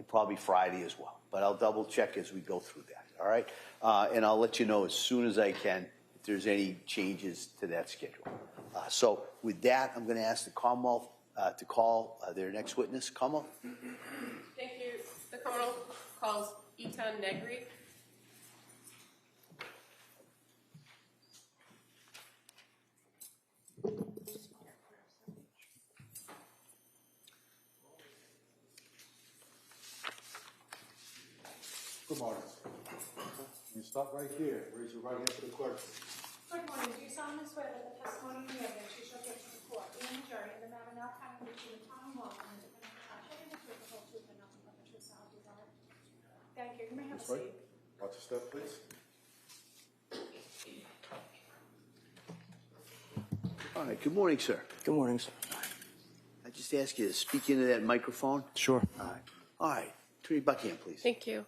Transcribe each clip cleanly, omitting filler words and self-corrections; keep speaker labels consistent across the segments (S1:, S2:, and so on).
S1: and probably Friday as well. But I'll double check as we go through that, all right? And I'll let you know as soon as I can if there's any changes to that schedule. So with that, I'm going to ask the Commonwealth to call their next witness. Commonwealth?
S2: Thank you. The Commonwealth calls Etan Negri.
S3: Good morning. You stop right here. Raise your right hand to the clerk.
S4: Good morning. Do you solemnly swear that the testimony you give that you shall give to the court in the jury in the matter now coming before the town law and the defendant shall the truth, the whole truth, and nothing but the truth, so help you God? Thank you. You may have a seat.
S3: Watch your step, please.
S1: All right, good morning, sir.
S5: Good morning, sir.
S1: I just ask you to speak into that microphone.
S5: Sure.
S1: All right. Attorney Buckingham, please.
S2: Thank you.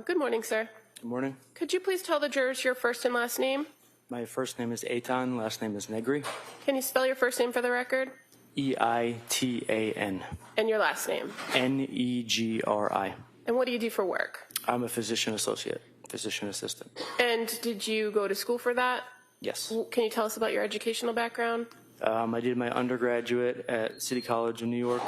S2: Good morning, sir.
S5: Good morning.
S2: Could you please tell the jurors your first and last name?
S5: My first name is Etan, last name is Negri.
S2: Can you spell your first name for the record?
S5: E-I-T-A-N.
S2: And your last name?
S5: N-E-G-R-I.
S2: And what do you do for work?
S5: I'm a physician associate, physician assistant.
S2: And did you go to school for that?
S5: Yes.
S2: Can you tell us about your educational background?
S5: I did my undergraduate at City College in New York,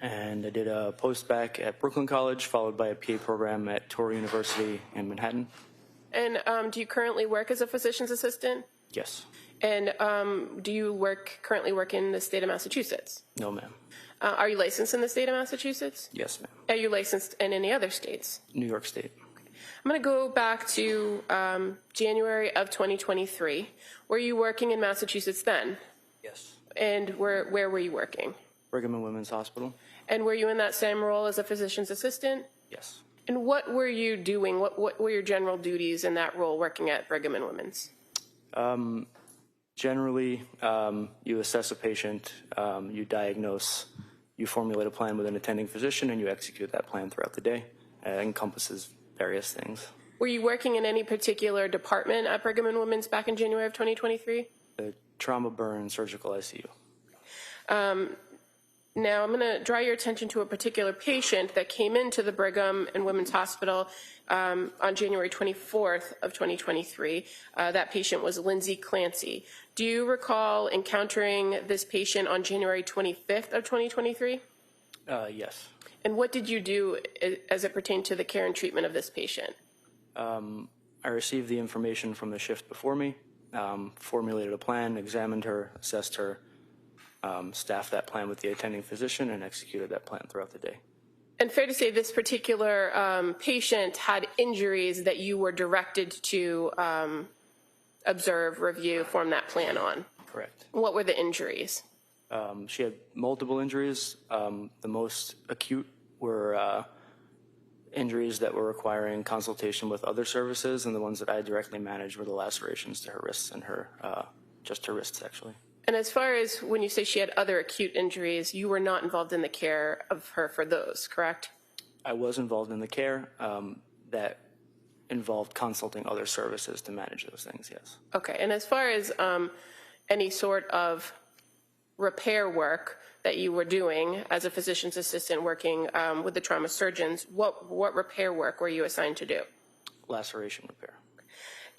S5: and I did a post-bac at Brooklyn College, followed by a PA program at Torrey University in Manhattan.
S2: And do you currently work as a physician's assistant?
S5: Yes.
S2: And do you currently work in the state of Massachusetts?
S5: No, ma'am.
S2: Are you licensed in the state of Massachusetts?
S5: Yes, ma'am.
S2: Are you licensed in any other states?
S5: New York State.
S2: I'm going to go back to January of 2023. Were you working in Massachusetts then?
S5: Yes.
S2: And where were you working?
S5: Brigham and Women's Hospital.
S2: And were you in that same role as a physician's assistant?
S5: Yes.
S2: And what were you doing? What were your general duties in that role working at Brigham and Women's?
S5: Generally, you assess a patient, you diagnose, you formulate a plan with an attending physician, and you execute that plan throughout the day. It encompasses various things.
S2: Were you working in any particular department at Brigham and Women's back in January of 2023?
S5: The trauma, burn, surgical ICU.
S2: Now, I'm going to draw your attention to a particular patient that came into the Brigham and Women's Hospital on January 24th of 2023. That patient was Lindsay Clancy. Do you recall encountering this patient on January 25th of 2023?
S5: Yes.
S2: And what did you do as it pertained to the care and treatment of this patient?
S5: I received the information from the shift before me, formulated a plan, examined her, assessed her, staffed that plan with the attending physician, and executed that plan throughout the day.
S2: And fair to say this particular patient had injuries that you were directed to observe, review, form that plan on?
S5: Correct.
S2: What were the injuries?
S5: She had multiple injuries. The most acute were injuries that were requiring consultation with other services, and the ones that I directly managed were the lacerations to her wrists and her, just her wrists, actually.
S2: And as far as when you say she had other acute injuries, you were not involved in the care of her for those, correct?
S5: I was involved in the care that involved consulting other services to manage those things, yes.
S2: Okay, and as far as any sort of repair work that you were doing as a physician's assistant working with the trauma surgeons, what repair work were you assigned to do?
S5: Laceration repair.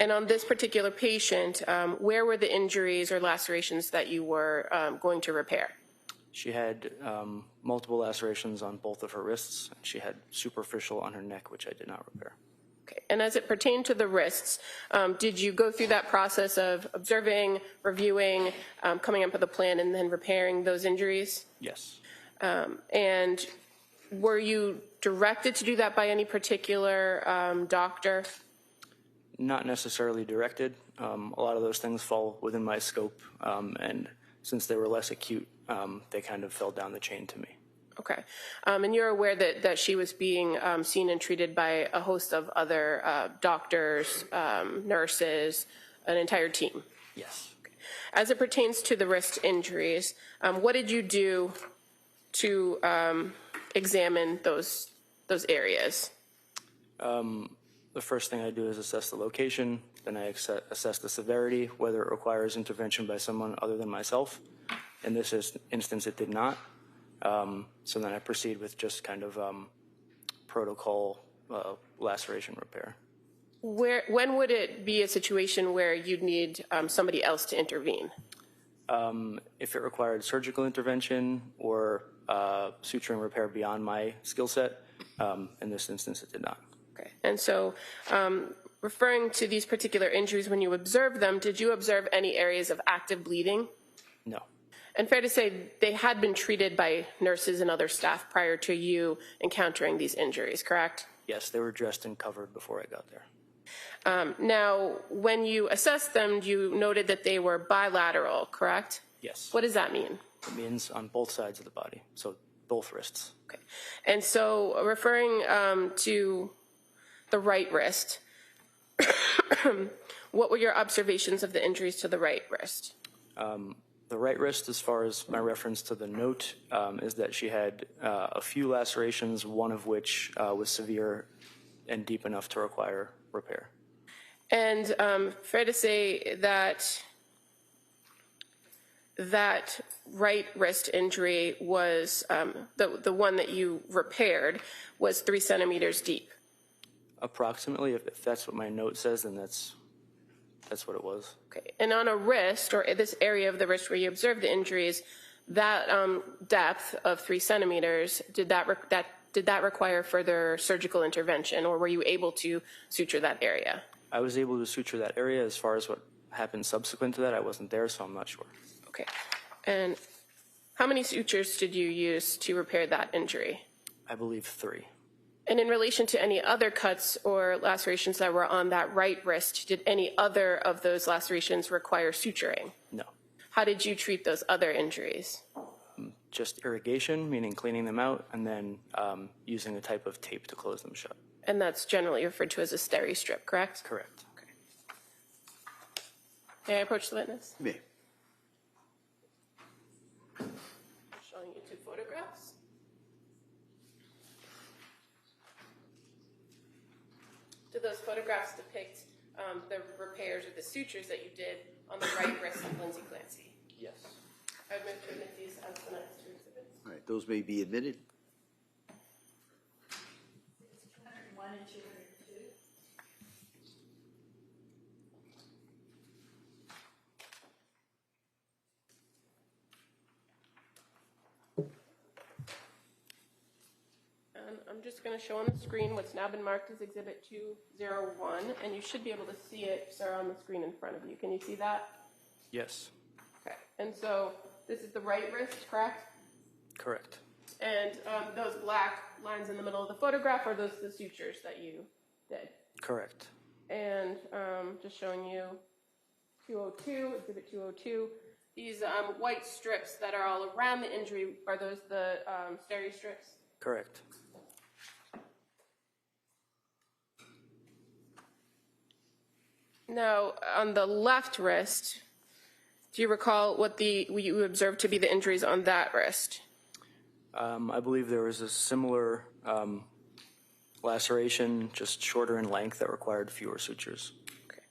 S2: And on this particular patient, where were the injuries or lacerations that you were going to repair?
S5: She had multiple lacerations on both of her wrists. She had superficial on her neck, which I did not repair.
S2: Okay. And as it pertained to the wrists, did you go through that process of observing, reviewing, coming up with a plan, and then repairing those injuries?
S5: Yes.
S2: And were you directed to do that by any particular doctor?
S5: Not necessarily directed. A lot of those things fall within my scope, and since they were less acute, they kind of fell down the chain to me.
S2: Okay. And you're aware that she was being seen and treated by a host of other doctors, nurses, an entire team?
S5: Yes.
S2: Okay. As it pertains to the wrist injuries, what did you do to examine those areas?
S5: The first thing I do is assess the location, then I assess the severity, whether it requires intervention by someone other than myself. In this instance, it did not. So then I proceed with just kind of protocol laceration repair.
S2: When would it be a situation where you'd need somebody else to intervene?
S5: If it required surgical intervention or suturing repair beyond my skill set, in this instance it did not.
S2: Okay. And so referring to these particular injuries, when you observed them, did you observe any areas of active bleeding?
S5: No.
S2: And fair to say they had been treated by nurses and other staff prior to you encountering these injuries, correct?
S5: Yes, they were dressed and covered before I got there.
S2: Now, when you assessed them, you noted that they were bilateral, correct?
S5: Yes.
S2: What does that mean?
S5: It means on both sides of the body, so both wrists.
S2: Okay. And so referring to the right wrist, what were your observations of the injuries to the right wrist?
S5: The right wrist, as far as my reference to the note, is that she had a few lacerations, one of which was severe and deep enough to require repair.
S2: And fair to say that that right wrist injury was, the one that you repaired, was 3 centimeters deep?
S5: Approximately, if that's what my note says, then that's what it was.
S2: Okay. And on a wrist, or this area of the wrist where you observed the injuries, that depth of 3 centimeters, did that require further surgical intervention, or were you able to suture that area?
S5: I was able to suture that area. As far as what happened subsequent to that, I wasn't there, so I'm not sure.
S2: Okay. And how many sutures did you use to repair that injury?
S5: I believe 3.
S2: And in relation to any other cuts or lacerations that were on that right wrist, did any other of those lacerations require suturing?
S5: No.
S2: How did you treat those other injuries?
S5: Just irrigation, meaning cleaning them out, and then using a type of tape to close them shut.
S2: And that's generally referred to as a steri strip, correct?
S5: Correct.
S2: Okay. May I approach the witness?
S1: Me.
S2: Showing you 2 photographs. Do those photographs depict the repairs or the sutures that you did on the right wrist of Lindsay Clancy?
S5: Yes.
S2: I would move to admit these as the next 2 exhibits.
S1: All right, those may be admitted.
S4: 201 and 202.
S2: And I'm just going to show on the screen what's now been marked as Exhibit 201, and you should be able to see it, sir, on the screen in front of you. Can you see that?
S5: Yes.
S2: Okay. And so this is the right wrist, correct?
S5: Correct.
S2: And those black lines in the middle of the photograph are those the sutures that you did?
S5: Correct.
S2: And just showing you 202, Exhibit 202. These white strips that are all around the injury, are those the steri strips?
S5: Correct.
S2: Now, on the left wrist, do you recall what you observed to be the injuries on that wrist?
S5: I believe there was a similar laceration, just shorter in length, that required fewer sutures.
S2: Okay.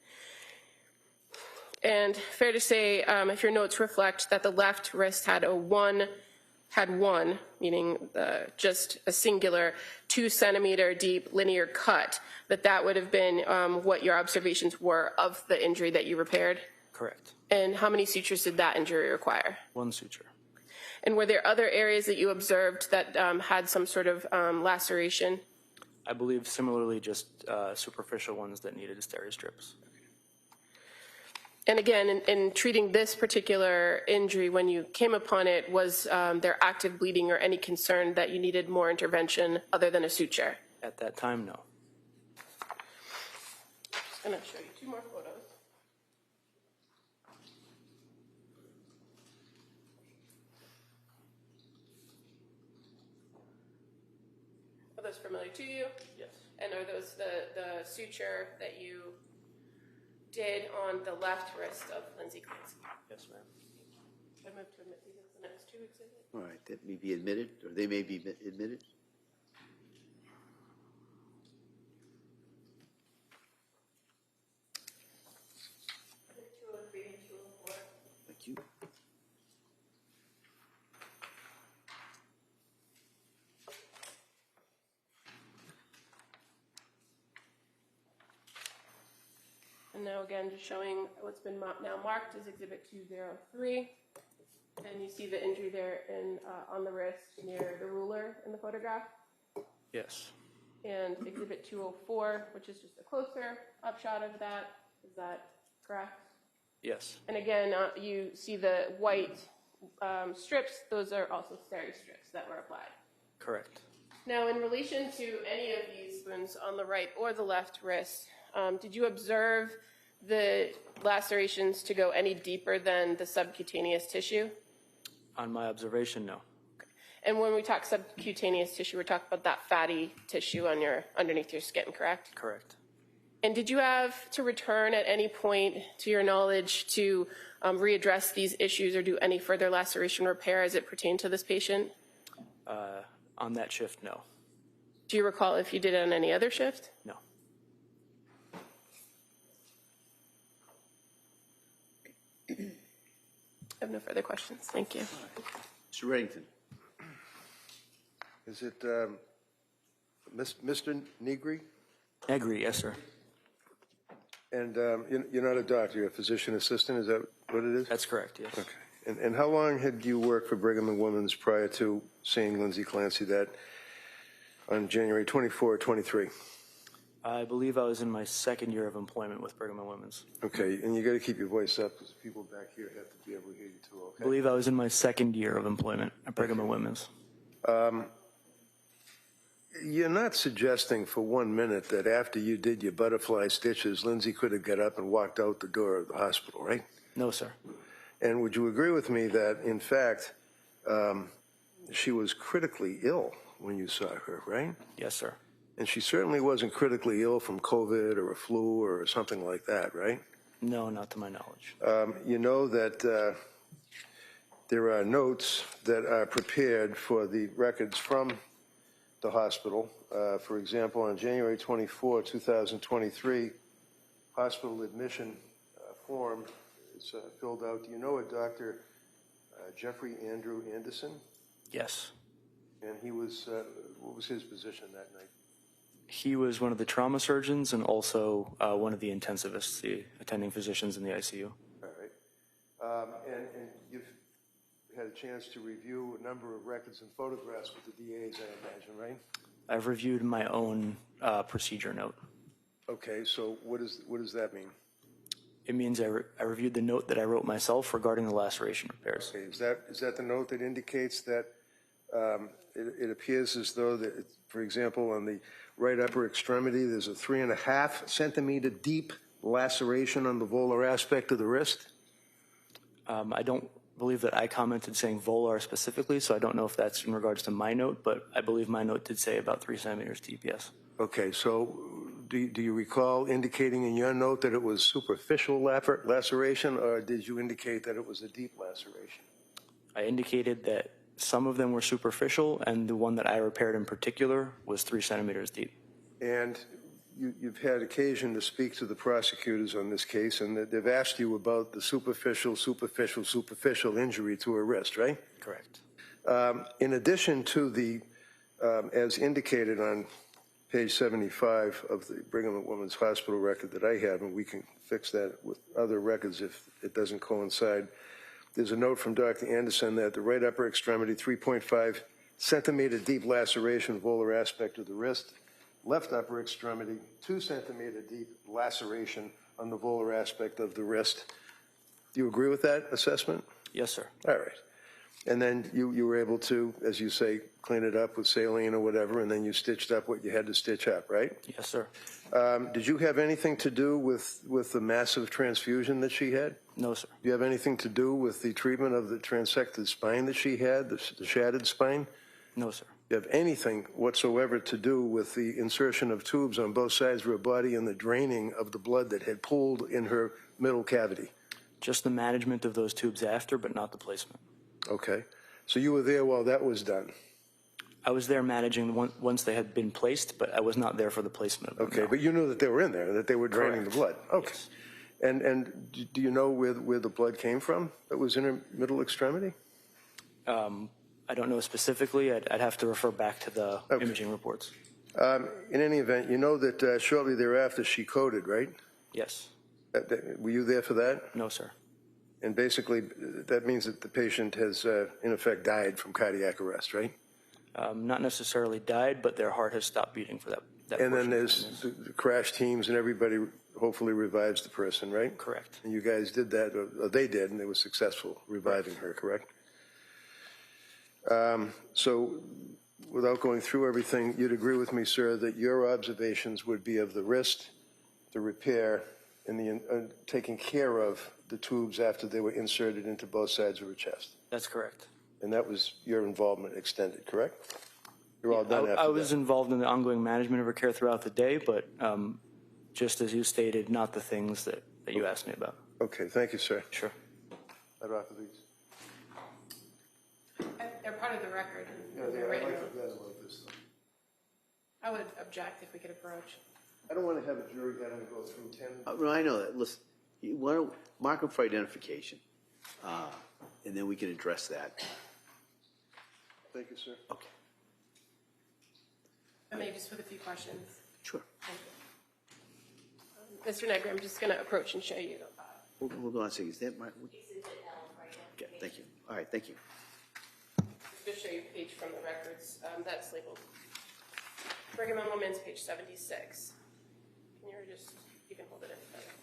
S2: And fair to say, if your notes reflect that the left wrist had one, meaning just a singular 2 centimeter deep linear cut, that would have been what your observations were of the injury that you repaired?
S5: Correct.
S2: And how many sutures did that injury require?
S5: 1 suture.
S2: And were there other areas that you observed that had some sort of laceration?
S5: I believe similarly just superficial ones that needed steri strips.
S2: And again, in treating this particular injury, when you came upon it, was there active bleeding or any concern that you needed more intervention other than a suture?
S5: At that time, no.
S2: I'm just going to show you 2 more photos. Are those familiar to you?
S5: Yes.
S2: And are those the suture that you did on the left wrist of Lindsay Clancy?
S5: Yes, ma'am.
S2: I move to admit these as the next 2 exhibits.
S1: All right, that may be admitted, or they may be admitted. Thank you.
S2: And now again, just showing what's been now marked as Exhibit 203. And you see the injury there on the wrist near the ruler in the photograph.
S5: Yes.
S2: And Exhibit 204, which is just a closer upshot of that. Is that correct?
S5: Yes.
S2: And again, you see the white strips. Those are also steri strips that were applied.
S5: Correct.
S2: Now, in relation to any of these wounds on the right or the left wrist, did you observe the lacerations to go any deeper than the subcutaneous tissue?
S5: On my observation, no.
S2: And when we talk subcutaneous tissue, we're talking about that fatty tissue on underneath your skin, correct?
S5: Correct.
S2: And did you have to return at any point, to your knowledge, to readdress these issues or do any further laceration repair as it pertained to this patient?
S5: On that shift, no.
S2: Do you recall if you did it on any other shift?
S5: No.
S2: I have no further questions. Thank you.
S1: Mr. Reddington.
S6: Is it Mr. Negri?
S5: Negri, yes, sir.
S6: And you're not a doctor, you're a physician assistant, is that what it is?
S5: That's correct, yes.
S6: Okay. And how long had you worked for Brigham and Women's prior to seeing Lindsay Clancy that on January 24, 23?
S5: I believe I was in my second year of employment with Brigham and Women's.
S6: Okay, and you got to keep your voice up because people back here have to be able to hear you too, okay?
S5: I believe I was in my second year of employment at Brigham and Women's.
S6: You're not suggesting for 1 minute that after you did your butterfly stitches, Lindsay could have got up and walked out the door of the hospital, right?
S5: No, sir.
S6: And would you agree with me that, in fact, she was critically ill when you saw her, right?
S5: Yes, sir.
S6: And she certainly wasn't critically ill from COVID or a flu or something like that, right?
S5: No, not to my knowledge.
S6: You know that there are notes that are prepared for the records from the hospital. For example, on January 24, 2023, hospital admission form is filled out. Do you know a Dr. Jeffrey Andrew Anderson?
S5: Yes.
S6: And he was, what was his position that night?
S5: He was one of the trauma surgeons and also one of the intensivists, the attending physicians in the ICU.
S6: All right. And you've had a chance to review a number of records and photographs with the DAs, I imagine, right?
S5: I've reviewed my own procedure note.
S6: Okay, so what does that mean?
S5: It means I reviewed the note that I wrote myself regarding the laceration repairs.
S6: Okay, is that the note that indicates that it appears as though that, for example, on the right upper extremity, there's a 3.5 centimeter deep laceration on the volar aspect of the wrist?
S5: I don't believe that I commented saying volar specifically, so I don't know if that's in regards to my note, but I believe my note did say about 3 centimeters deep, yes.
S6: Okay, so do you recall indicating in your note that it was superficial laceration, or did you indicate that it was a deep laceration?
S5: I indicated that some of them were superficial, and the one that I repaired in particular was 3 centimeters deep.
S6: And you've had occasion to speak to the prosecutors on this case, and they've asked you about the superficial injury to her wrist, right?
S5: Correct.
S6: In addition to the, as indicated on page 75 of the Brigham and Women's Hospital record that I have, and we can fix that with other records if it doesn't coincide, there's a note from Dr. Anderson that the right upper extremity, 3.5 centimeter deep laceration, volar aspect of the wrist. Left upper extremity, 2 centimeter deep laceration on the volar aspect of the wrist. Do you agree with that assessment?
S5: Yes, sir.
S6: All right. And then you were able to, as you say, clean it up with saline or whatever, and then you stitched up what you had to stitch up, right?
S5: Yes, sir.
S6: Did you have anything to do with the massive transfusion that she had?
S5: No, sir.
S6: Do you have anything to do with the treatment of the transected spine that she had, the shattered spine?
S5: No, sir.
S6: Do you have anything whatsoever to do with the insertion of tubes on both sides of her body and the draining of the blood that had pooled in her middle cavity?
S5: Just the management of those tubes after, but not the placement.
S6: Okay. So you were there while that was done?
S5: I was there managing once they had been placed, but I was not there for the placement of them.
S6: Okay,
S5: no.
S6: But you knew that they were in there, that they were draining
S5: Correct.
S6: the blood? Okay.
S5: Yes.
S6: And do you know where the blood came from that was in her middle extremity?
S5: I don't know specifically. I'd have to refer back to the imaging reports.
S6: In any event, you know that shortly thereafter she coded, right?
S5: Yes.
S6: Were you there for that?
S5: No, sir.
S6: And basically, that means that the patient has, in effect, died from cardiac arrest, right?
S5: Not necessarily died, but their heart has stopped beating for that
S6: And then
S5: portion of
S6: there's
S5: time, yes.
S6: the crash teams and everybody hopefully revives the person, right?
S5: Correct.
S6: And you guys did that, or they did, and they were successful reviving her, correct? So without going through everything, you'd agree with me, sir, that your observations would be of the wrist, the repair, and the taking care of the tubes after they were inserted into both sides of her chest.
S5: That's correct.
S6: And that was your involvement extended, correct? You're all done after that.
S5: I was involved in the ongoing management of her care throughout the day, but just as you stated, not the things that you asked me about.
S6: Okay, thank you, sir.
S5: Sure.
S6: I'd offer these.
S2: They're part of the record. I would object if we could approach.
S6: I don't want to have a jury having to go through 10.
S1: No, I know that. Listen, you want to mark them for identification, and then we can address that.
S6: Thank you, sir.
S1: Okay.
S2: I may just with a few questions.
S1: Sure.
S2: Thank you. Mr. Negri, I'm just going to approach and show you.
S1: Hold on a second. Is that Mark? Okay, thank you. All right, thank you.
S2: Just show you a page from the records that's labeled Brigham and Women's, page 76. You can hold it in front of us.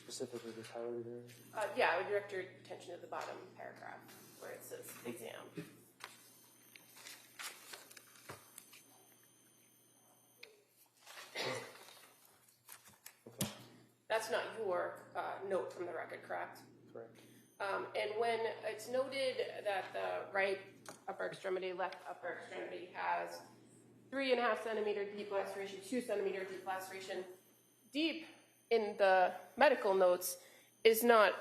S5: Specifically the highlighted area?
S2: Yeah, I would direct your attention to the bottom paragraph where it says exam. That's not your note from the record, correct?
S5: Correct.
S2: And when it's noted that the right upper extremity, left upper extremity has 3.5 centimeter deep laceration, 2 centimeter deep laceration, deep in the medical notes is not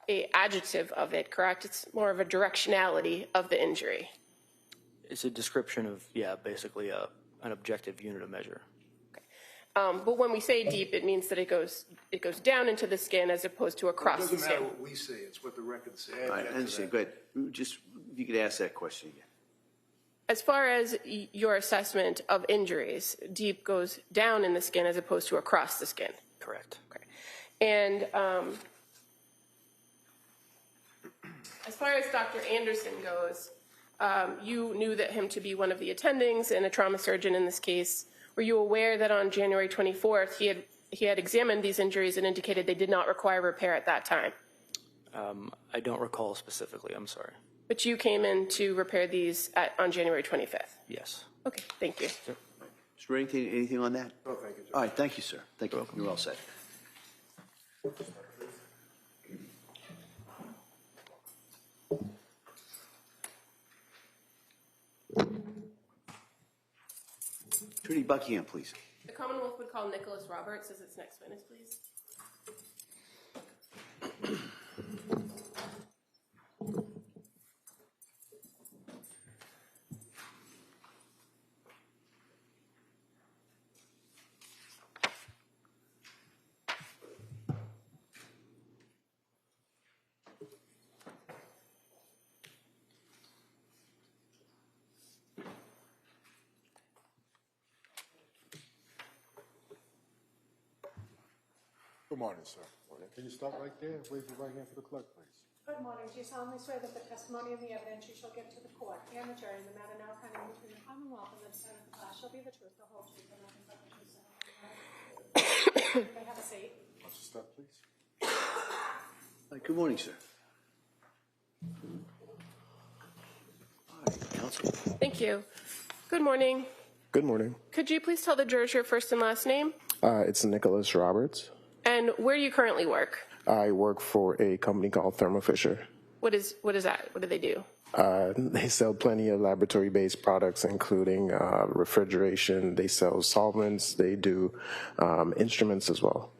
S2: an adjective of it, correct? It's more of a directionality of the injury.
S5: It's a description of, yeah, basically an objective unit of measure.
S1: But when we say deep, it means that it goes down into the skin as opposed to across the
S6: It
S1: skin.
S6: doesn't matter what we say, it's what the records say.
S7: I understand. Go ahead. Just, if you could ask that question again.
S1: As far as your assessment of injuries, deep goes down in the skin as opposed to across the skin.
S5: Correct.
S1: Okay. And as far as Dr. Anderson goes, you knew that him to be one of the attendings and a trauma surgeon in this case. Were you aware that on January 24th he had examined these injuries and indicated they did not require repair at that time?
S5: I don't recall specifically. I'm sorry.
S1: But you came in to repair these on January 25th?
S5: Yes.
S1: Okay, thank you.
S7: Is there anything on that?
S6: Oh, thank you, Judge.
S7: All right, thank you, sir. Thank you. You're all set. Attorney Buckingham, please.
S1: The Commonwealth would call Nicholas Roberts as its next witness, please.
S3: Good morning, sir. Can you stop right there and raise your right hand for the clerk, please?
S4: Good morning. Do you solemnly swear that the testimony and the evidence you shall give to the court and the jury in the matter now pending between the Commonwealth and the defendant of the class shall be the truth, the whole truth, and nothing but the truth, so help you God? May I have a seat?
S3: Why don't you step, please?
S7: All right, good morning, sir. All right, counsel.
S1: Thank you. Good morning.
S8: Good morning.
S1: Could you please tell the jurors your first and last name?
S8: It's Nicholas Roberts.
S1: And where do you currently work?
S8: I work for a company called Thermo Fisher.
S1: What is that? What do they do?
S8: They sell plenty of laboratory-based products, including refrigeration. They sell solvents. They do instruments as well.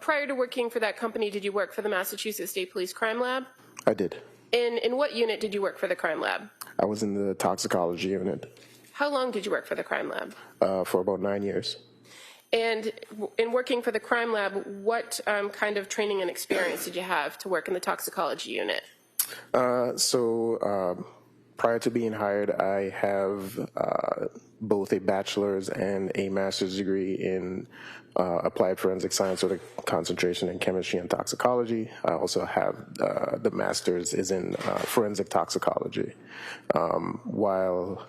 S1: Prior to working for that company, did you work for the Massachusetts State Police Crime Lab?
S8: I did.
S1: In what unit did you work for the crime lab?
S8: I was in the toxicology unit
S1: How long did you work for the crime lab?
S8: for about 9 years.
S1: And in working for the crime lab, what kind of training and experience did you have to work in the toxicology unit?
S8: prior to being hired, I have both a bachelor's and a master's degree in applied forensic science with a concentration in chemistry and toxicology. I also have the master's is in forensic toxicology. While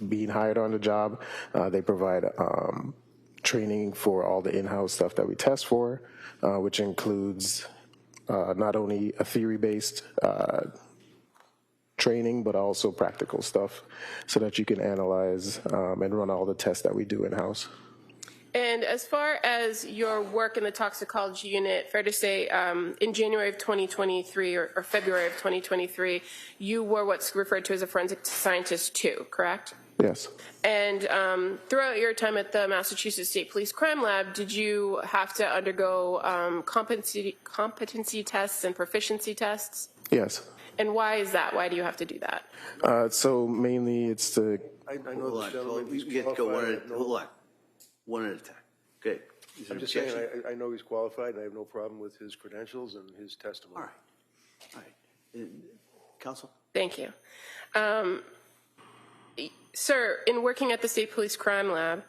S8: being hired on the job, they provide training for all the in-house stuff that we test for, which includes not only a theory-based training, but also practical stuff so that you can analyze and run all the tests that we do in-house.
S2: And as far as your work in the toxicology unit, fair to say in January of 2023 or February of 2023, you were what's referred to as a forensic scientist too, correct?
S8: Yes.
S2: And throughout your time at the Massachusetts State Police Crime Lab, did you have to undergo competency tests and proficiency tests?
S8: Yes.
S2: And why is that? Why do you have to do that?
S8: So mainly it's to...
S6: I know
S7: Hold
S6: the
S7: on,
S6: gentleman,
S7: we
S6: he's
S7: get to go
S6: qualified.
S7: hold on, one at a time. Okay. Is there
S6: I'm just
S7: objection?
S6: saying, I know he's qualified, and I have no problem with his credentials and his testimony.
S7: All right, all right. Counsel?
S2: Thank you. Sir, in working at the State Police Crime Lab,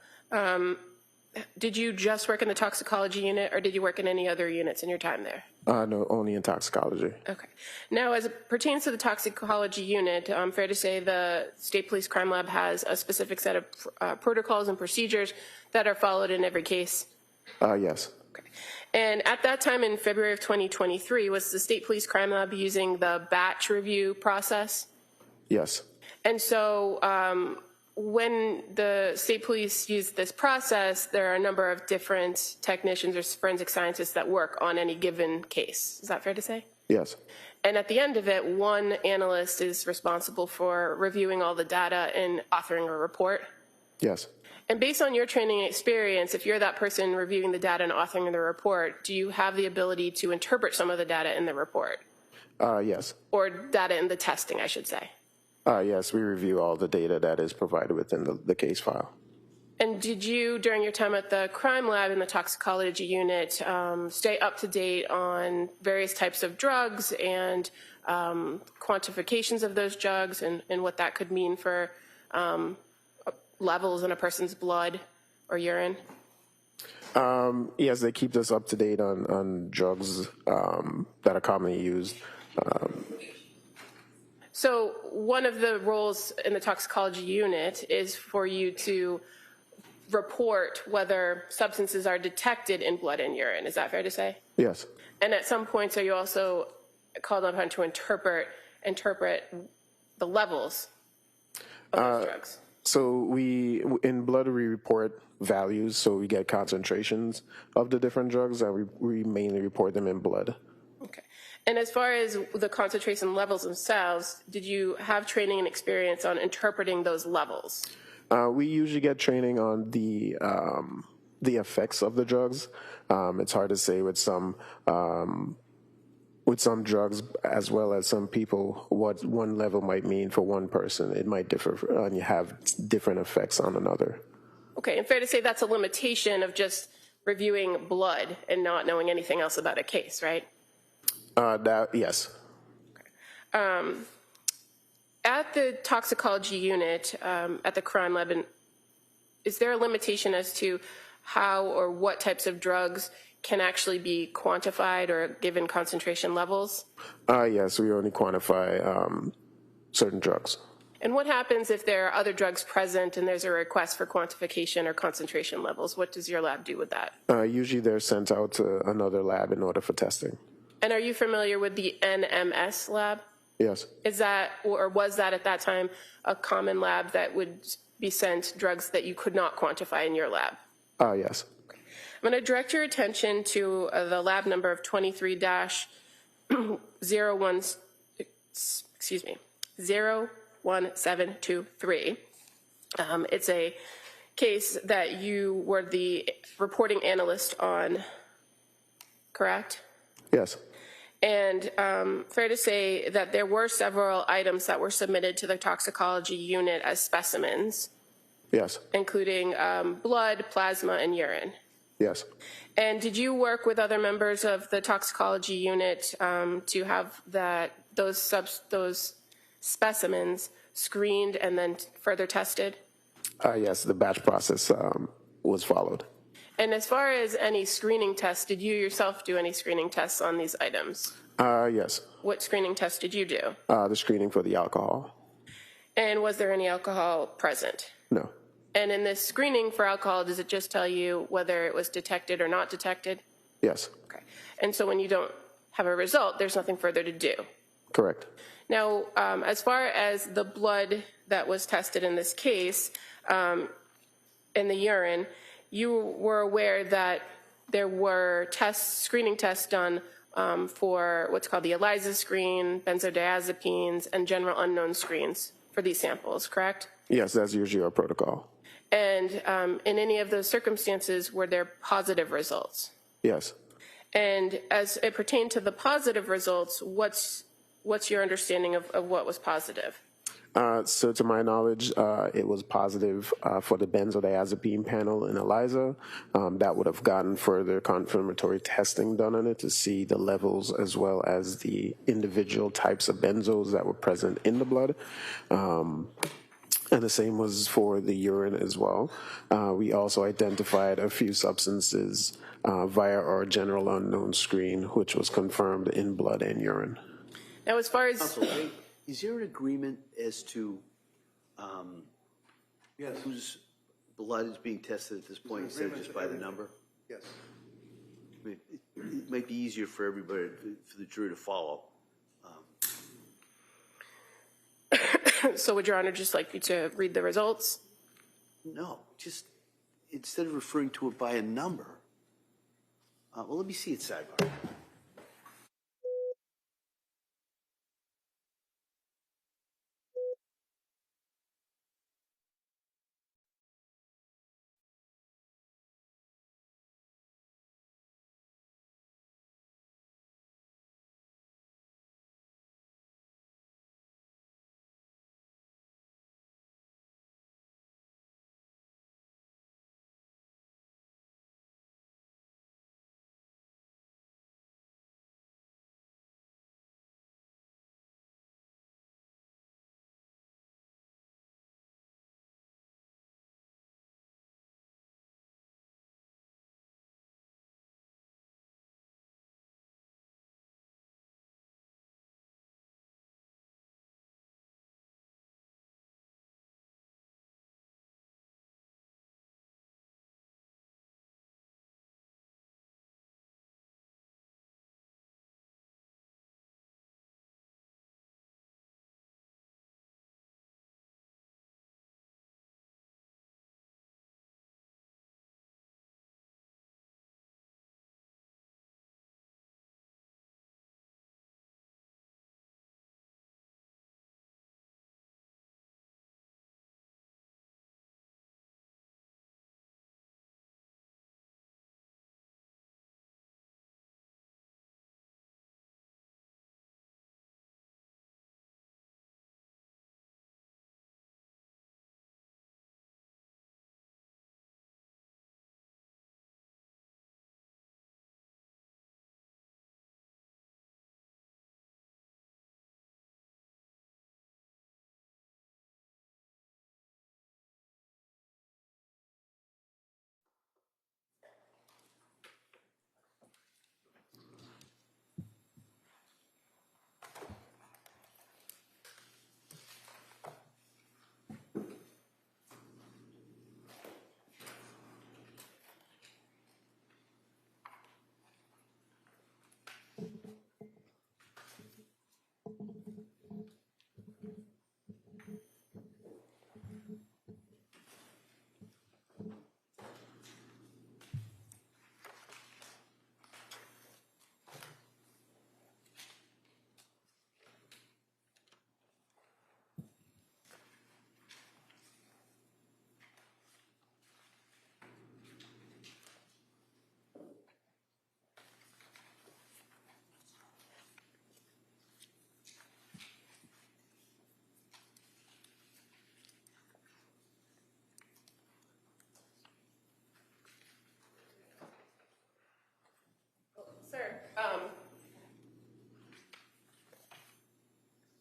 S2: did you just work in the toxicology unit, or did you work in any other units in your time there?
S8: No, only in toxicology.
S2: Okay. Now, as it pertains to the toxicology unit, fair to say the State Police Crime Lab has a specific set of protocols and procedures that are followed in every case?
S8: Yes.
S2: Okay. And at that time in February of 2023, was the State Police Crime Lab using the batch review process?
S8: Yes.
S2: And so when the state police use this process, there are a number of different technicians or forensic scientists that work on any given case. Is that fair to say?
S8: Yes.
S2: And at the end of it, one analyst is responsible for reviewing all the data and authoring a report?
S8: Yes.
S2: And based on your training and experience, if you're that person reviewing the data and authoring the report, do you have the ability to interpret some of the data in the report?
S8: Yes.
S2: Or data in the testing, I should say?
S8: Yes, we review all the data that is provided within the case file.
S2: And did you, during your time at the crime lab in the toxicology unit, stay up to date on various types of drugs and quantifications of those drugs and what that could mean for levels in a person's blood or urine?
S8: Yes, they keep us up to date on drugs that are commonly used.
S2: So one of the roles in the toxicology unit is for you to report whether substances are detected in blood and urine. Is that fair to say?
S8: Yes.
S2: And at some points, are you also called upon to interpret the levels of those drugs?
S8: So in blood, we report values, so we get concentrations of the different drugs, and we mainly report them in blood.
S2: Okay. And as far as the concentration levels themselves, did you have training and experience on interpreting those levels?
S8: We usually get training on the effects of the drugs. It's hard to say with some drugs, as well as some people, what one level might mean for one person. It might differ, and you have different effects on another. Okay,
S2: and fair to say that's a limitation of just reviewing blood and not knowing anything else about a case, right?
S8: Yes.
S2: At the toxicology unit, at the crime lab, is there a limitation as to how or what types of drugs can actually be quantified or given concentration levels?
S8: Yes, we only quantify certain drugs.
S2: And what happens if there are other drugs present and there's a request for quantification or concentration levels? What does your lab do with that?
S8: Usually they're sent out to another lab in order for testing.
S2: And are you familiar with the NMS lab?
S8: Yes.
S2: Is that, or was that at that time, a common lab that would be sent drugs that you could not quantify in your lab?
S8: Yes.
S2: Okay. I'm going to direct your attention to the lab number of 01723. It's a case that you were the reporting analyst on, correct?
S8: Yes.
S2: And fair to say that there were several items that were submitted to the toxicology unit as specimens.
S8: Yes.
S2: Including blood, plasma, and urine.
S8: Yes.
S2: And did you work with other members of the toxicology unit to have those specimens screened and then further tested?
S8: Yes, the batch process was followed.
S2: And as far as any screening tests, did you yourself do any screening tests on these items?
S8: Yes,
S2: What screening test did you do?
S8: the screening for the alcohol.
S2: And was there any alcohol present?
S8: No.
S2: And in this screening for alcohol, does it just tell you whether it was detected or not detected?
S8: Yes.
S2: Okay. And so when you don't have a result, there's nothing further to do.
S8: Correct.
S2: Now, as far as the blood that was tested in this case, in the urine, you were aware that there were screening tests done for what's called the ELISA screen, benzodiazepines, and general unknown screens for these samples, correct?
S8: Yes, that's usually our protocol.
S2: And in any of those circumstances, were there positive results?
S8: Yes.
S2: And as it pertained to the positive results, what's your understanding of what was positive?
S8: So to my knowledge, it was positive for the benzodiazepine panel in ELISA. That would have gotten further confirmatory testing done on it to see the levels as well as the individual types of benzos that were present in the blood. And the same was for the urine as well. We also identified a few substances via our general unknown screen, which was confirmed in blood and urine.
S2: Now, as far as
S1: Counsel, is there an agreement as to whose blood is being tested at this point instead of just by the number?
S6: Yes.
S1: I mean, it might be easier for everybody, for the jury to follow.
S2: so would Your Honor just like you to read the results?
S1: No, just instead of referring to it by a number, well, let me see it sidebar.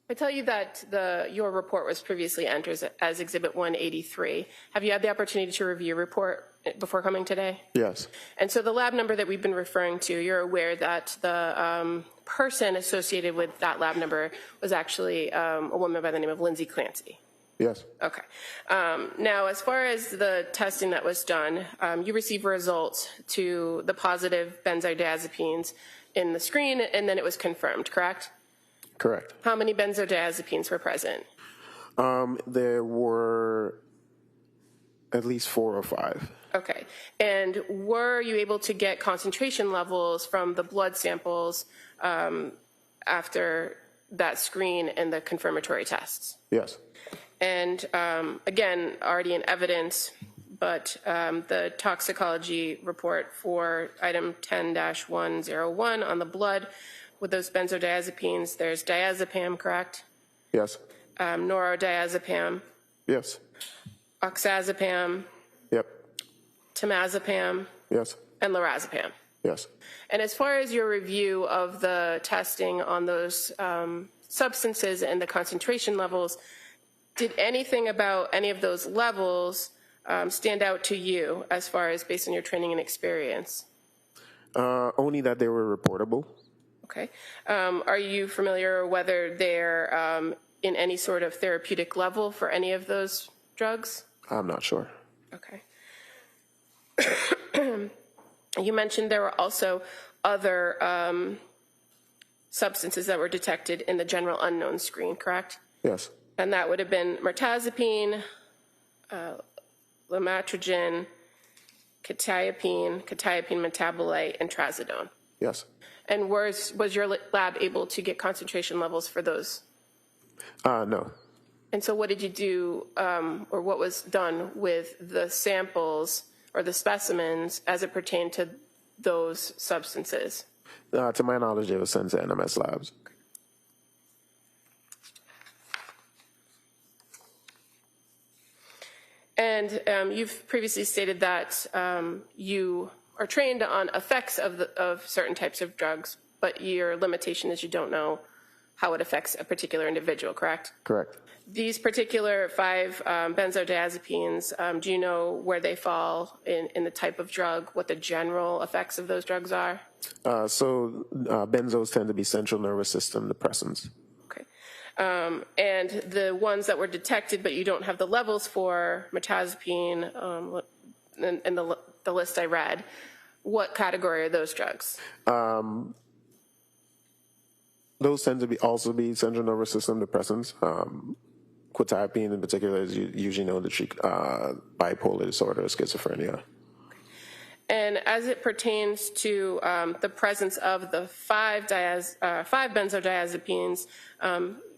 S2: I tell you that your report was previously entered as Exhibit 183. Have you had the opportunity to review your report before coming today?
S8: Yes.
S2: And so the lab number that we've been referring to, you're aware that the person associated with that lab number was actually a woman by the name of Lindsay Clancy.
S8: Yes.
S2: Okay. Now, as far as the testing that was done, you received results to the positive benzodiazepines in the screen, and then it was confirmed, correct?
S8: Correct.
S2: How many benzodiazepines were present?
S8: There were at least 4 or 5.
S2: Okay. And were you able to get concentration levels from the blood samples after that screen and the confirmatory tests?
S8: Yes.
S2: And again, already in evidence, but the toxicology report for item 10-101 on the blood with those benzodiazepines, there's diazepam, correct?
S8: Yes.
S2: Norodiazepam,
S8: Yes.
S2: oxazepam,
S8: Yep.
S2: temazepam,
S8: Yes.
S2: and lorazepam.
S8: Yes.
S2: And as far as your review of the testing on those substances and the concentration levels, did anything about any of those levels stand out to you as far as based on your training and experience?
S8: Only that they were reportable.
S2: Okay. Are you familiar whether they're in any sort of therapeutic level for any of those drugs?
S8: I'm not sure.
S2: Okay. You mentioned there were also other substances that were detected in the general unknown screen, correct?
S8: Yes.
S2: And that would have been mirtazapine, lamotrigine, quetiapine metabolite, and trazodone.
S8: Yes.
S2: And was your lab able to get concentration levels for those?
S8: No.
S2: And so what did you do, or what was done with the samples or the specimens as it pertained to those substances?
S8: To my knowledge, they were sent to NMS labs.
S2: And you've previously stated that you are trained on effects of certain types of drugs, but your limitation is you don't know how it affects a particular individual, correct?
S8: Correct.
S2: These particular 5 benzodiazepines, do you know where they fall in the type of drug, what the general effects of those drugs are?
S8: Benzos tend to be central nervous system depressants.
S2: Okay. And the ones that were detected, but you don't have the levels for, mirtazapine, and the list I read, what category are those drugs?
S8: Those tend to also be central nervous system depressants. Quetiapine in particular is usually known to treat bipolar disorder or schizophrenia.
S2: And as it pertains to the presence of the 5 benzodiazepines,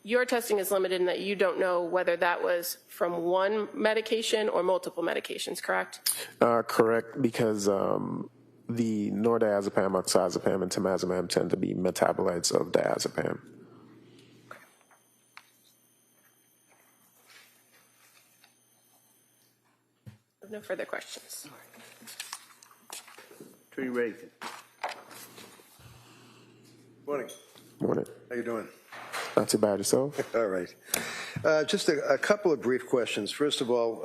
S2: your testing is limited in that you don't know whether that was from one medication or multiple medications, correct?
S8: Correct, because the nordiazepam, oxazepam, and temazepam tend to be metabolites of diazepam.
S2: No further questions.
S7: Attorney Reddington.
S6: Morning.
S8: Morning.
S6: How you doing?
S8: Not too bad yourself.
S6: All right. Just a couple of brief questions. First of all,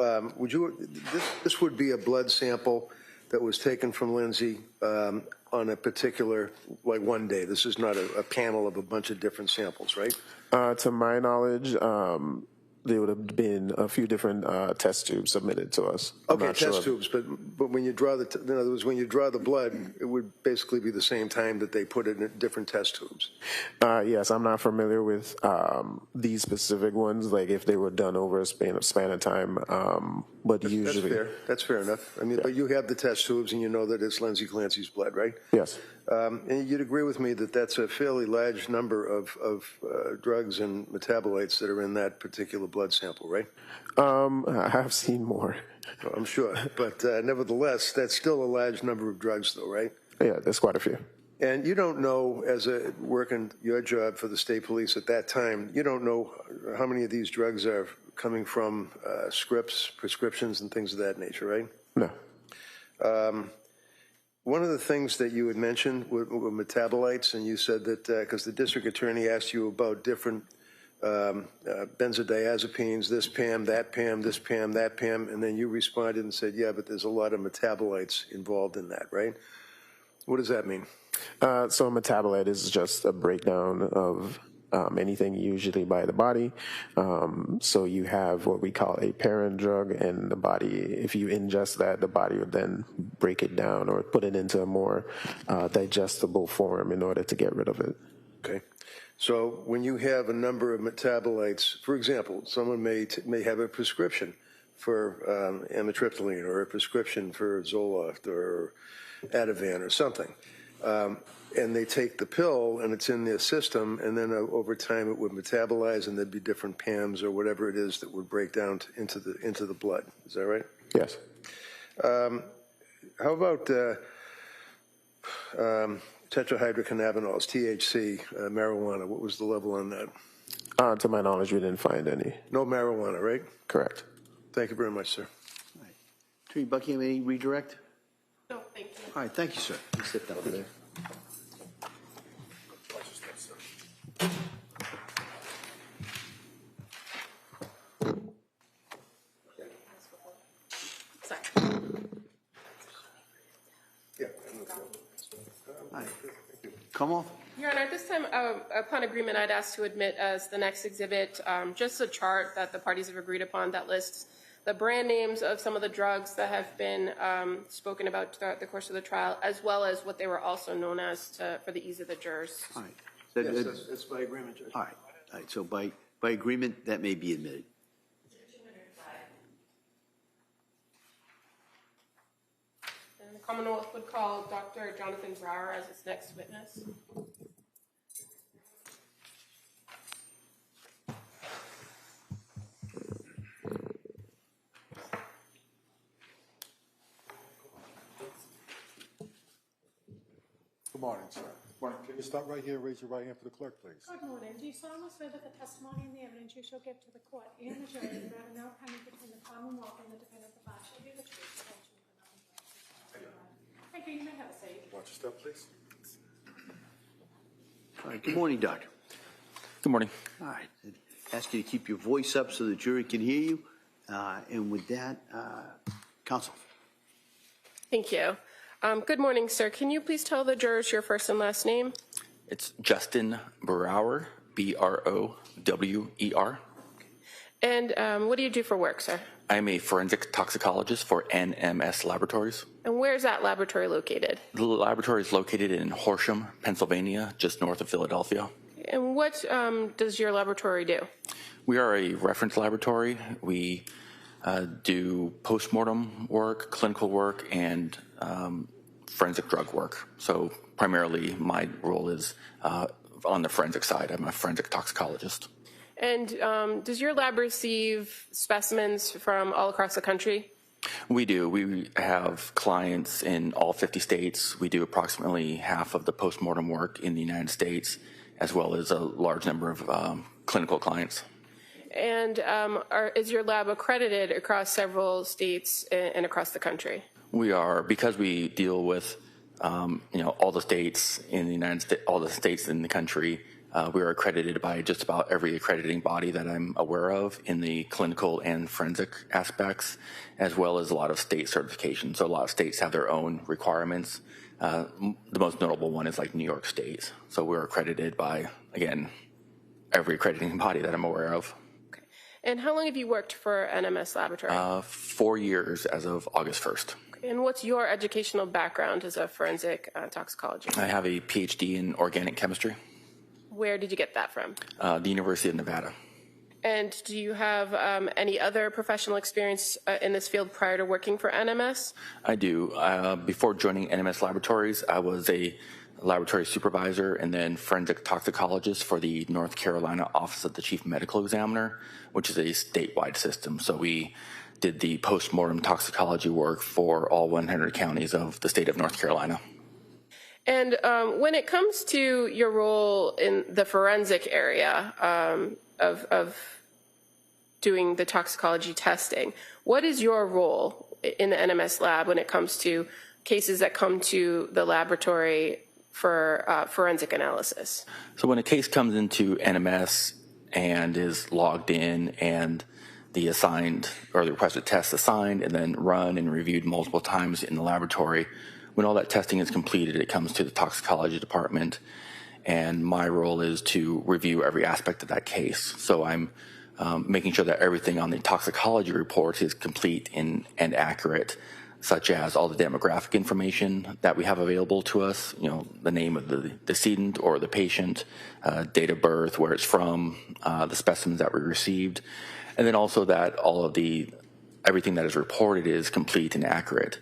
S6: this would be a blood sample that was taken from Lindsay on a particular, like one day. This is not a panel of a bunch of different samples, right?
S8: To my knowledge, there would have been a few different test tubes submitted to us.
S6: Okay, test tubes, but when you draw in other words, when you draw the blood, it would basically be the same time that they put it in different test tubes.
S8: Yes, I'm not familiar with these specific ones, like if they were done over a span of time, but usually.
S6: That's fair enough. I mean, but you have the test tubes and you know that it's Lindsay Clancy's blood, right?
S8: Yes.
S6: And you'd agree with me that that's a fairly large number of drugs and metabolites that are in that particular blood sample, right?
S8: I have seen more.
S6: I'm sure. But nevertheless, that's still a large number of drugs, though, right?
S8: Yeah, there's quite a few.
S6: And you don't know, as a working your job for the state police at that time, you don't know how many of these drugs are coming from scripts, prescriptions, and things of that nature, right?
S8: No.
S6: One of the things that you had mentioned were metabolites, and you said that because the district attorney asked you about different benzodiazepines, this PAM, that PAM, this PAM, that PAM, and then you responded and said, yeah, but there's a lot of metabolites involved in that, right? What does that mean?
S8: So a metabolite is just a breakdown of anything usually by the body. So you have what we call a parent drug, and the body, if you ingest that, the body would then break it down or put it into a more digestible form in order to get rid of it.
S6: Okay. So when you have a number of metabolites, for example, someone may have a prescription for amitriptyline or a prescription for Zoloft or Ativan or something. And they take the pill and it's in their system, and then over time it would metabolize and there'd be different PAMs or whatever it is that would break down into the blood. Is that right?
S8: Yes.
S6: How about tetrahydrocannabinols, THC, marijuana? What was the level on that?
S8: To my knowledge, we didn't find any.
S6: No marijuana, right?
S8: Correct.
S6: Thank you very much, sir.
S7: All right. Attorney Buckingham, any redirect?
S2: No, thank you.
S7: All right, thank you, sir. You sit down there.
S2: Sorry.
S6: Yeah.
S7: All right. Come off.
S2: Your Honor, at this time, upon agreement, I'd ask to admit as the next exhibit just a chart that the parties have agreed upon that lists the brand names of some of the drugs that have been spoken about throughout the course of the trial, as well as what they were also known as for the ease of the jurors.
S7: All right.
S6: Yes, that's by agreement, Judge.
S7: All right. All right. So by agreement, that may be admitted.
S2: And the Commonwealth would call Dr. Jonathan Brower as its next witness.
S3: Good morning, sir. Morning. Can you stop right here and raise your right hand for the clerk, please?
S4: Good morning. Do you solemnly swear that the testimony and the evidence you shall give to the court and the jury in the matter now pending between the Commonwealth and the defendant, the bar, shall be the truth, the whole truth, and nothing but the truth? Thank you. You may have a seat.
S3: Watch your step, please.
S7: All right. Good morning, Doctor.
S5: Good morning.
S7: All right. Ask you to keep your voice up so the jury can hear you. And with that, counsel.
S2: Thank you. Good morning, sir. Can you please tell the jurors your first and last name?
S9: It's Justin Brower, B-R-O-W-E-R.
S2: And what do you do for work, sir?
S9: I'm a forensic toxicologist for NMS Laboratories.
S2: And where's that laboratory located?
S9: The laboratory is located in Horsham, Pennsylvania, just north of Philadelphia.
S2: And what does your laboratory do?
S9: We are a reference laboratory. We do postmortem work, clinical work, and forensic drug work. So primarily my role is on the forensic side. I'm a forensic toxicologist.
S2: And does your lab receive specimens from all across the country?
S9: We do. We have clients in all 50 states. We do approximately half of the postmortem work in the United States, as well as a large number of clinical clients.
S2: And is your lab accredited across several states and across the country?
S9: We are, because we deal with all the states in the United States, all the states in the country. We are accredited by just about every accrediting body that I'm aware of in the clinical and forensic aspects, as well as a lot of state certifications. So a lot of states have their own requirements. The most notable one is like New York State. So we're accredited by, again, every accrediting body that I'm aware of.
S2: Okay. And how long have you worked for NMS Laboratory?
S9: 4 years as of August 1st.
S2: Okay. And what's your educational background as a forensic toxicologist?
S9: I have a PhD in organic chemistry.
S2: Where did you get that from?
S9: The University of Nevada.
S2: And do you have any other professional experience in this field prior to working for NMS?
S9: I do. Before joining NMS Laboratories, I was a laboratory supervisor and then forensic toxicologist for the North Carolina Office of the Chief Medical Examiner, which is a statewide system. So we did the postmortem toxicology work for all 100 counties of the state of North Carolina.
S2: And when it comes to your role in the forensic area of doing the toxicology testing, what is your role in the NMS lab when it comes to cases that come to the laboratory for forensic analysis?
S9: So when a case comes into NMS and is logged in, and the assigned or the requested test assigned and then run and reviewed multiple times in the laboratory. When all that testing is completed, it comes to the toxicology department, and my role is to review every aspect of that case. So I'm making sure that everything on the toxicology report is complete and accurate, such as all the demographic information that we have available to us, the name of the decedent or the patient, date of birth, where it's from, the specimens that we received, and then also that all of everything that is reported is complete and accurate,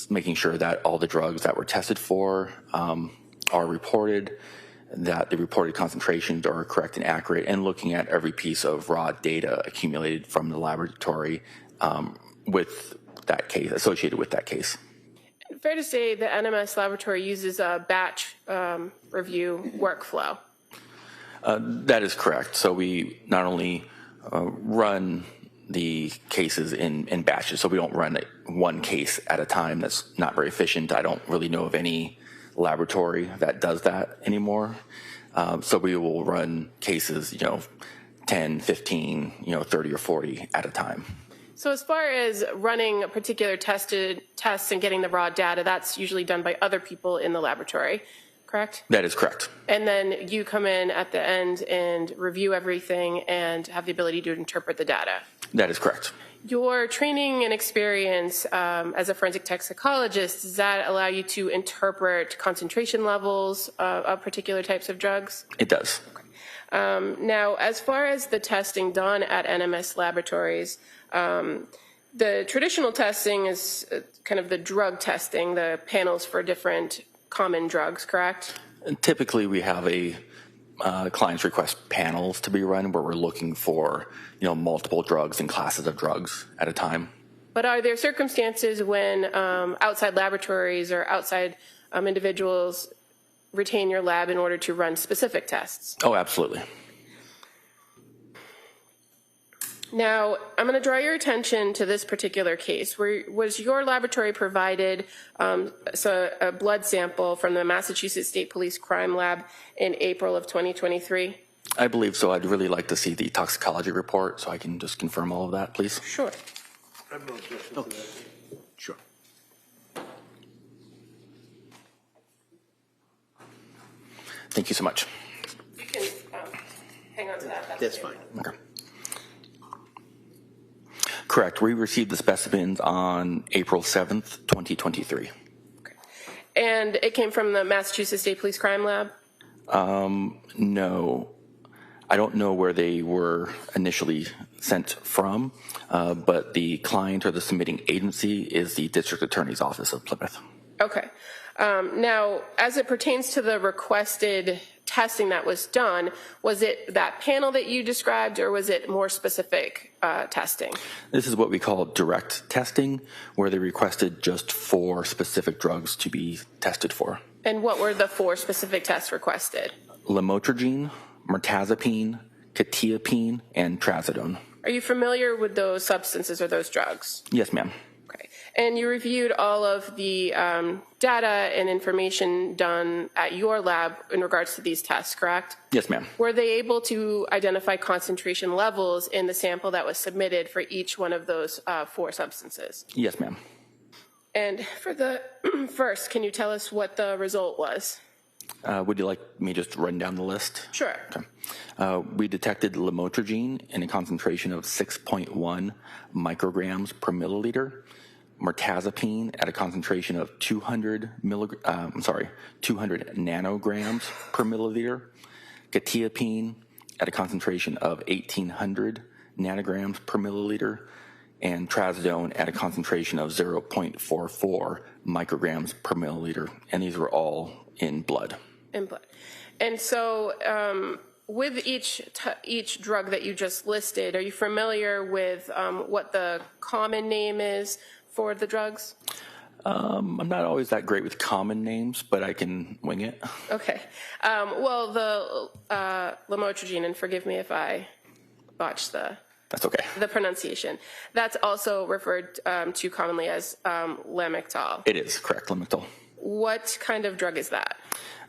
S9: making sure that all the drugs that were tested for are reported, that the reported concentrations are correct and accurate, and looking at every piece of raw data accumulated from the laboratory with that case, associated with that case.
S2: Fair to say the NMS laboratory uses a batch review workflow.
S9: That is correct. So we not only run the cases in batches, so we don't run one case at a time. That's not very efficient. I don't really know of any laboratory that does that anymore. So we will run cases, 10, 15, 30 or 40 at a time.
S2: So as far as running a particular test and getting the raw data, that's usually done by other people in the laboratory, correct?
S9: That is correct.
S2: And then you come in at the end and review everything and have the ability to interpret the data.
S9: That is correct.
S2: Your training and experience as a forensic toxicologist, does that allow you to interpret concentration levels of particular types of drugs?
S9: It does.
S2: Okay. Now, as far as the testing done at NMS laboratories, the traditional testing is kind of the drug testing, the panels for different common drugs, correct?
S9: And typically, we have clients request panels to be run where we're looking for, multiple drugs and classes of drugs at a time.
S2: But are there circumstances when outside laboratories or outside individuals retain your lab in order to run specific tests?
S9: Oh, absolutely.
S2: Now, I'm going to draw your attention to this particular case. Was your laboratory provided a blood sample from the Massachusetts State Police Crime Lab in April of 2023?
S9: I believe so. I'd really like to see the toxicology report so I can just confirm all of that, please.
S2: Sure.
S1: Sure.
S9: Thank you so much.
S2: You can hang on to that.
S1: That's fine.
S9: Okay. Correct. We received the specimens on April 7th, 2023.
S2: Okay. And it came from the Massachusetts State Police Crime Lab?
S9: No. I don't know where they were initially sent from, but the client or the submitting agency is the District Attorney's Office of Plymouth.
S2: Okay. Now, as it pertains to the requested testing that was done, was it that panel that you described, or was it more specific testing?
S9: This is what we call direct testing, where they requested just 4 specific drugs to be tested for.
S2: And what were the 4 specific tests requested?
S9: Lamotrigine, mirtazapine, quetiapine, and trazodone.
S2: Are you familiar with those substances or those drugs?
S9: Yes, ma'am.
S2: Okay. And you reviewed all of the data and information done at your lab in regards to these tests, correct?
S9: Yes, ma'am.
S2: Were they able to identify concentration levels in the sample that was submitted for each one of those 4 substances?
S9: Yes, ma'am.
S2: And for the first, can you tell us what the result was?
S9: Would you like me just run down the list?
S2: Sure.
S9: Okay. We detected lamotrigine in a concentration of 6.1 micrograms per milliliter, mirtazapine at a concentration of 200 nanograms per milliliter, quetiapine at a concentration of 1,800 nanograms per milliliter, and trazodone at a concentration of 0.44 micrograms per milliliter, and these were all in blood.
S2: In blood. And so with each drug that you just listed, are you familiar with what the common name is for the drugs?
S9: I'm not always that great with common names, but I can wing it.
S2: Okay. Well, the lamotrigine, and forgive me if I botch
S9: That's okay.
S2: the pronunciation, that's also referred to commonly as Lamictal.
S9: It is correct, Lamictal.
S2: What kind of drug is that?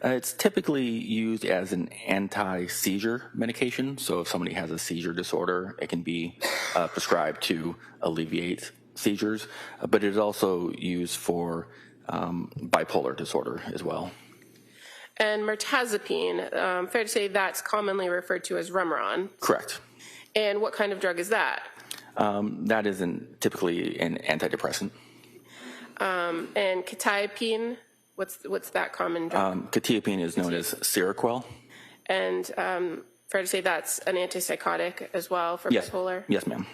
S9: It's typically used as an anti-seizure medication. So if somebody has a seizure disorder, it can be prescribed to alleviate seizures, but it is also used for bipolar disorder as well.
S2: And mirtazapine, fair to say that's commonly referred to as Remeron.
S9: Correct.
S2: And what kind of drug is that?
S9: That isn't typically an antidepressant.
S2: And quetiapine, what's that common drug?
S9: Quetiapine is known as Seroquel.
S2: And fair to say that's an antipsychotic as well for
S9: Yes.
S2: bipolar?
S9: Yes, ma'am.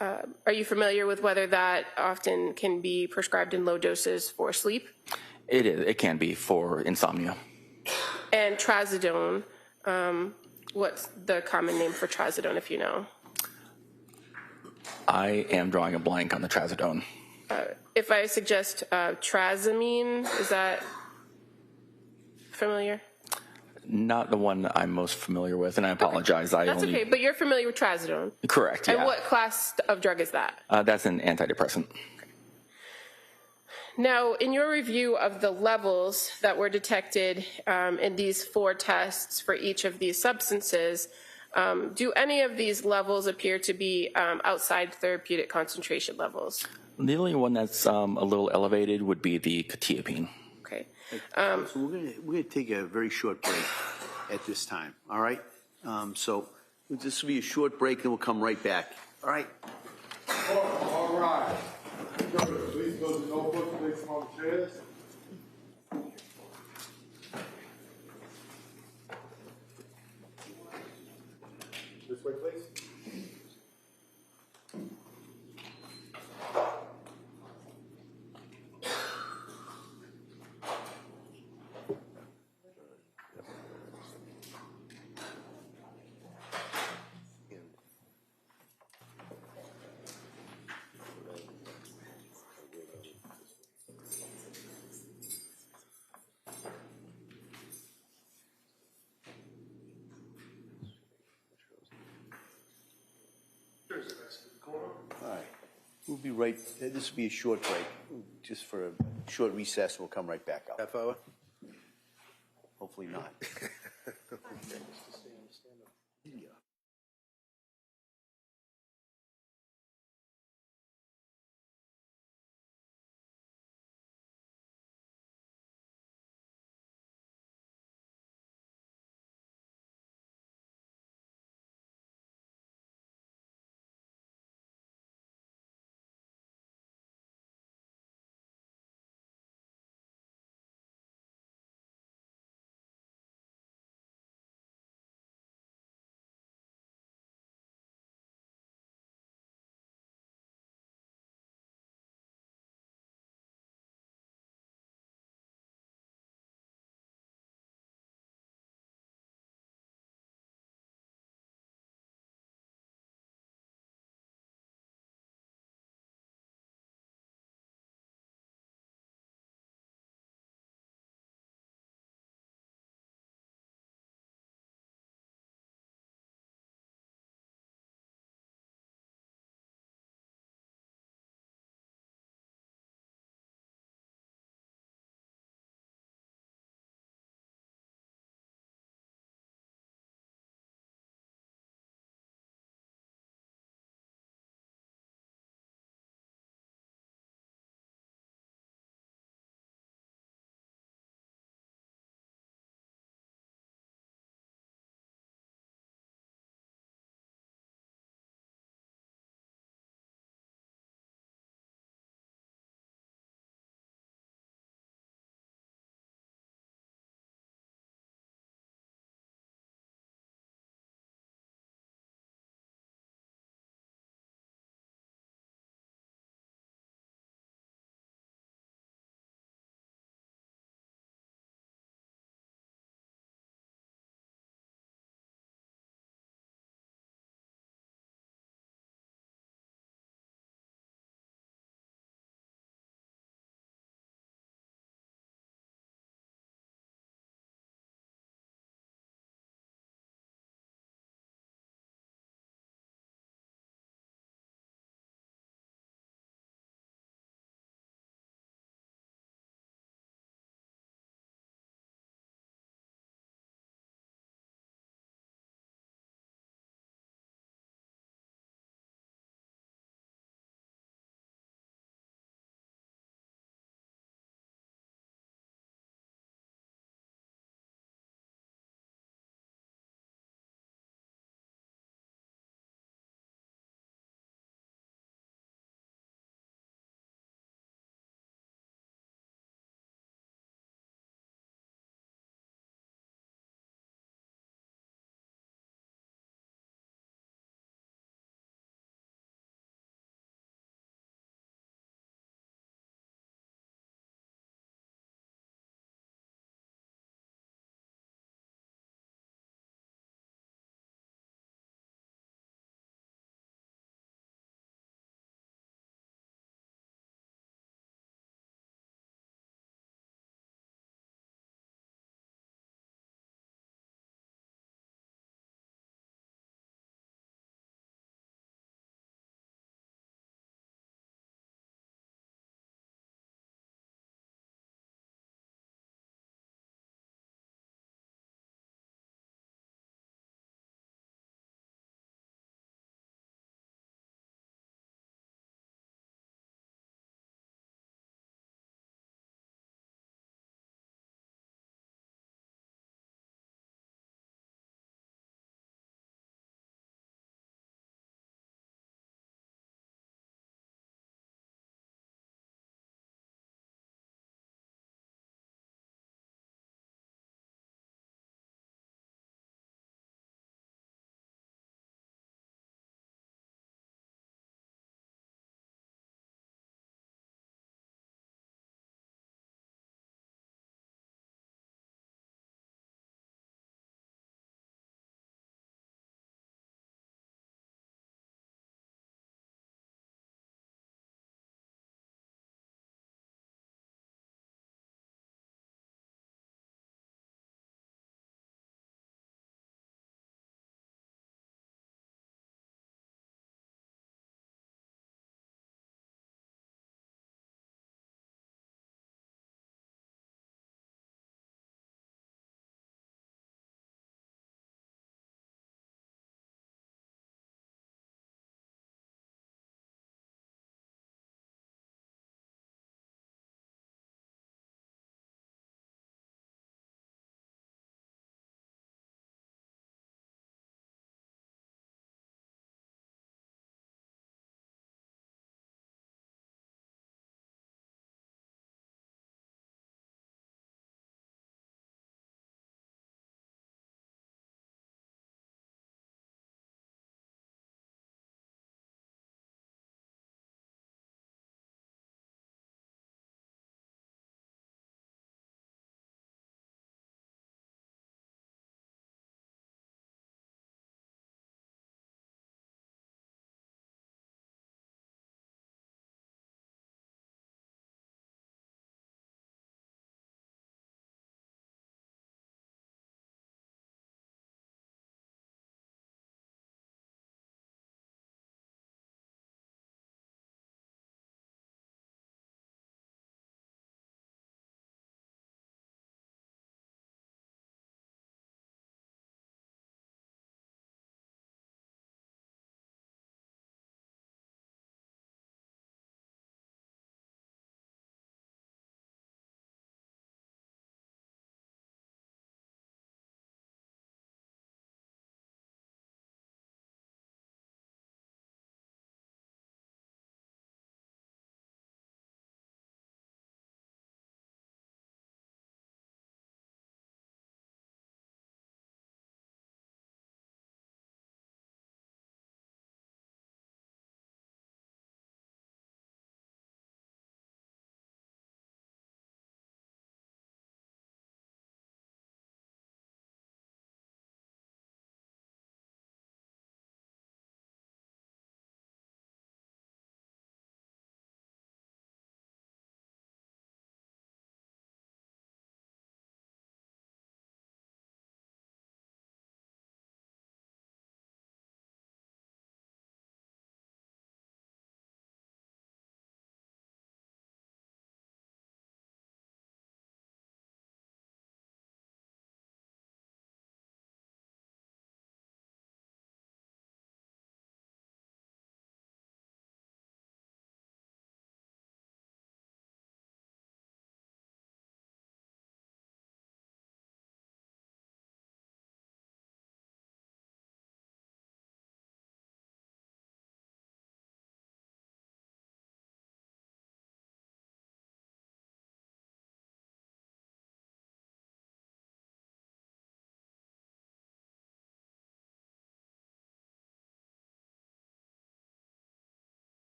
S2: Are you familiar with whether that often can be prescribed in low doses for sleep?
S9: It is. It can be for insomnia.
S2: And trazodone, what's the common name for trazodone, if you know?
S9: I am drawing a blank on the trazodone.
S2: If I suggest trazamine, is that familiar?
S9: Not the one I'm most familiar with, and I apologize.
S2: That's okay, but you're familiar with trazodone.
S9: Correct, yeah.
S2: And what class of drug is that?
S9: That's an antidepressant.
S2: Now, in your review of the levels that were detected in these 4 tests for each of these substances, do any of these levels appear to be outside therapeutic concentration levels?
S9: The only one that's a little elevated would be the quetiapine.
S2: Okay.
S1: So we're gonna take a very short break at this time, all right? So this will be a short break, and we'll come right back, all right?
S3: All right. Please go to the notebook, place them on the chairs. This way, please.
S1: All right, we'll be right, this will be a short break, just for a short recess, we'll come right back up.
S6: Half hour?
S1: Hopefully not.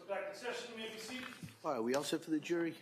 S10: back in session. You may be seated.
S1: All right, we all set for the jury?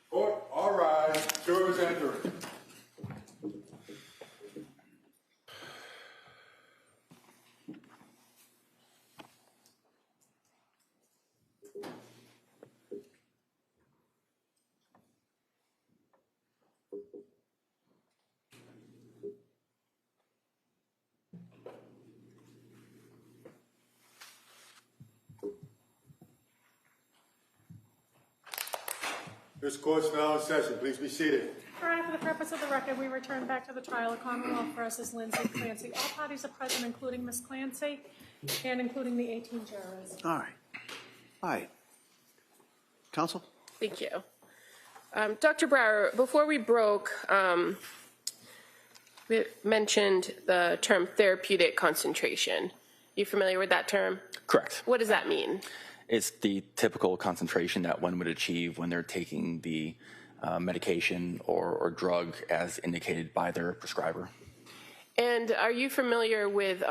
S3: Court, all rise. Jurors entering. This court's now in session. Please be seated.
S4: Your Honor, for the purpose of the record, we return back to the trial of Commonwealth versus Lindsay Clancy. All parties are present, including Ms. Clancy and including the 18 jurors.
S1: All right. All right. Counsel?
S2: Thank you. Dr. Brower, before we broke, we mentioned the term therapeutic concentration. You familiar with that term?
S9: Correct.
S2: What does that mean?
S9: It's the typical concentration that one would achieve when they're taking the medication or drug as indicated by their prescriber.
S2: And are you familiar with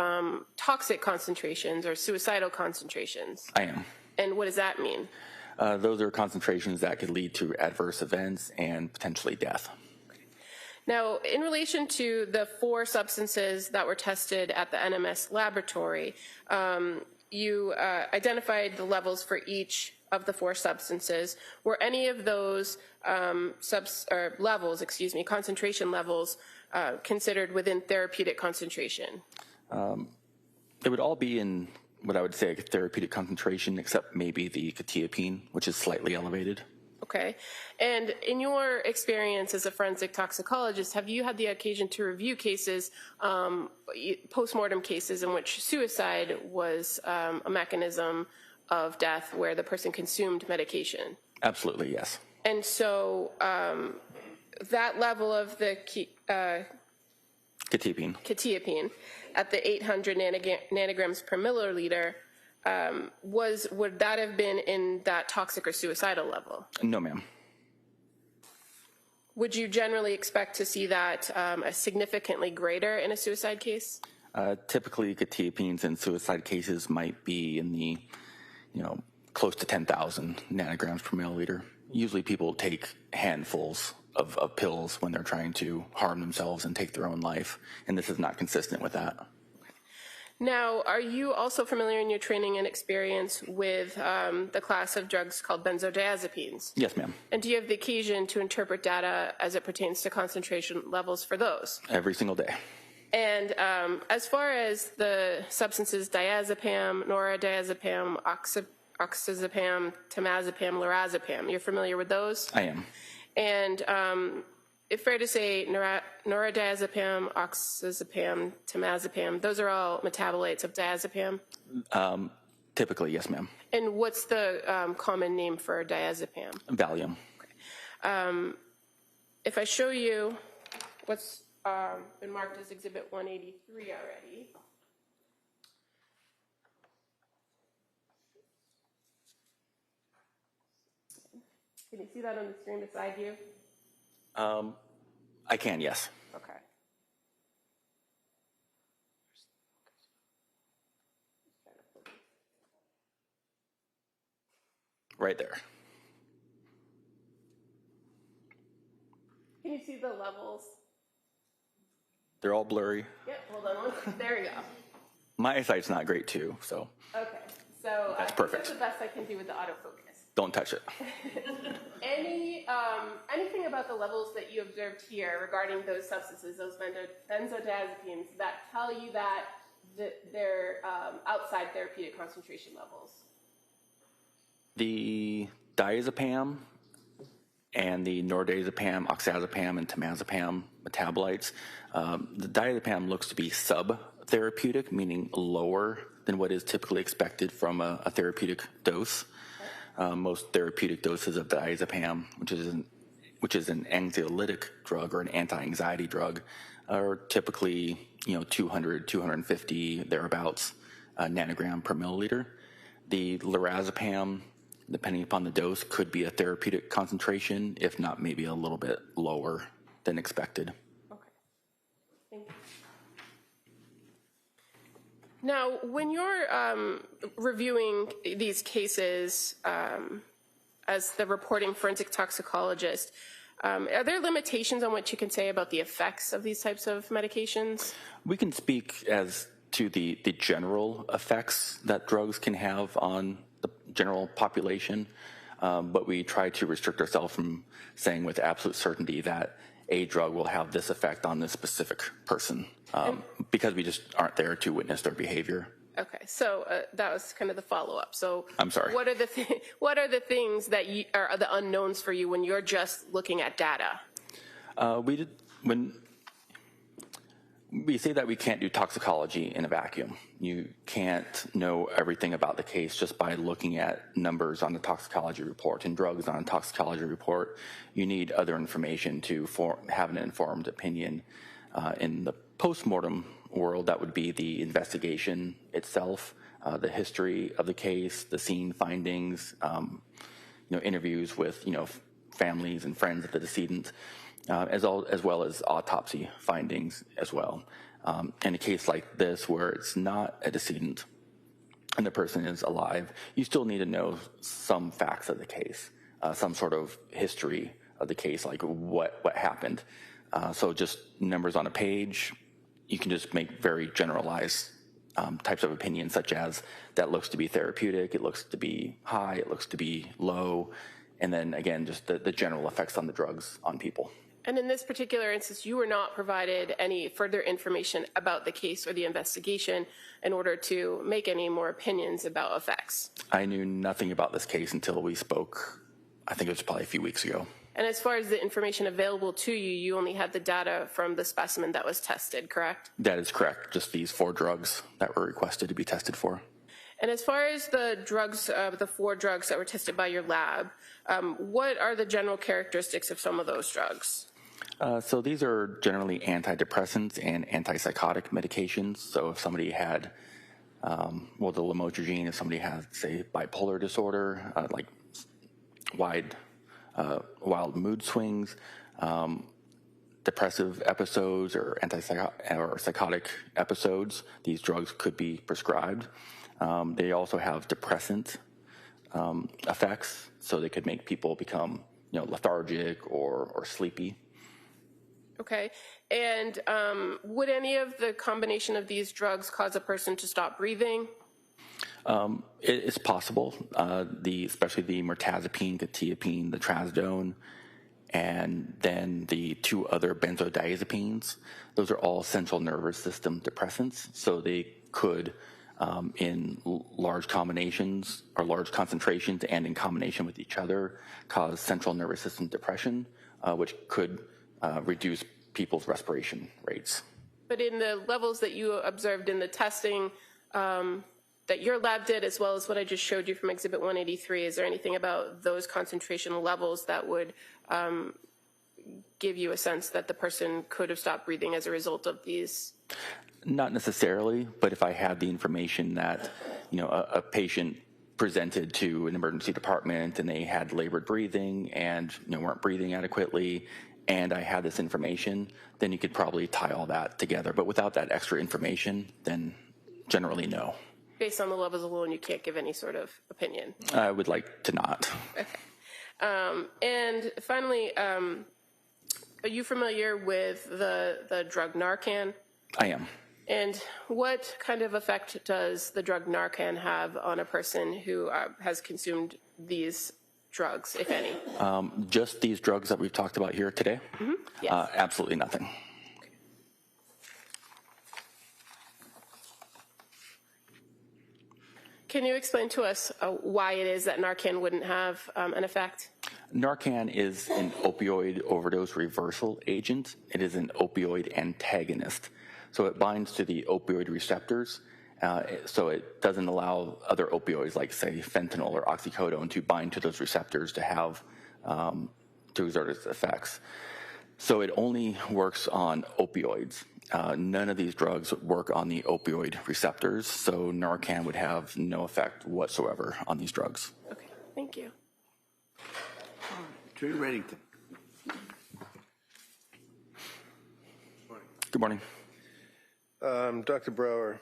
S2: toxic concentrations or suicidal concentrations?
S9: I am.
S2: And what does that mean?
S9: Those are concentrations that could lead to adverse events and potentially death.
S2: Now, in relation to the 4 substances that were tested at the NMS laboratory, you identified the levels for each of the 4 substances. Were any of those concentration levels considered within therapeutic concentration?
S9: It would all be in what I would say a therapeutic concentration, except maybe the quetiapine, which is slightly elevated.
S2: Okay. And in your experience as a forensic toxicologist, have you had the occasion to review cases, post-mortem cases in which suicide was a mechanism of death where the person consumed medication?
S9: Absolutely, yes.
S2: And so that level of the quetiapine at the 800 nanograms per milliliter, would that have been in that toxic or suicidal level?
S9: No, ma'am.
S2: Would you generally expect to see that significantly greater in a suicide case?
S9: Typically, quetiapines in suicide cases might be in the, close to 10,000 nanograms per milliliter. Usually people take handfuls of pills when they're trying to harm themselves and take their own life, and this is not consistent with that.
S2: Now, are you also familiar in your training and experience with the class of drugs called benzodiazepines?
S9: Yes, ma'am.
S2: And do you have the occasion to interpret data as it pertains to concentration levels for those?
S9: Every single day.
S2: And as far as the substances diazepam, noradiazepam, oxazepam, temazepam, lorazepam, you're familiar with those?
S9: I am.
S2: And it's fair to say noradiazepam, oxazepam, temazepam, those are all metabolites of diazepam?
S9: Typically, yes, ma'am.
S2: And what's the common name for diazepam?
S9: Valium.
S2: Okay. If I show you what's been marked as Exhibit 183 already. Can you see that on the screen beside you?
S9: I can, yes.
S2: Okay.
S9: Right there.
S2: Can you see the levels?
S9: They're all blurry.
S2: Yep, hold on. There we go.
S9: My eyesight's not great, too, so
S2: Okay, so
S9: That's
S2: I
S9: perfect.
S2: think that's the best I can do with the autofocus.
S9: don't touch it.
S2: Anything about the levels that you observed here regarding those substances, those benzodiazepines, that tell you that they're outside therapeutic concentration levels?
S9: The diazepam and the nordazepam, oxazepam, and temazepam metabolites. The diazepam looks to be sub-therapeutic, meaning lower than what is typically expected from a therapeutic dose. Most therapeutic doses of diazepam, which is an anxiolytic drug or an anti-anxiety drug, are typically 200, 250 thereabouts nanogram per milliliter. The lorazepam, depending upon the dose, could be a therapeutic concentration, if not maybe a little bit lower than expected.
S2: Okay. Thank you. Now, when you're reviewing these cases as the reporting forensic toxicologist, are there limitations on what you can say about the effects of these types of medications?
S9: We can speak as to the general effects that drugs can have on the general population, but we try to restrict ourselves from saying with absolute certainty that a drug will have this effect on this specific person, because we just aren't there to witness their behavior.
S2: Okay, so that was kind of the follow-up. So
S9: I'm sorry.
S2: What are the things that are the unknowns for you when you're just looking at data?
S9: When we say that we can't do toxicology in a vacuum. You can't know everything about the case just by looking at numbers on the toxicology report and drugs on a toxicology report. You need other information to have an informed opinion. In the postmortem world, that would be the investigation itself, the history of the case, the scene findings, interviews with families and friends of the decedent, as well as autopsy findings as well. In a case like this, where it's not a decedent and the person is alive, you still need to know some facts of the case, some sort of history of the case, like what happened. So just numbers on a page, you can just make very generalized types of opinions, such as that looks to be therapeutic, it looks to be high, it looks to be low, and then again, just the general effects on the drugs on people.
S2: And in this particular instance, you were not provided any further information about the case or the investigation in order to make any more opinions about effects.
S9: I knew nothing about this case until we spoke, I think it was probably a few weeks ago.
S2: And as far as the information available to you, you only had the data from the specimen that was tested, correct?
S9: That is correct, just these 4 drugs that were requested to be tested for.
S2: And as far as the drugs, the 4 drugs that were tested by your lab, what are the general characteristics of some of those drugs?
S9: So these are generally antidepressants and antipsychotic medications. So if somebody had, the lamotrigine, if somebody has, say, bipolar disorder, like wild mood swings, depressive episodes or psychotic episodes, these drugs could be prescribed. They also have depressant effects, so they could make people become lethargic or sleepy.
S2: Okay, and would any of the combination of these drugs cause a person to stop breathing?
S9: It's possible, especially the mirtazapine, the quetiapine, the trazodone, and then the 2 other benzodiazepines. Those are all central nervous system depressants, so they could, in large combinations or large concentrations and in combination with each other, cause central nervous system depression, which could reduce people's respiration rates.
S2: But in the levels that you observed in the testing that your lab did, as well as what I just showed you from Exhibit 183, is there anything about those concentration levels that would give you a sense that the person could have stopped breathing as a result of these?
S9: Not necessarily, but if I had the information that, a patient presented to an emergency department and they had labored breathing and weren't breathing adequately, and I had this information, then you could probably tie all that together. But without that extra information, then generally no.
S2: Based on the levels alone, you can't give any sort of opinion?
S9: I would like to not.
S2: Okay. And finally, are you familiar with the drug Narcan?
S9: I am.
S2: And what kind of effect does the drug Narcan have on a person who has consumed these drugs, if any?
S9: Just these drugs that we've talked about here today?
S2: Mm-hmm. Yes.
S9: Absolutely nothing.
S2: Okay. Can you explain to us why it is that Narcan wouldn't have an effect?
S9: Narcan is an opioid overdose reversal agent. It is an opioid antagonist. So it binds to the opioid receptors, so it doesn't allow other opioids like, say, fentanyl or oxycodone to bind to those receptors to have, to exert its effects. So it only works on opioids. None of these drugs work on the opioid receptors, so Narcan would have no effect whatsoever on these drugs.
S2: Okay, thank you.
S7: Attorney Reddington.
S9: Good morning.
S6: Dr. Brower,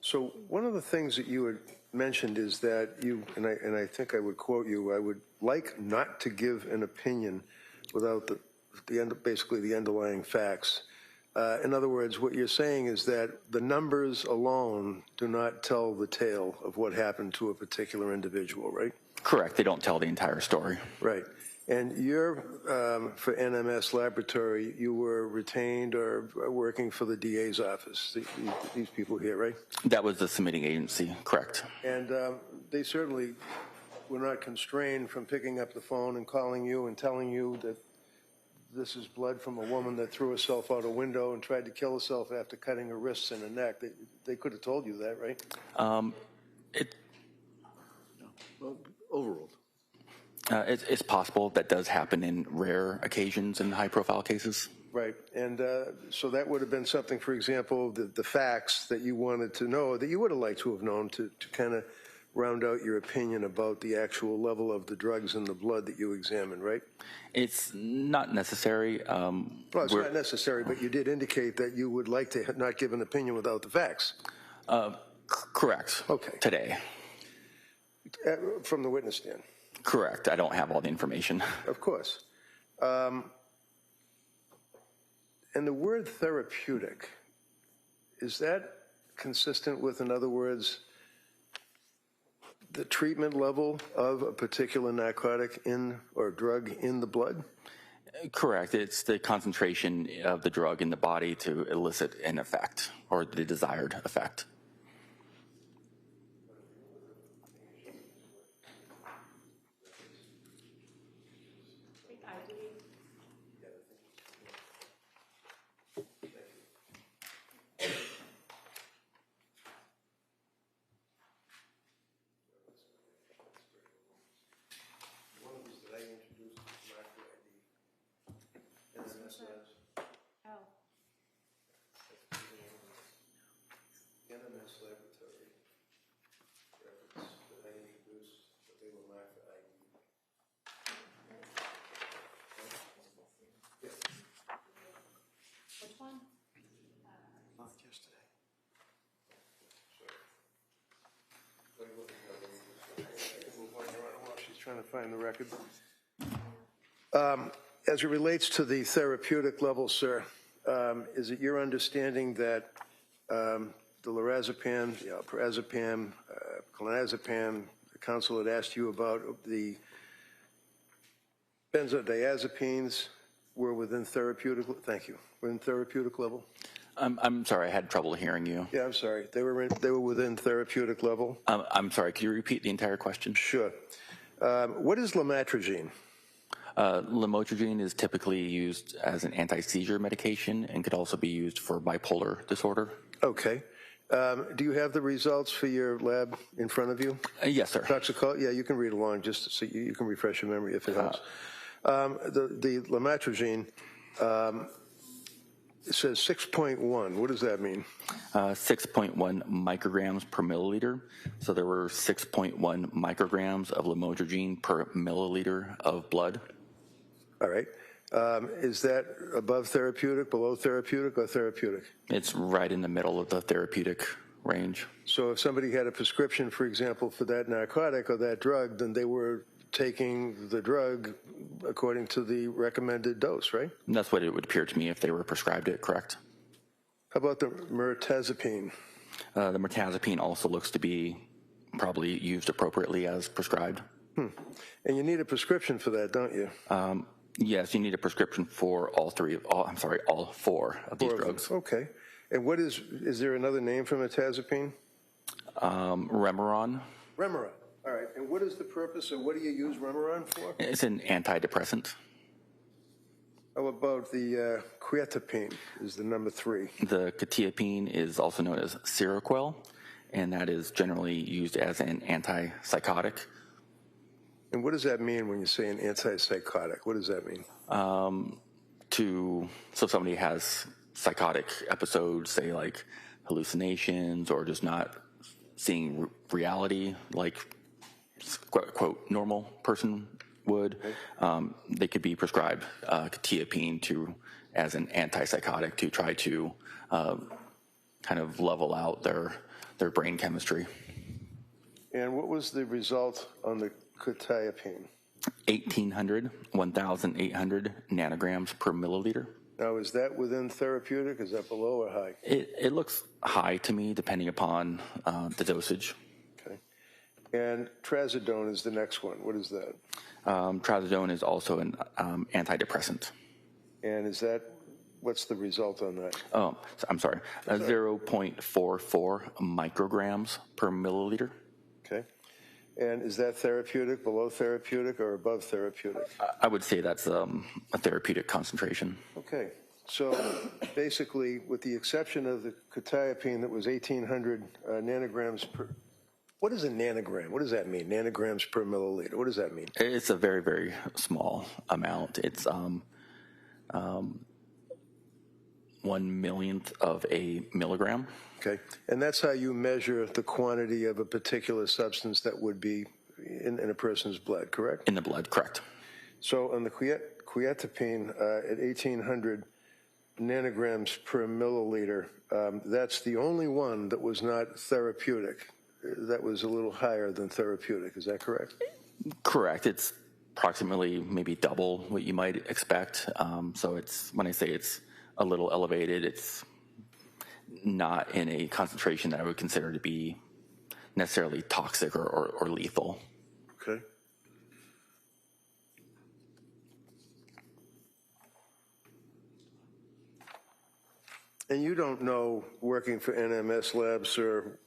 S6: so one of the things that you had mentioned is that you, and I think I would quote you, I would like not to give an opinion without basically the underlying facts. In other words, what you're saying is that the numbers alone do not tell the tale of what happened to a particular individual, right?
S9: Correct. They don't tell the entire story.
S6: Right. And you're, for NMS Laboratory, you were retained or working for the DA's office, these people here, right?
S9: That was the submitting agency, correct.
S6: And they certainly were not constrained from picking up the phone and calling you and telling you that this is blood from a woman that threw herself out a window and tried to kill herself after cutting her wrists and her neck. They could have told you that, right?
S7: Well, overruled.
S9: It's possible that does happen in rare occasions in high-profile cases.
S6: Right. And so that would have been something, for example, the facts that you wanted to know, that you would have liked to have known to kind of round out your opinion about the actual level of the drugs in the blood that you examined, right?
S9: It's not necessary.
S6: Well, it's not necessary, but you did indicate that you would like to not give an opinion without the facts.
S9: Correct.
S6: Okay.
S9: Today.
S6: From the witness stand.
S9: Correct. I don't have all the information.
S6: Of course. And the word therapeutic, is that consistent with, in other words, the treatment level of a particular narcotic or drug in the blood?
S9: Correct. It's the concentration of the drug in the body to elicit an effect or the desired effect.
S6: NMS Laboratory records that I introduced, but they were marked for ID.
S4: Which one?
S7: Not yesterday.
S6: While she's trying to find the record. As it relates to the therapeutic level, sir, is it your understanding that the lorazepam, lorazepam, clonazepam, the counsel had asked you about the benzodiazepines were within therapeutic, thank you, within therapeutic level?
S9: I'm sorry, I had trouble hearing you.
S6: Yeah, I'm sorry. They were within therapeutic level?
S9: I'm sorry, could you repeat the entire question?
S6: Sure. What is lamotrigine?
S9: Lamotrigine is typically used as an anti-seizure medication and could also be used for bipolar disorder.
S6: Okay. Do you have the results for your lab in front of you?
S9: Yes, sir.
S6: Toxicology? Yeah, you can read along just so you can refresh your memory if it helps. The lamotrigine, it says 6.1. What does that mean?
S9: 6.1 micrograms per milliliter. So there were 6.1 micrograms of lamotrigine per milliliter of blood.
S6: All right. Is that above therapeutic, below therapeutic, or therapeutic?
S9: It's right in the middle of the therapeutic range.
S6: So if somebody had a prescription, for example, for that narcotic or that drug, then they were taking the drug according to the recommended dose, right?
S9: And that's what it would appear to me if they were prescribed it, correct?
S6: How about the mirtazapine?
S9: The mirtazapine also looks to be probably used appropriately as prescribed.
S6: And you need a prescription for that, don't you?
S9: Yes, you need a prescription for all four of these drugs.
S6: Okay. And is there another name for mirtazapine?
S9: Remeron.
S6: Remeron. All right, and what is the purpose, or what do you use Remeron for?
S9: It's an antidepressant.
S6: How about the quetiapine is the number 3?
S9: The quetiapine is also known as Seroquel, and that is generally used as an antipsychotic.
S6: And what does that mean when you say an antipsychotic? What does that mean?
S9: So if somebody has psychotic episodes, say like hallucinations or just not seeing reality like quote normal person would, they could be prescribed quetiapine as an antipsychotic to try to kind of level out their brain chemistry.
S6: And what was the result on the quetiapine?
S9: 1,800 nanograms per milliliter.
S6: Now, is that within therapeutic? Is that below or high?
S9: It looks high to me, depending upon the dosage.
S6: Okay. And trazodone is the next one. What is that?
S9: Trazodone is also an antidepressant.
S6: And what's the result on that?
S9: Oh, I'm sorry, 0.44 micrograms per milliliter.
S6: Okay. And is that therapeutic, below therapeutic, or above therapeutic?
S9: I would say that's a therapeutic concentration.
S6: Okay. So basically, with the exception of the quetiapine that was 1,800 nanograms per... What is a nanogram? What does that mean? Nanograms per milliliter. What does that mean?
S9: It's a very, very small amount. It's 1/millionth of a milligram.
S6: Okay. And that's how you measure the quantity of a particular substance that would be in a person's blood, correct?
S9: In the blood, correct.
S6: So on the quetiapine at 1,800 nanograms per milliliter, that's the only one that was not therapeutic. That was a little higher than therapeutic. Is that correct?
S9: Correct. It's approximately maybe double what you might expect. So it's, when I say it's a little elevated, it's not in a concentration that I would consider to be necessarily toxic or lethal.
S6: Okay. And you don't know, working for NMS Labs, or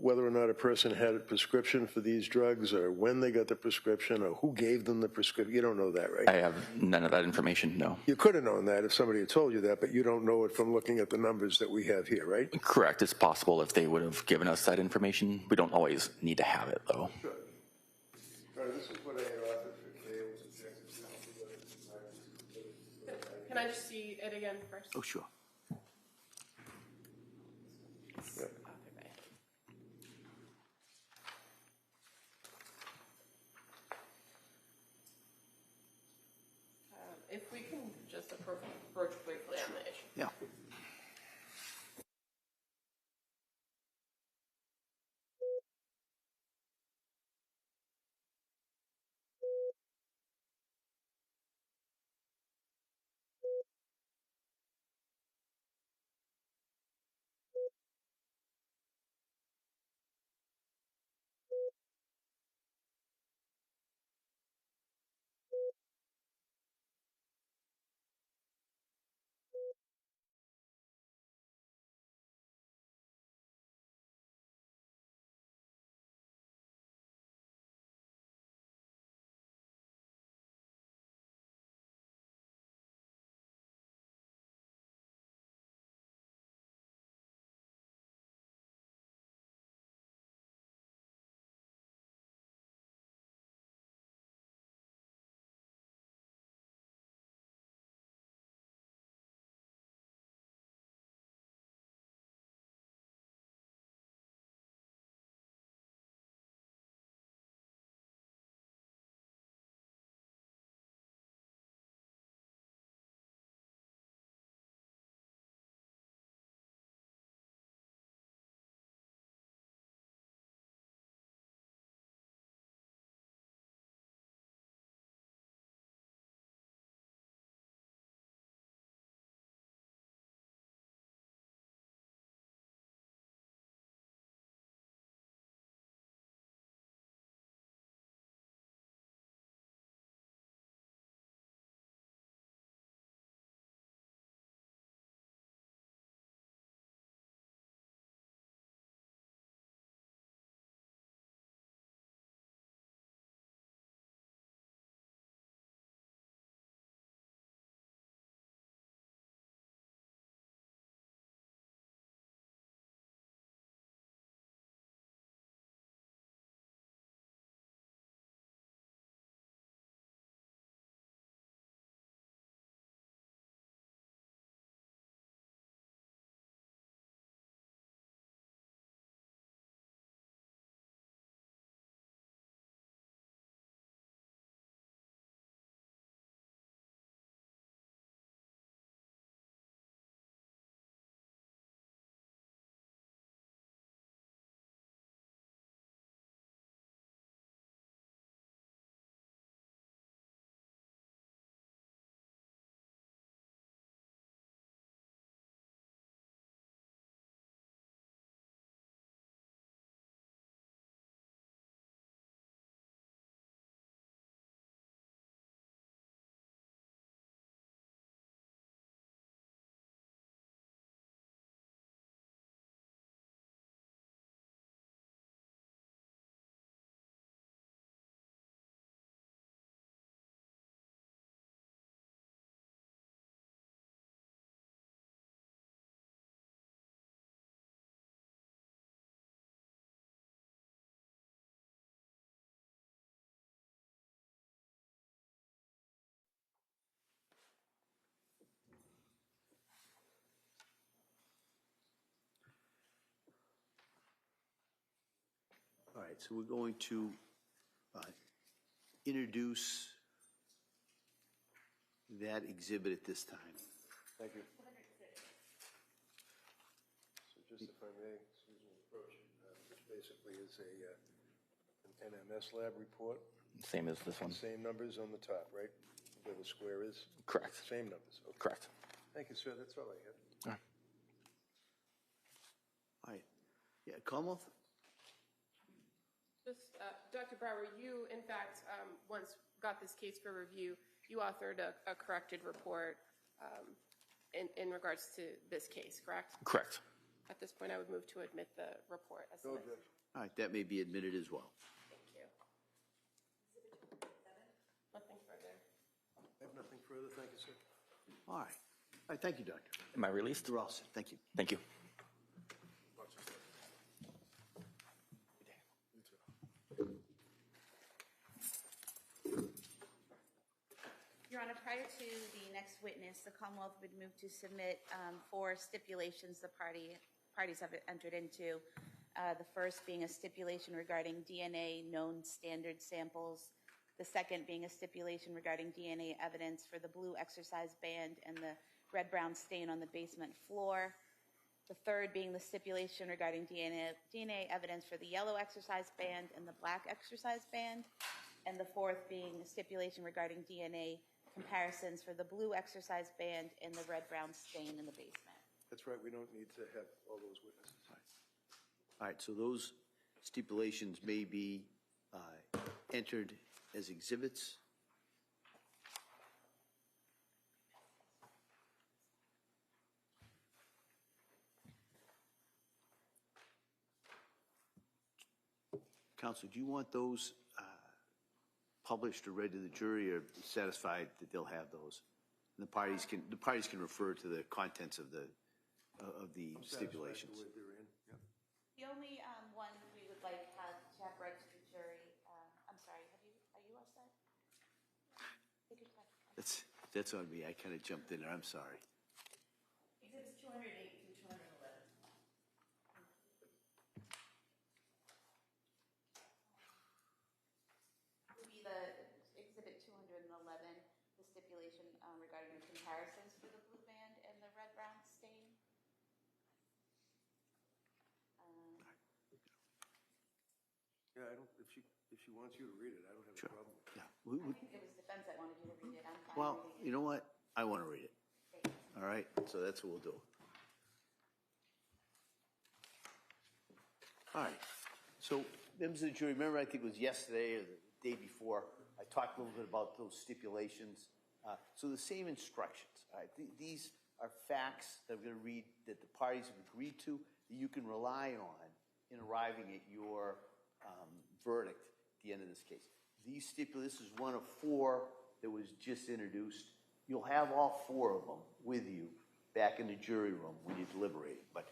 S6: whether or not a person had a prescription for these drugs, or when they got the prescription, or who gave them the prescription. You don't know that, right?
S9: I have none of that information, no.
S6: You could have known that if somebody had told you that, but you don't know it from looking at the numbers that we have here, right?
S9: Correct. It's possible if they would have given us that information. We don't always need to have it, though.
S6: Sure. All right, this is what I had offered for Kale.
S2: Can I just see it again first?
S7: Oh, sure.
S6: Yep.
S2: If we can just approach briefly on the issue.
S7: Yeah.
S1: All right, so we're going to introduce that exhibit at this time.
S6: Thank you. So just if I may, Susan, approach, which basically is an NMS lab report.
S9: Same as this one.
S6: Same numbers on the top, right? Where the square is?
S9: Correct.
S6: Same numbers. Okay.
S9: Correct.
S6: Thank you, sir. That's all I have.
S9: All right.
S1: All right. Yeah, Commonwealth?
S2: Just, Dr. Brower, you, in fact, once got this case for review, you authored a corrected report in regards to this case, correct?
S9: Correct.
S2: At this point, I would move to admit the report as submitted.
S1: All right, that may be admitted as well.
S2: Thank you. Nothing further.
S6: I have nothing further. Thank you, sir.
S1: All right. All right, thank you, Doctor.
S9: Am I released?
S1: You're all set. Thank you.
S9: Thank you.
S10: Your Honor, prior to the next witness, the Commonwealth would move to submit 4 stipulations the parties have entered into. The first being a stipulation regarding DNA known standard samples. The second being a stipulation regarding DNA evidence for the blue exercise band and the red-brown stain on the basement floor. The third being the stipulation regarding DNA evidence for the yellow exercise band and the black exercise band. And the fourth being a stipulation regarding DNA comparisons for the blue exercise band and the red-brown stain in the basement.
S6: That's right. We don't need to have all those witnesses.
S1: All right, so those stipulations may be entered as exhibits. Counsel, do you want those published or read to the jury, or satisfied that they'll have those? And the parties can refer to the contents of the stipulations.
S6: With they're in. Yep.
S10: The only one we would like to have read to the jury, I'm sorry, are you all set? Take your time.
S1: That's on me. I kind of jumped in there. I'm sorry.
S10: Exhibits 208 through 211. Would be the exhibit 211, the stipulation regarding the comparisons for the blue band and the red-brown stain.
S6: Yeah, I don't. If she wants you to read it, I don't have a problem.
S1: Yeah.
S10: I think it was defense that wanted you to read it. I'm fine
S1: Well,
S10: reading it.
S1: you know what? I want to read it.
S10: Thank you.
S1: All right, so that's what we'll do. All right, so members of the jury, remember, I think it was yesterday or the day before, I talked a little bit about those stipulations. So the same instructions, all right? These are facts that I'm going to read that the parties have agreed to, that you can rely on in arriving at your verdict at the end of this case. This is one of 4 that was just introduced. You'll have all 4 of them with you back in the jury room when you're deliberating. But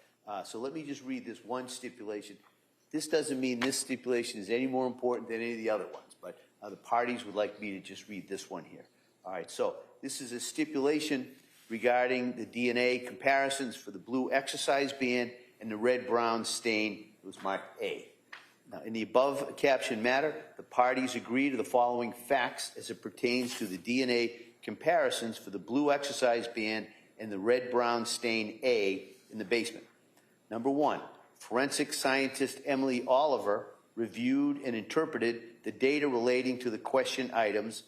S1: so let me just read this one stipulation. This doesn't mean this stipulation is any more important than any of the other ones, but the parties would like me to just read this one here. All right, so this is a stipulation regarding the DNA comparisons for the blue exercise band and the red-brown stain. It was marked A. Now, in the above captioned matter, the parties agree to the following facts as it pertains to the DNA comparisons for the blue exercise band and the red-brown stain A in the basement. Number 1, forensic scientist Emily Oliver reviewed and interpreted the data relating to the question items,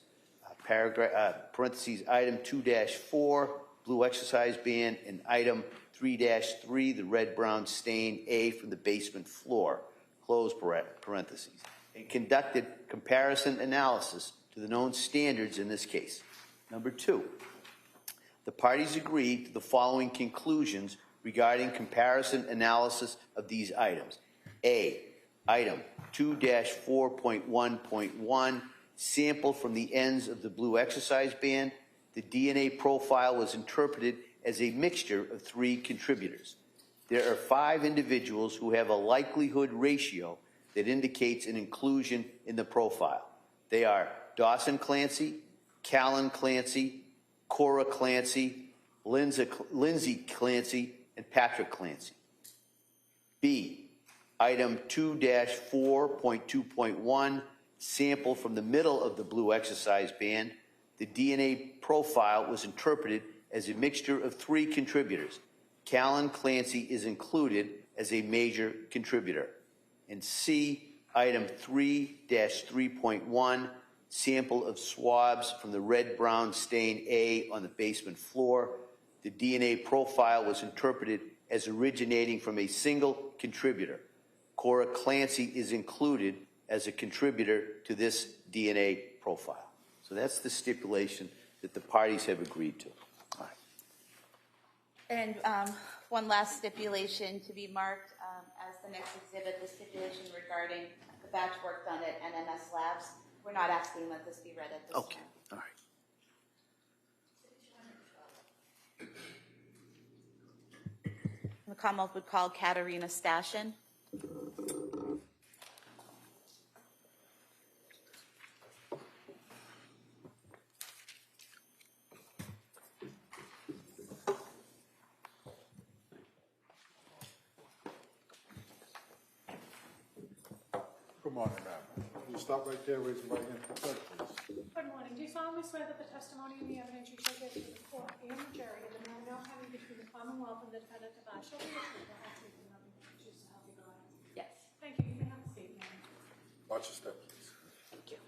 S1: parentheses, item 2-4, blue exercise band, and item 3-3, the red-brown stain A from the basement floor, close parentheses, and conducted comparison analysis to the known standards in this case. Number 2, the parties agreed to the following conclusions regarding comparison analysis of these items. A, item 2-4.1.1, sample from the ends of the blue exercise band. The DNA profile was interpreted as a mixture of 3 contributors. There are 5 individuals who have a likelihood ratio that indicates an inclusion in the profile. They are Dawson Clancy, Callan Clancy, Cora Clancy, Lindsay Clancy, and Patrick Clancy. B, Item 2-4.2.1, sample from the middle of the blue exercise band. The DNA profile was interpreted as a mixture of 3 contributors. Callan Clancy is included as a major contributor. And C, item 3-3.1, sample of swabs from the red-brown stain A on the basement floor. The DNA profile was interpreted as originating from a single contributor. Cora Clancy is included as a contributor to this DNA profile. So that's the stipulation that the parties have agreed to. All right.
S10: And one last stipulation to be marked as the next exhibit, the stipulation regarding the batch work done at NMS Labs. We're not asking that this be read at this time.
S1: Okay, all right.
S10: The Commonwealth would call Katerina Stashin.
S3: Good morning, ma'am. You stop right there, raise your right hand for the pledge, please.
S4: Good morning. Do you solemnly swear that the testimony and the evidence you shall give to the court and the jury in the matter now having between the Commonwealth and the defendant Tabaj shall be the truth, the whole truth, and nothing but the truth, so help you God?
S10: Yes.
S4: Thank you. You may have a seat, ma'am.
S3: Watch your step, please.
S10: Thank you.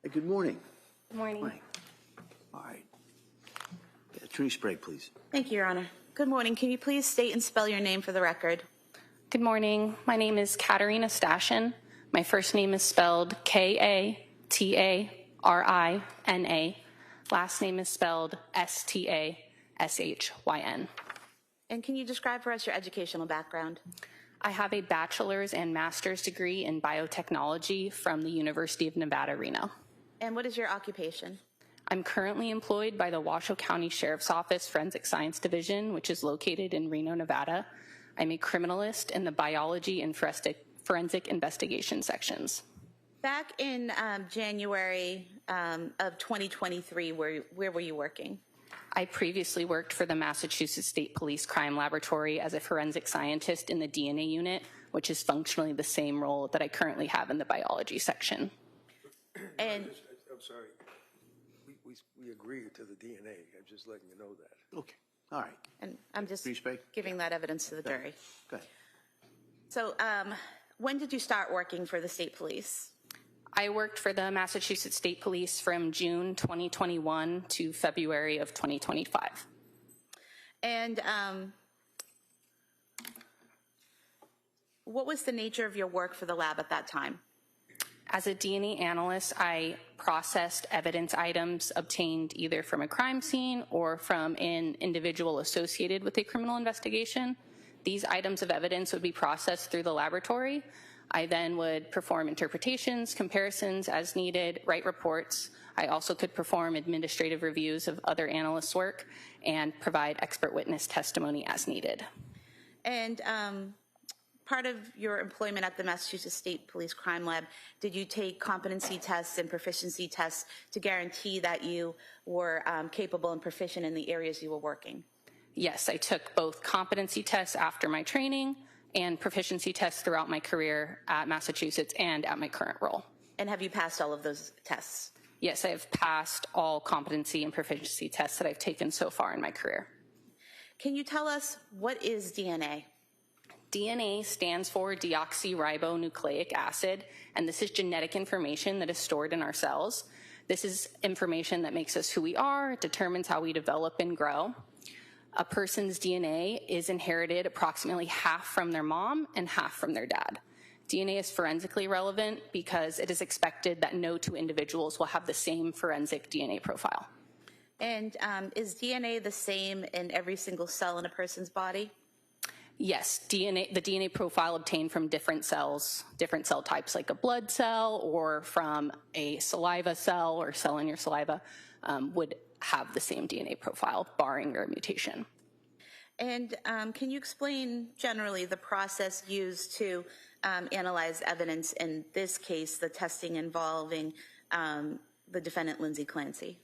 S1: Hey, good morning.
S10: Good morning.
S1: Morning. All right. Attorney Sprague, please.
S10: Thank you, Your Honor. Good morning. Can you please state and spell your name for the record?
S11: Good morning. My name is Katerina Stashin. My first name is spelled Katarina. Last name is spelled Stashyn.
S10: And can you describe for us your educational background?
S11: I have a bachelor's and master's degree in biotechnology from the University of Nevada, Reno.
S10: And what is your occupation?
S11: I'm currently employed by the Washoe County Sheriff's Office Forensic Science Division, which is located in Reno, Nevada. I'm a criminalist in the biology and forensic investigation sections.
S10: Back in January of 2023, where were you working?
S11: I previously worked for the Massachusetts State Police Crime Laboratory as a forensic scientist in the DNA unit, which is functionally the same role that I currently have in the biology section.
S10: And
S6: I'm sorry. We agree to the DNA. I'm just letting you know that.
S1: Okay, all right.
S10: and I'm just
S1: Respect.
S10: giving that evidence to the jury.
S1: Go ahead.
S10: So when did you start working for the state police?
S11: I worked for the Massachusetts State Police from June 2021 to February of 2025.
S10: And what was the nature of your work for the lab at that time?
S11: As a DNA analyst, I processed evidence items obtained either from a crime scene or from an individual associated with a criminal investigation. These items of evidence would be processed through the laboratory. I then would perform interpretations, comparisons as needed, write reports. I also could perform administrative reviews of other analysts' work and provide expert witness testimony as needed.
S10: And part of your employment at the Massachusetts State Police Crime Lab, did you take competency tests and proficiency tests to guarantee that you were capable and proficient in the areas you were working?
S11: Yes, I took both competency tests after my training and proficiency tests throughout my career at Massachusetts and at my current role.
S10: And have you passed all of those tests?
S11: Yes, I have passed all competency and proficiency tests that I've taken so far in my career.
S10: Can you tell us what is DNA?
S11: DNA stands for deoxyribonucleic acid, and this is genetic information that is stored in our cells. This is information that makes us who we are, determines how we develop and grow. A person's DNA is inherited approximately half from their mom and half from their dad. DNA is forensically relevant because it is expected that no two individuals will have the same forensic DNA profile.
S10: And is DNA the same in every single cell in a person's body?
S11: Yes, the DNA profile obtained from different cells, different cell types like a blood cell or from a saliva cell or cell in your saliva would have the same DNA profile, barring your mutation.
S10: And can you explain generally the process used to analyze evidence, in this case, the testing involving the defendant, Lindsay Clancy?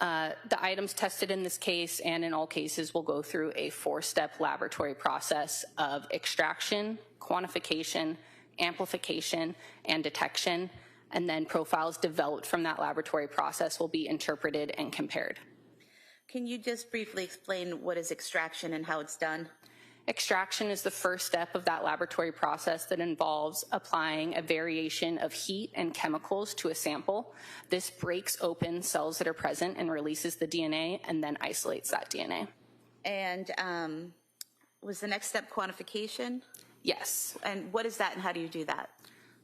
S11: The items tested in this case and in all cases will go through a 4-step laboratory process of extraction, quantification, amplification, and detection, and then profiles developed from that laboratory process will be interpreted and compared.
S10: Can you just briefly explain what is extraction and how it's done?
S11: Extraction is the first step of that laboratory process that involves applying a variation of heat and chemicals to a sample. This breaks open cells that are present and releases the DNA and then isolates that DNA.
S10: And was the next step quantification?
S11: Yes.
S10: And what is that and how do you do that?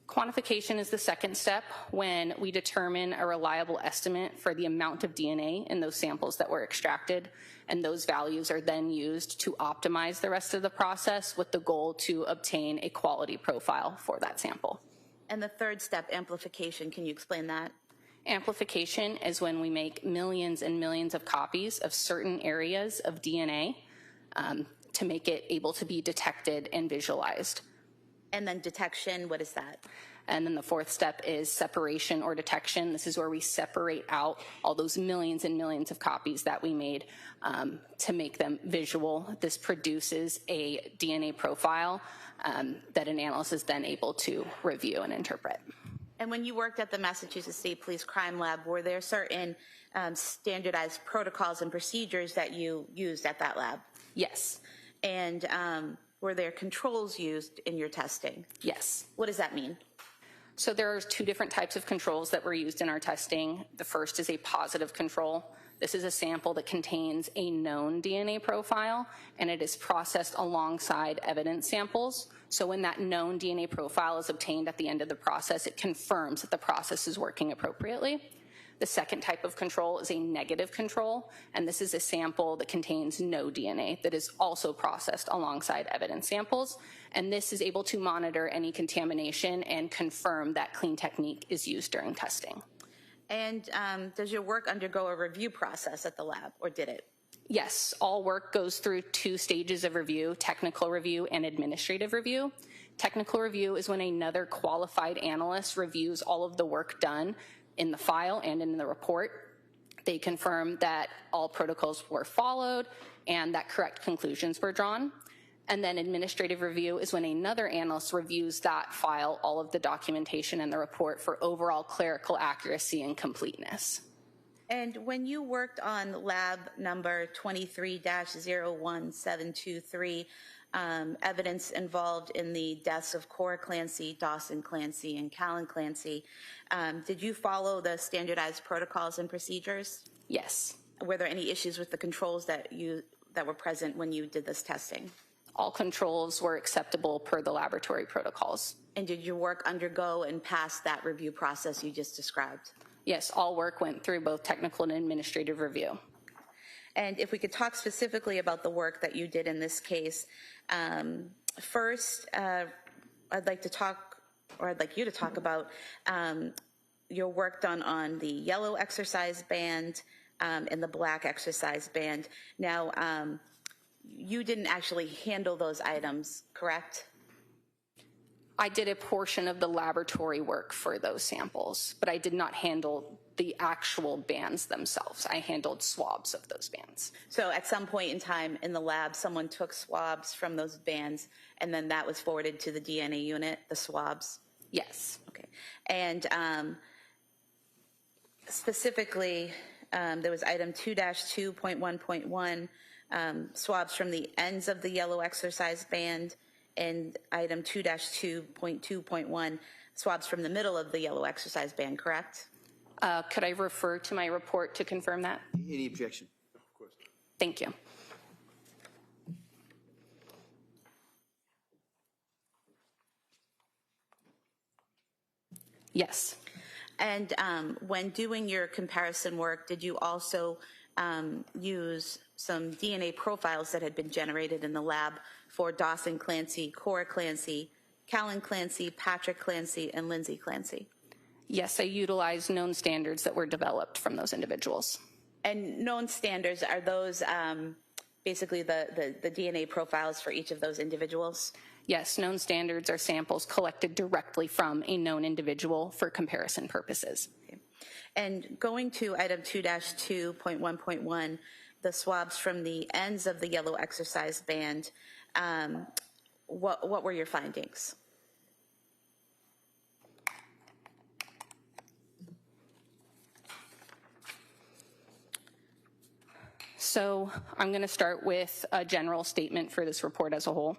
S11: Quantification is the second step when we determine a reliable estimate for the amount of DNA in those samples that were extracted, and those values are then used to optimize the rest of the process with the goal to obtain a quality profile for that sample.
S10: And the third step, amplification, can you explain that?
S11: Amplification is when we make millions and millions of copies of certain areas of DNA to make it able to be detected and visualized.
S10: And then detection, what is that?
S11: And then the fourth step is separation or detection. This is where we separate out all those millions and millions of copies that we made to make them visual. This produces a DNA profile that an analyst is then able to review and interpret.
S10: And when you worked at the Massachusetts State Police Crime Lab, were there certain standardized protocols and procedures that you used at that lab?
S11: Yes.
S10: And were there controls used in your testing?
S11: Yes.
S10: What does that mean?
S11: So there are 2 different types of controls that were used in our testing. The first is a positive control. This is a sample that contains a known DNA profile, and it is processed alongside evidence samples. So when that known DNA profile is obtained at the end of the process, it confirms that the process is working appropriately. The second type of control is a negative control, and this is a sample that contains no DNA that is also processed alongside evidence samples, and this is able to monitor any contamination and confirm that clean technique is used during testing.
S10: And does your work undergo a review process at the lab, or did it?
S11: Yes, all work goes through 2 stages of review, technical review and administrative review. Technical review is when another qualified analyst reviews all of the work done in the file and in the report. They confirm that all protocols were followed and that correct conclusions were drawn. And then administrative review is when another analyst reviews that file, all of the documentation and the report for overall clerical accuracy and completeness.
S10: And when you worked on lab number 23-01723, evidence involved in the deaths of Cora Clancy, Dawson Clancy, and Callan Clancy, did you follow the standardized protocols and procedures?
S11: Yes.
S10: Were there any issues with the controls that were present when you did this testing?
S11: All controls were acceptable per the laboratory protocols.
S10: And did your work undergo and pass that review process you just described?
S11: Yes, all work went through both technical and administrative review.
S10: And if we could talk specifically about the work that you did in this case, first, I'd like you to talk about your work done on the yellow exercise band and the black exercise band. Now, you didn't actually handle those items, correct?
S11: I did a portion of the laboratory work for those samples, but I did not handle the actual bands themselves. I handled swabs of those bands.
S10: So at some point in time in the lab, someone took swabs from those bands, and then that was forwarded to the DNA unit, the swabs?
S11: Yes.
S10: Okay. And specifically, there was item 2-2.1.1, swabs from the ends of the yellow exercise band, and item 2-2.2.1, swabs from the middle of the yellow exercise band, correct?
S11: Could I refer to my report to confirm that?
S1: Any objection?
S6: Of course.
S11: Thank you. Yes.
S10: And when doing your comparison work, did you also use some DNA profiles that had been generated in the lab for Dawson Clancy, Cora Clancy, Callan Clancy, Patrick Clancy, and Lindsay Clancy?
S11: Yes, I utilized known standards that were developed from those individuals.
S10: And known standards, are those basically the DNA profiles for each of those individuals?
S11: Yes, known standards are samples collected directly from a known individual for comparison purposes.
S10: Okay. And going to item 2-2.1.1, the swabs from the ends of the yellow exercise band, what were your findings?
S11: So I'm going to start with a general statement for this report as a whole.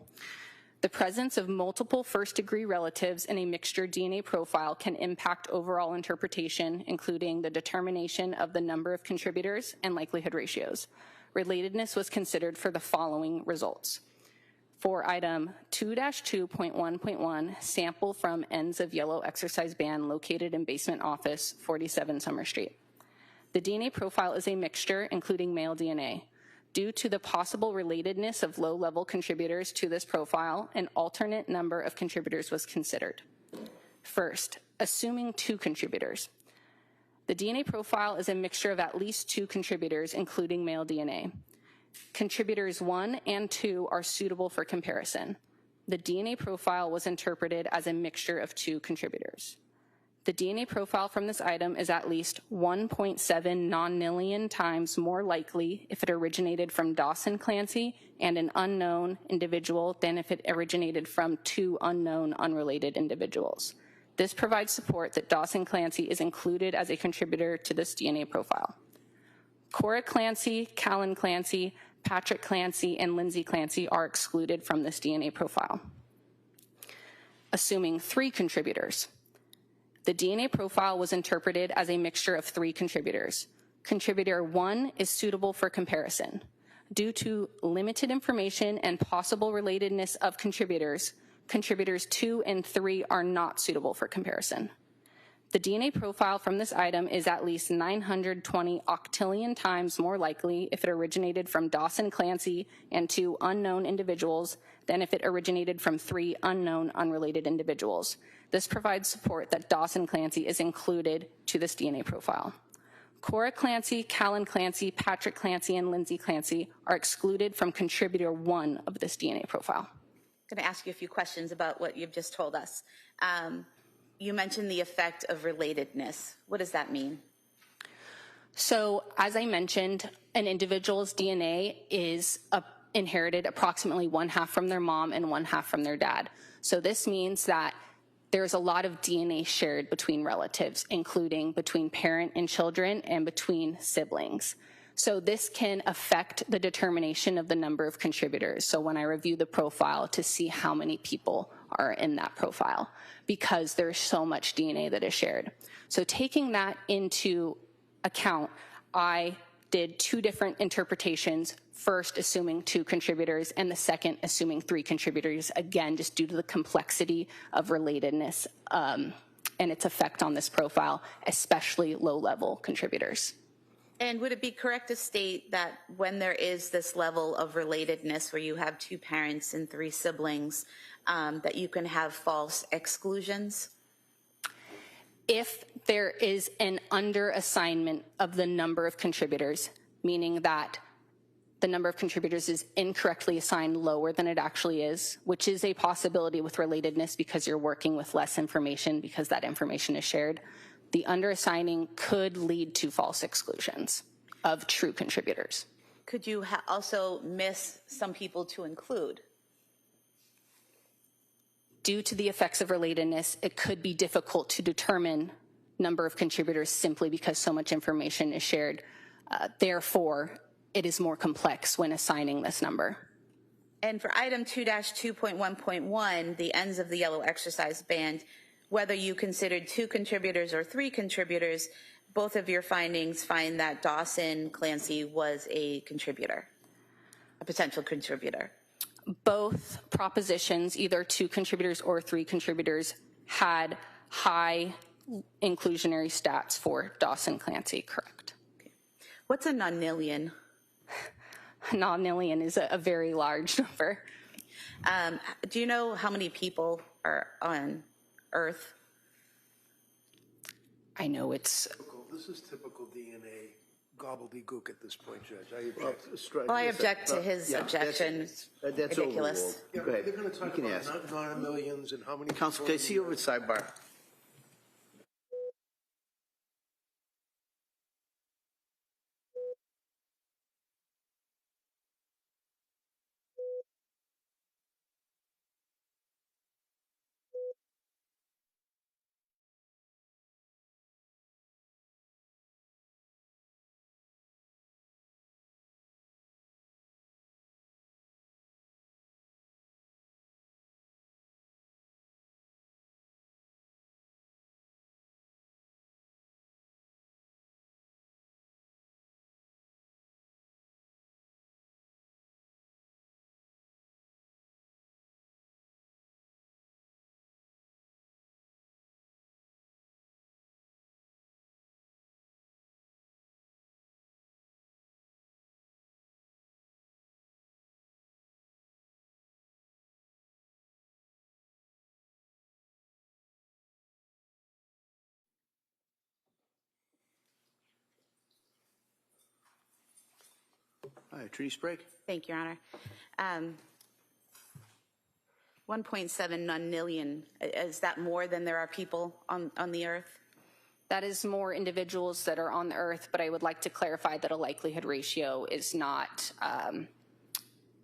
S11: The presence of multiple first-degree relatives in a mixture DNA profile can impact overall interpretation, including the determination of the number of contributors and likelihood ratios. Relatedness was considered for the following results. For item 2-2.1.1, sample from ends of yellow exercise band located in basement office, 47 Summer Street. The DNA profile is a mixture, including male DNA. Due to the possible relatedness of low-level contributors to this profile, an alternate number of contributors was considered. First, assuming 2 contributors. The DNA profile is a mixture of at least 2 contributors, including male DNA. Contributors 1 and 2 are suitable for comparison. The DNA profile was interpreted as a mixture of 2 contributors. The DNA profile from this item is at least 1.7 non-nillion times more likely if it originated from Dawson Clancy and an unknown individual than if it originated from 2 unknown unrelated individuals. This provides support that Dawson Clancy is included as a contributor to this DNA profile. Cora Clancy, Callan Clancy, Patrick Clancy, and Lindsay Clancy are excluded from this DNA profile. Assuming 3 contributors. The DNA profile was interpreted as a mixture of 3 contributors. Contributor 1 is suitable for comparison. Due to limited information and possible relatedness of contributors, contributors 2 and 3 are not suitable for comparison. The DNA profile from this item is at least 920 octillion times more likely if it originated from Dawson Clancy and 2 unknown individuals than if it originated from 3 unknown unrelated individuals. This provides support that Dawson Clancy is included to this DNA profile. Cora Clancy, Callan Clancy, Patrick Clancy, and Lindsay Clancy are excluded from contributor 1 of this DNA profile.
S10: I'm going to ask you a few questions about what you've just told us. You mentioned the effect of relatedness. What does that mean?
S11: So, as I mentioned, an individual's DNA is inherited approximately 1/2 from their mom and 1/2 from their dad. So this means that there's a lot of DNA shared between relatives, including between parent and children and between siblings. So this can affect the determination of the number of contributors. So when I review the profile to see how many people are in that profile, because there's so much DNA that is shared. So taking that into account, I did 2 different interpretations, first assuming 2 contributors and the second assuming 3 contributors, again, just due to the complexity of relatedness and its effect on this profile, especially low-level contributors.
S10: And would it be correct to state that when there is this level of relatedness where you have 2 parents and 3 siblings, that you can have false exclusions?
S11: If there is an underassignment of the number of contributors, meaning that the number of contributors is incorrectly assigned lower than it actually is, which is a possibility with relatedness because you're working with less information because that information is shared, the underassigning could lead to false exclusions of true contributors.
S10: Could you also miss some people to include?
S11: Due to the effects of relatedness, it could be difficult to determine number of contributors simply because so much information is shared. Therefore, it is more complex when assigning this number.
S10: And for item 2-2.1.1, the ends of the yellow exercise band, whether you considered 2 contributors or 3 contributors, both of your findings find that Dawson Clancy was a contributor, a potential contributor.
S11: Both propositions, either 2 contributors or 3 contributors, had high inclusionary stats for Dawson Clancy, correct.
S10: Okay. What's a nonillion?
S11: Nonillion is a very large number.
S10: Do you know how many people are on Earth?
S11: I know it's...
S6: This is typical DNA gobbledygook at this point, Judge.
S10: I object to his objection.
S1: That's
S10: ridiculous.
S1: Go ahead.
S6: They're going to talk
S1: You can
S6: about
S1: ask.
S6: non-millions and how many
S1: Counsel, can I see you over at sidebar?
S7: All right, Attorney Sprague.
S10: Thank you, Your Honor. 1.7 million, is that more than there are people on the earth?
S11: That is more individuals that are on the earth, but I would like to clarify that a likelihood ratio is not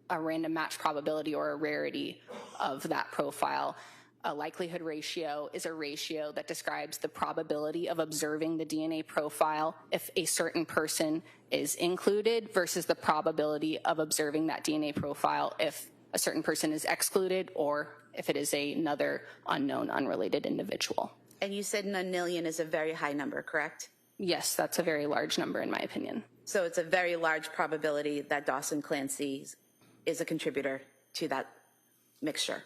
S11: a random match probability or a rarity of that profile. A likelihood ratio is a ratio that describes the probability of observing the DNA profile if a certain person is included versus the probability of observing that DNA profile if a certain person is excluded or if it is another unknown, unrelated individual.
S10: And you said 9 million is a very high number, correct?
S11: Yes, that's a very large number in my opinion.
S10: So it's a very large probability that Dawson Clancy is a contributor to that mixture.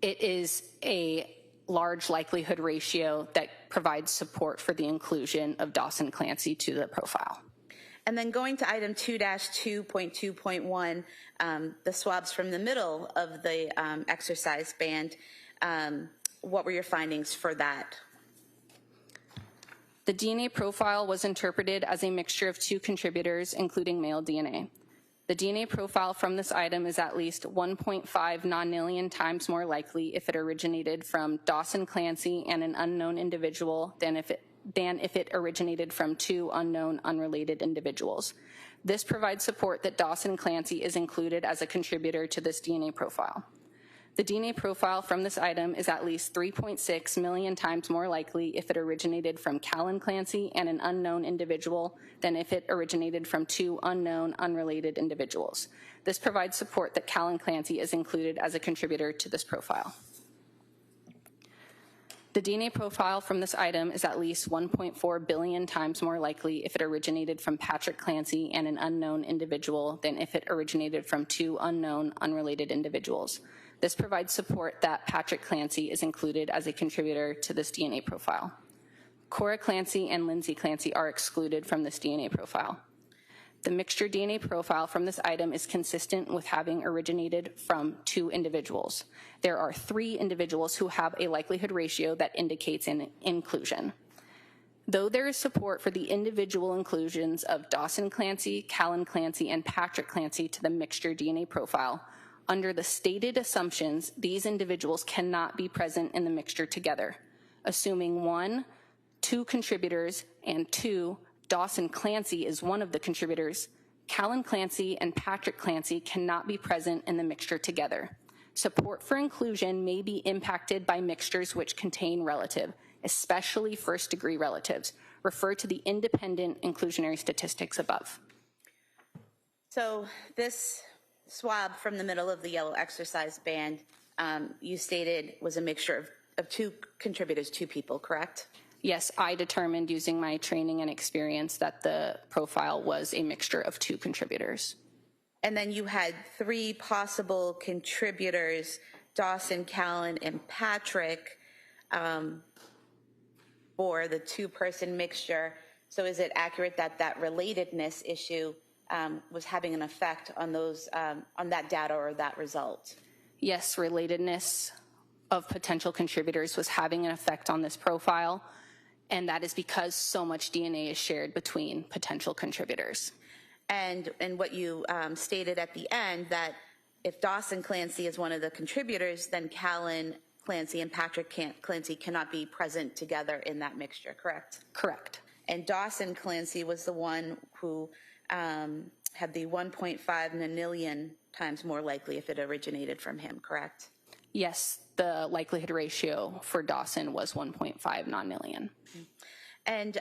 S11: It is a large likelihood ratio that provides support for the inclusion of Dawson Clancy to the profile.
S10: And then going to item 2-2.2.1, the swabs from the middle of the exercise band, what were your findings for that?
S11: The DNA profile was interpreted as a mixture of 2 contributors, including male DNA. The DNA profile from this item is at least 1.5 nonillion times more likely if it originated from Dawson Clancy and an unknown individual than if it originated from 2 unknown, unrelated individuals. This provides support that Dawson Clancy is included as a contributor to this DNA profile. The DNA profile from this item is at least 3.6 million times more likely if it originated from Callan Clancy and an unknown individual than if it originated from 2 unknown, unrelated individuals. This provides support that Callan Clancy is included as a contributor to this profile. The DNA profile from this item is at least 1.4 billion times more likely if it originated from Patrick Clancy and an unknown individual than if it originated from 2 unknown, unrelated individuals. This provides support that Patrick Clancy is included as a contributor to this DNA profile. Cora Clancy and Lindsay Clancy are excluded from this DNA profile. The mixture DNA profile from this item is consistent with having originated from 2 individuals. There are 3 individuals who have a likelihood ratio that indicates an inclusion. Though there is support for the individual inclusions of Dawson Clancy, Callan Clancy, and Patrick Clancy to the mixture DNA profile, under the stated assumptions, these individuals cannot be present in the mixture together. Assuming 1, 2 contributors, and 2, Dawson Clancy is one of the contributors, Callan Clancy and Patrick Clancy cannot be present in the mixture together. Support for inclusion may be impacted by mixtures which contain relative, especially first-degree relatives. Refer to the independent inclusionary statistics above.
S10: So this swab from the middle of the yellow exercise band, you stated was a mixture of 2 contributors, 2 people, correct?
S11: Yes, I determined using my training and experience that the profile was a mixture of 2 contributors.
S10: And then you had 3 possible contributors, Dawson, Callan, and Patrick, for the 2-person mixture. So is it accurate that that relatedness issue was having an effect on those, on that data or that result?
S11: Yes, relatedness of potential contributors was having an effect on this profile, and that is because so much DNA is shared between potential contributors.
S10: And what you stated at the end, that if Dawson Clancy is one of the contributors, then Callan Clancy and Patrick Clancy cannot be present together in that mixture, correct?
S11: Correct.
S10: And Dawson Clancy was the one who had the 1.5 nonillion times more likely if it originated from him, correct?
S11: Yes, the likelihood ratio for Dawson was 1.5 nonillion.
S10: And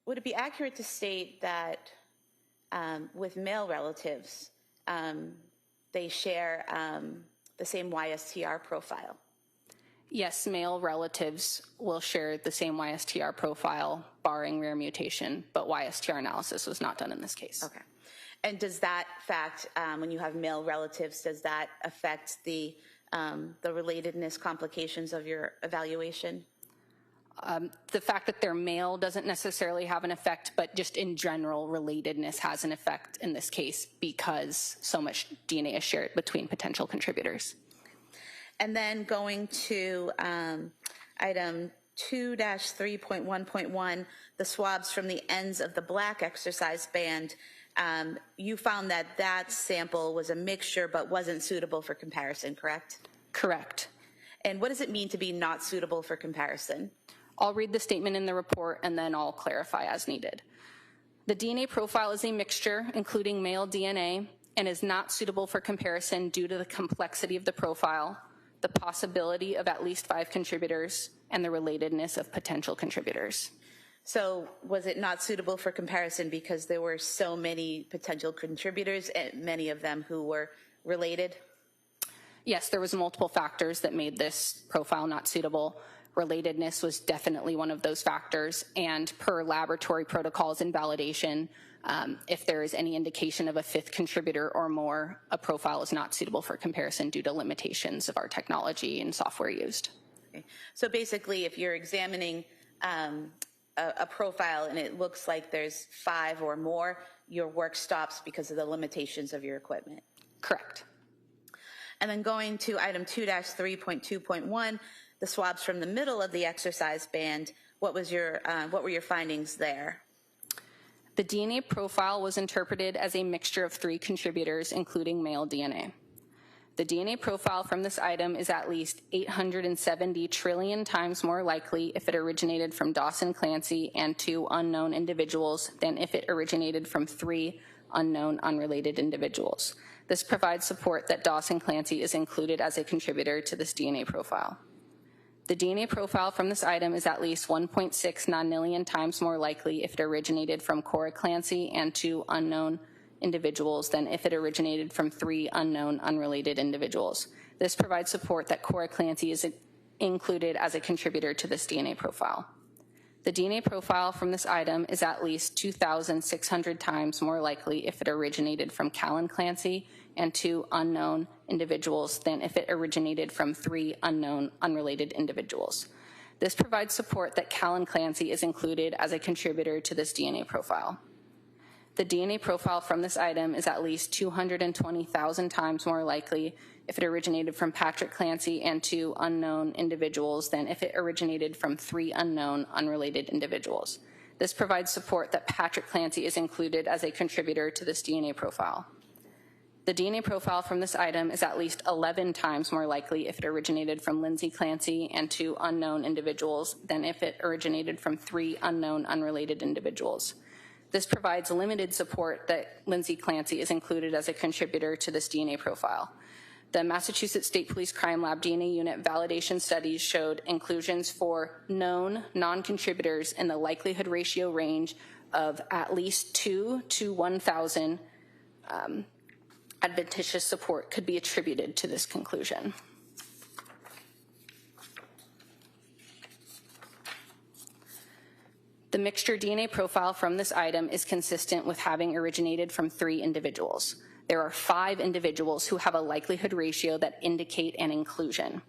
S10: would it be accurate to state that with male relatives, they share the same YSTR profile?
S11: Yes, male relatives will share the same YSTR profile, barring rare mutation, but YSTR analysis was not done in this case.
S10: Okay. And does that fact, when you have male relatives, does that affect the relatedness complications of your evaluation?
S11: The fact that they're male doesn't necessarily have an effect, but just in general, relatedness has an effect in this case because so much DNA is shared between potential contributors.
S10: And then going to item 2-3.1.1, the swabs from the ends of the black exercise band, you found that that sample was a mixture but wasn't suitable for comparison, correct?
S11: Correct.
S10: And what does it mean to be not suitable for comparison?
S11: I'll read the statement in the report and then I'll clarify as needed. The DNA profile is a mixture, including male DNA, and is not suitable for comparison due to the complexity of the profile, the possibility of at least 5 contributors, and the relatedness of potential contributors.
S10: So was it not suitable for comparison because there were so many potential contributors and many of them who were related?
S11: Yes, there was multiple factors that made this profile not suitable. Relatedness was definitely one of those factors, and per laboratory protocols and validation, if there is any indication of a 5th contributor or more, a profile is not suitable for comparison due to limitations of our technology and software used.
S10: Okay. So basically, if you're examining a profile and it looks like there's 5 or more, your work stops because of the limitations of your equipment.
S11: Correct.
S10: And then going to item 2-3.2.1, the swabs from the middle of the exercise band, what were your findings there?
S11: The DNA profile was interpreted as a mixture of 3 contributors, including male DNA. The DNA profile from this item is at least 870 trillion times more likely if it originated from Dawson Clancy and 2 unknown individuals than if it originated from 3 unknown unrelated individuals. This provides support that Dawson Clancy is included as a contributor to this DNA profile. The DNA profile from this item is at least 1.6 nonillion times more likely if it originated from Cora Clancy and 2 unknown individuals than if it originated from 3 unknown unrelated individuals. This provides support that Cora Clancy is included as a contributor to this DNA profile. The DNA profile from this item is at least 2,600 times more likely if it originated from Callan Clancy and 2 unknown individuals than if it originated from 3 unknown unrelated individuals. This provides support that Callan Clancy is included as a contributor to this DNA profile. The DNA profile from this item is at least 220,000 times more likely if it originated from Patrick Clancy and 2 unknown individuals than if it originated from 3 unknown unrelated individuals. This provides support that Patrick Clancy is included as a contributor to this DNA profile. The DNA profile from this item is at least 11 times more likely if it originated from Lindsay Clancy and 2 unknown individuals than if it originated from 3 unknown unrelated individuals. This provides limited support that Lindsay Clancy is included as a contributor to this DNA profile. The Massachusetts State Police Crime Lab DNA Unit validation studies showed inclusions for known non-contributors in the likelihood ratio range of at least 2 to 1,000 adventitious support could be attributed to this conclusion. The mixture DNA profile from this item is consistent with having originated from 3 individuals. There are 5 individuals who have a likelihood ratio that indicate an inclusion.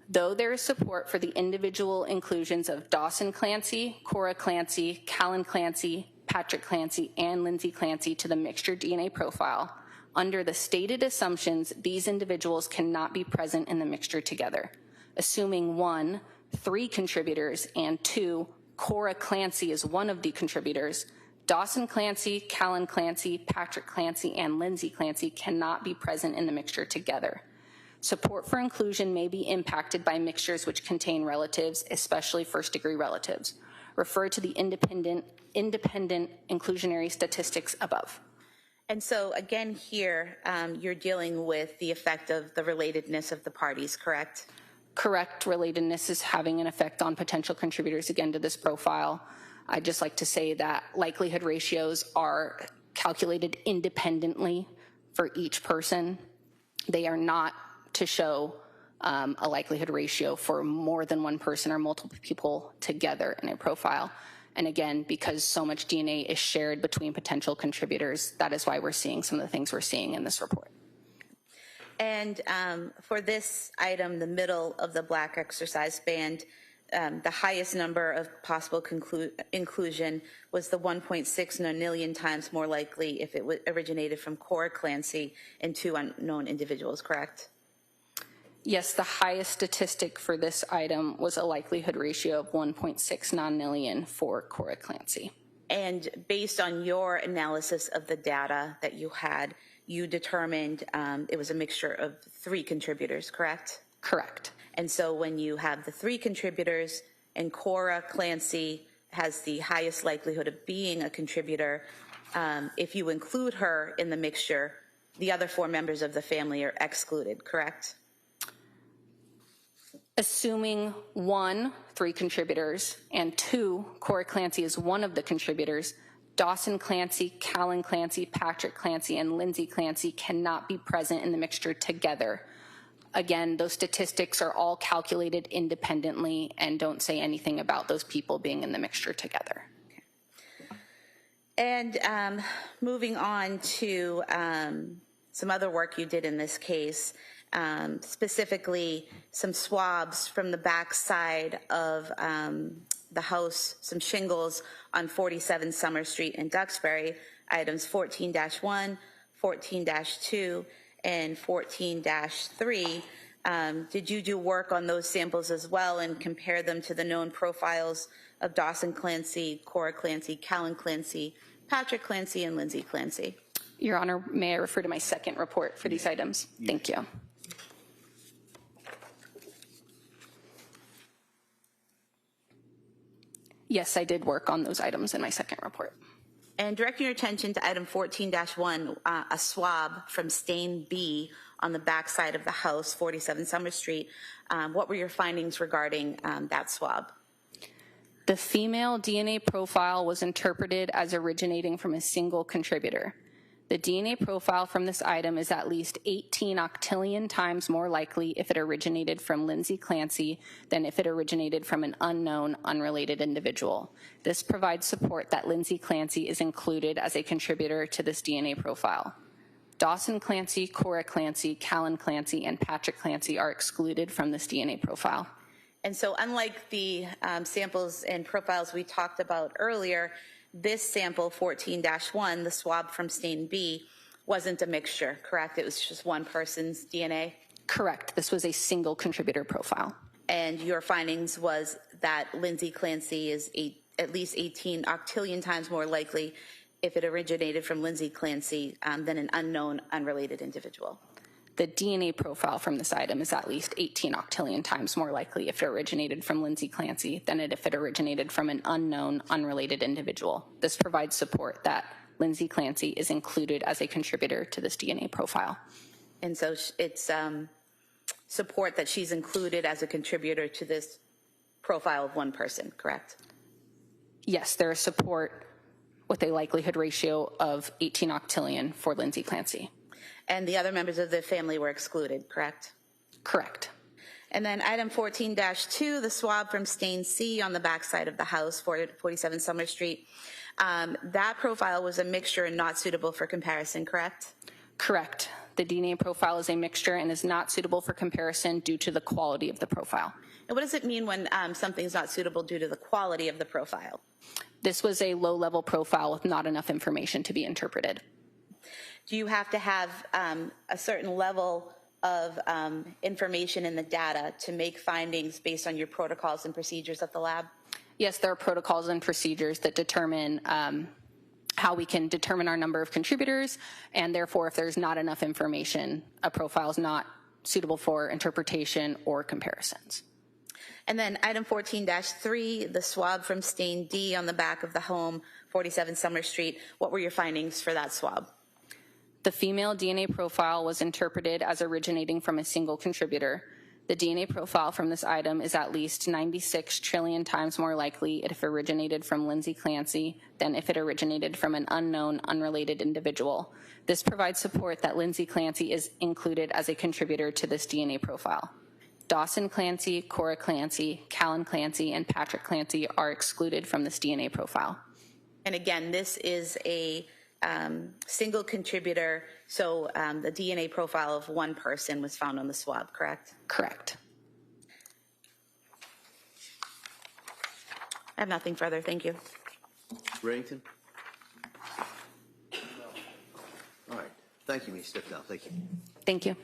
S11: Though there is support for the individual inclusions of Dawson Clancy, Cora Clancy, Callan Clancy, Patrick Clancy, and Lindsay Clancy to the mixture DNA profile, under the stated assumptions, these individuals cannot be present in the mixture together. Assuming 1, 3 contributors, and 2, Cora Clancy is one of the contributors, Dawson Clancy, Callan Clancy, Patrick Clancy, and Lindsay Clancy cannot be present in the mixture together. Support for inclusion may be impacted by mixtures which contain relatives, especially first-degree relatives. Refer to the independent inclusionary statistics above.
S10: And so again here, you're dealing with the effect of the relatedness of the parties, correct?
S11: Correct. Relatedness is having an effect on potential contributors, again, to this profile. I'd just like to say that likelihood ratios are calculated independently for each person. They are not to show a likelihood ratio for more than one person or multiple people together in a profile. And again, because so much DNA is shared between potential contributors, that is why we're seeing some of the things we're seeing in this report.
S10: And for this item, the middle of the black exercise band, the highest number of possible inclusion was the 1.6 nonillion times more likely if it originated from Cora Clancy and 2 unknown individuals, correct?
S11: Yes, the highest statistic for this item was a likelihood ratio of 1.69 million for Cora Clancy.
S10: And based on your analysis of the data that you had, you determined it was a mixture of 3 contributors, correct?
S11: Correct.
S10: And so when you have the 3 contributors and Cora Clancy has the highest likelihood of being a contributor, if you include her in the mixture, the other 4 members of the family are excluded, correct?
S11: Assuming 1, 3 contributors, and 2, Cora Clancy is one of the contributors, Dawson Clancy, Callan Clancy, Patrick Clancy, and Lindsay Clancy cannot be present in the mixture together. Again, those statistics are all calculated independently and don't say anything about those people being in the mixture together.
S10: And moving on to some other work you did in this case, specifically some swabs from the back side of the house, some shingles on 47 Summer Street in Duxbury, items 14-1, 14-2, and 14-3. Did you do work on those samples as well and compare them to the known profiles of Dawson Clancy, Cora Clancy, Callan Clancy, Patrick Clancy, and Lindsay Clancy?
S11: Your Honor, may I refer to my second report for these items? Thank you. Yes, I did work on those items in my second report.
S10: And directing your attention to item 14-1, a swab from stain B on the back side of the house, 47 Summer Street. What were your findings regarding that swab?
S11: The female DNA profile was interpreted as originating from a single contributor. The DNA profile from this item is at least 18 octillion times more likely if it originated from Lindsay Clancy than if it originated from an unknown, unrelated individual. This provides support that Lindsay Clancy is included as a contributor to this DNA profile. Dawson Clancy, Cora Clancy, Callan Clancy, and Patrick Clancy are excluded from this DNA profile.
S10: And so unlike the samples and profiles we talked about earlier, this sample 14-1, the swab from stain B, wasn't a mixture, correct? It was just one person's DNA?
S11: Correct. This was a single contributor profile.
S10: And your findings was that Lindsay Clancy is at least 18 octillion times more likely if it originated from Lindsay Clancy than an unknown, unrelated individual.
S11: The DNA profile from this item is at least 18 octillion times more likely if it originated from Lindsay Clancy than if it originated from an unknown, unrelated individual. This provides support that Lindsay Clancy is included as a contributor to this DNA profile.
S10: And so it's support that she's included as a contributor to this profile of one person, correct?
S11: Yes, there is support with a likelihood ratio of 18 octillion for Lindsay Clancy.
S10: And the other members of the family were excluded, correct?
S11: Correct.
S10: And then item 14-2, the swab from stain C on the backside of the house, 47 Summer Street. That profile was a mixture and not suitable for comparison, correct?
S11: Correct. The DNA profile is a mixture and is not suitable for comparison due to the quality of the profile.
S10: And what does it mean when something's not suitable due to the quality of the profile?
S11: This was a low-level profile with not enough information to be interpreted.
S10: Do you have to have a certain level of information in the data to make findings based on your protocols and procedures at the lab?
S11: Yes, there are protocols and procedures that determine how we can determine our number of contributors, and therefore if there's not enough information, a profile is not suitable for interpretation or comparisons.
S10: And then item 14-3, the swab from stain D on the back of the home, 47 Summer Street. What were your findings for that swab?
S11: The female DNA profile was interpreted as originating from a single contributor. The DNA profile from this item is at least 96 trillion times more likely if it originated from Lindsay Clancy than if it originated from an unknown, unrelated individual. This provides support that Lindsay Clancy is included as a contributor to this DNA profile. Dawson Clancy, Cora Clancy, Callan Clancy, and Patrick Clancy are excluded from this DNA profile.
S10: And again, this is a single contributor, so the DNA profile of one person was found on the swab, correct?
S11: Correct.
S10: I have nothing further, thank you.
S1: Reddington? All right, thank you, Ms. Step down, thank you.
S11: Thank you.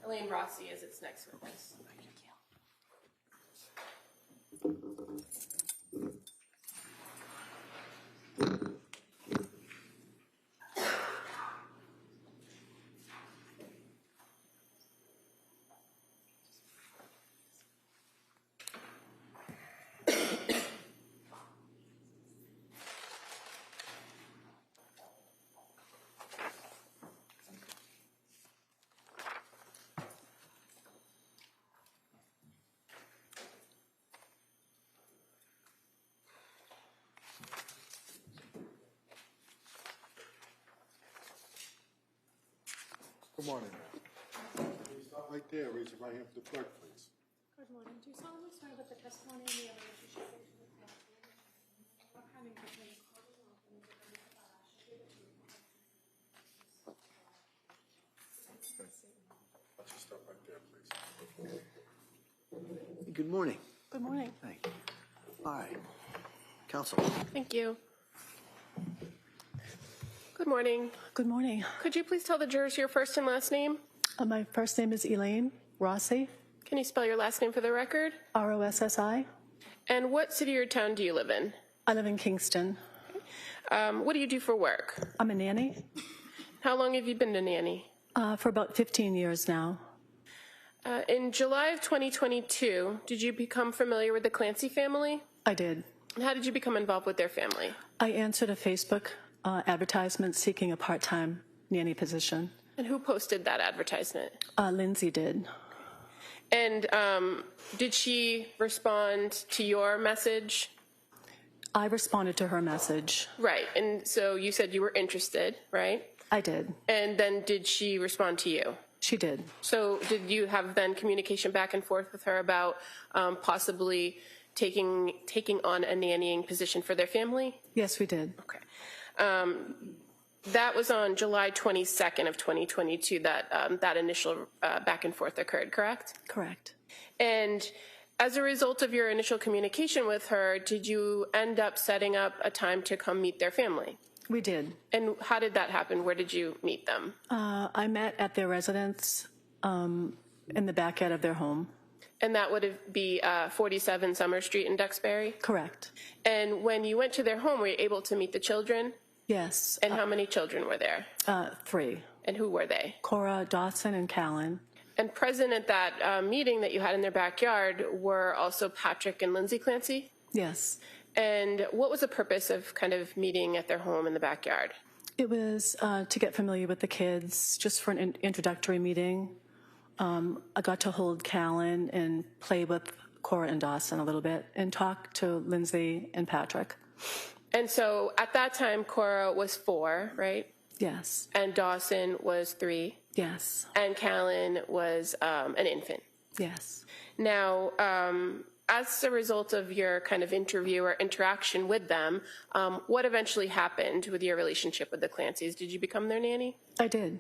S2: Elaine Rossi is its next witness.
S3: Good morning. Please stop right there. Raise your right hand for the clerk, please.
S4: Good morning. Do you solemnly swear that the testimony and the evidence you shall give to the court will be the truth, the whole truth, and nothing but the truth, so help you God?
S3: Let's just stop right there, please.
S1: Good morning.
S2: Good morning.
S1: Thank you. All right. Counsel.
S2: Thank you. Good morning.
S12: Good morning.
S2: Could you please tell the jurors your first and last name?
S12: My first name is Elaine Rossi,
S2: Can you spell your last name for the record?
S12: Rossi.
S2: And what city or town do you live in?
S12: I live in Kingston.
S2: What do you do for work?
S12: I'm a nanny
S2: How long have you been a nanny?
S12: for about 15 years now.
S2: In July of 2022, did you become familiar with the Clancy family?
S12: I did.
S2: And how did you become involved with their family?
S12: I answered a Facebook advertisement seeking a part-time nanny position.
S2: And who posted that advertisement?
S12: Lindsay did.
S2: And did she respond to your message?
S12: I responded to her message.
S2: Right. And so you said you were interested, right?
S12: I did.
S2: And then did she respond to you?
S12: She did.
S2: So did you have then communication back and forth with her about possibly taking on a nannying position for their family?
S12: Yes, we did.
S2: Okay. That was on July 22nd of 2022 that initial back and forth occurred, correct?
S12: Correct.
S2: And as a result of your initial communication with her, did you end up setting up a time to come meet their family?
S12: We did.
S2: And how did that happen? Where did you meet them?
S12: I met at their residence in the backyard of their home.
S2: And that would be 47 Summer Street in Duxbury?
S12: Correct.
S2: And when you went to their home, were you able to meet the children?
S12: Yes.
S2: And how many children were there?
S12: 3.
S2: And who were they?
S12: Cora, Dawson, and Callan.
S2: And present at that meeting that you had in their backyard were also Patrick and Lindsay Clancy?
S12: Yes.
S2: And what was the purpose of kind of meeting at their home in the backyard?
S12: It was to get familiar with the kids, just for an introductory meeting. I got to hold Callan and play with Cora and Dawson a little bit and talk to Lindsay and Patrick.
S2: And so at that time, Cora was 4, right?
S12: Yes.
S2: And Dawson was 3.
S12: Yes.
S2: And Callan was an infant.
S12: Yes.
S2: Now, as a result of your kind of interview or interaction with them, what eventually happened with your relationship with the Clancys? Did you become their nanny?
S12: I did.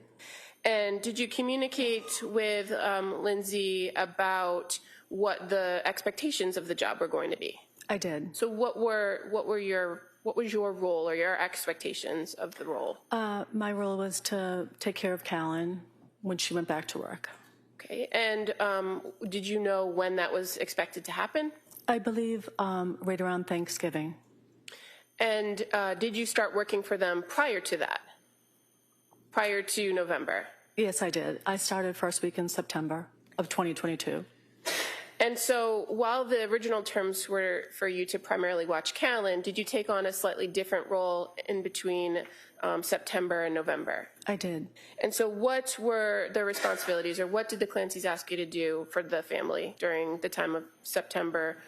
S2: And did you communicate with Lindsay about what the expectations of the job were going to be?
S12: I did.
S2: So what was your role or your expectations of the role?
S12: My role was to take care of Callan when she went back to work.
S2: Okay. And did you know when that was expected to happen?
S12: I believe right around Thanksgiving.
S2: And did you start working for them prior to that? Prior to November?
S12: Yes, I did. I started first week in September of 2022.
S2: And so while the original terms were for you to primarily watch Callan, did you take on a slightly different role in between September and November?
S12: I did.
S2: And so what were the responsibilities, or what did the Clancys ask you to do for the family during the time of September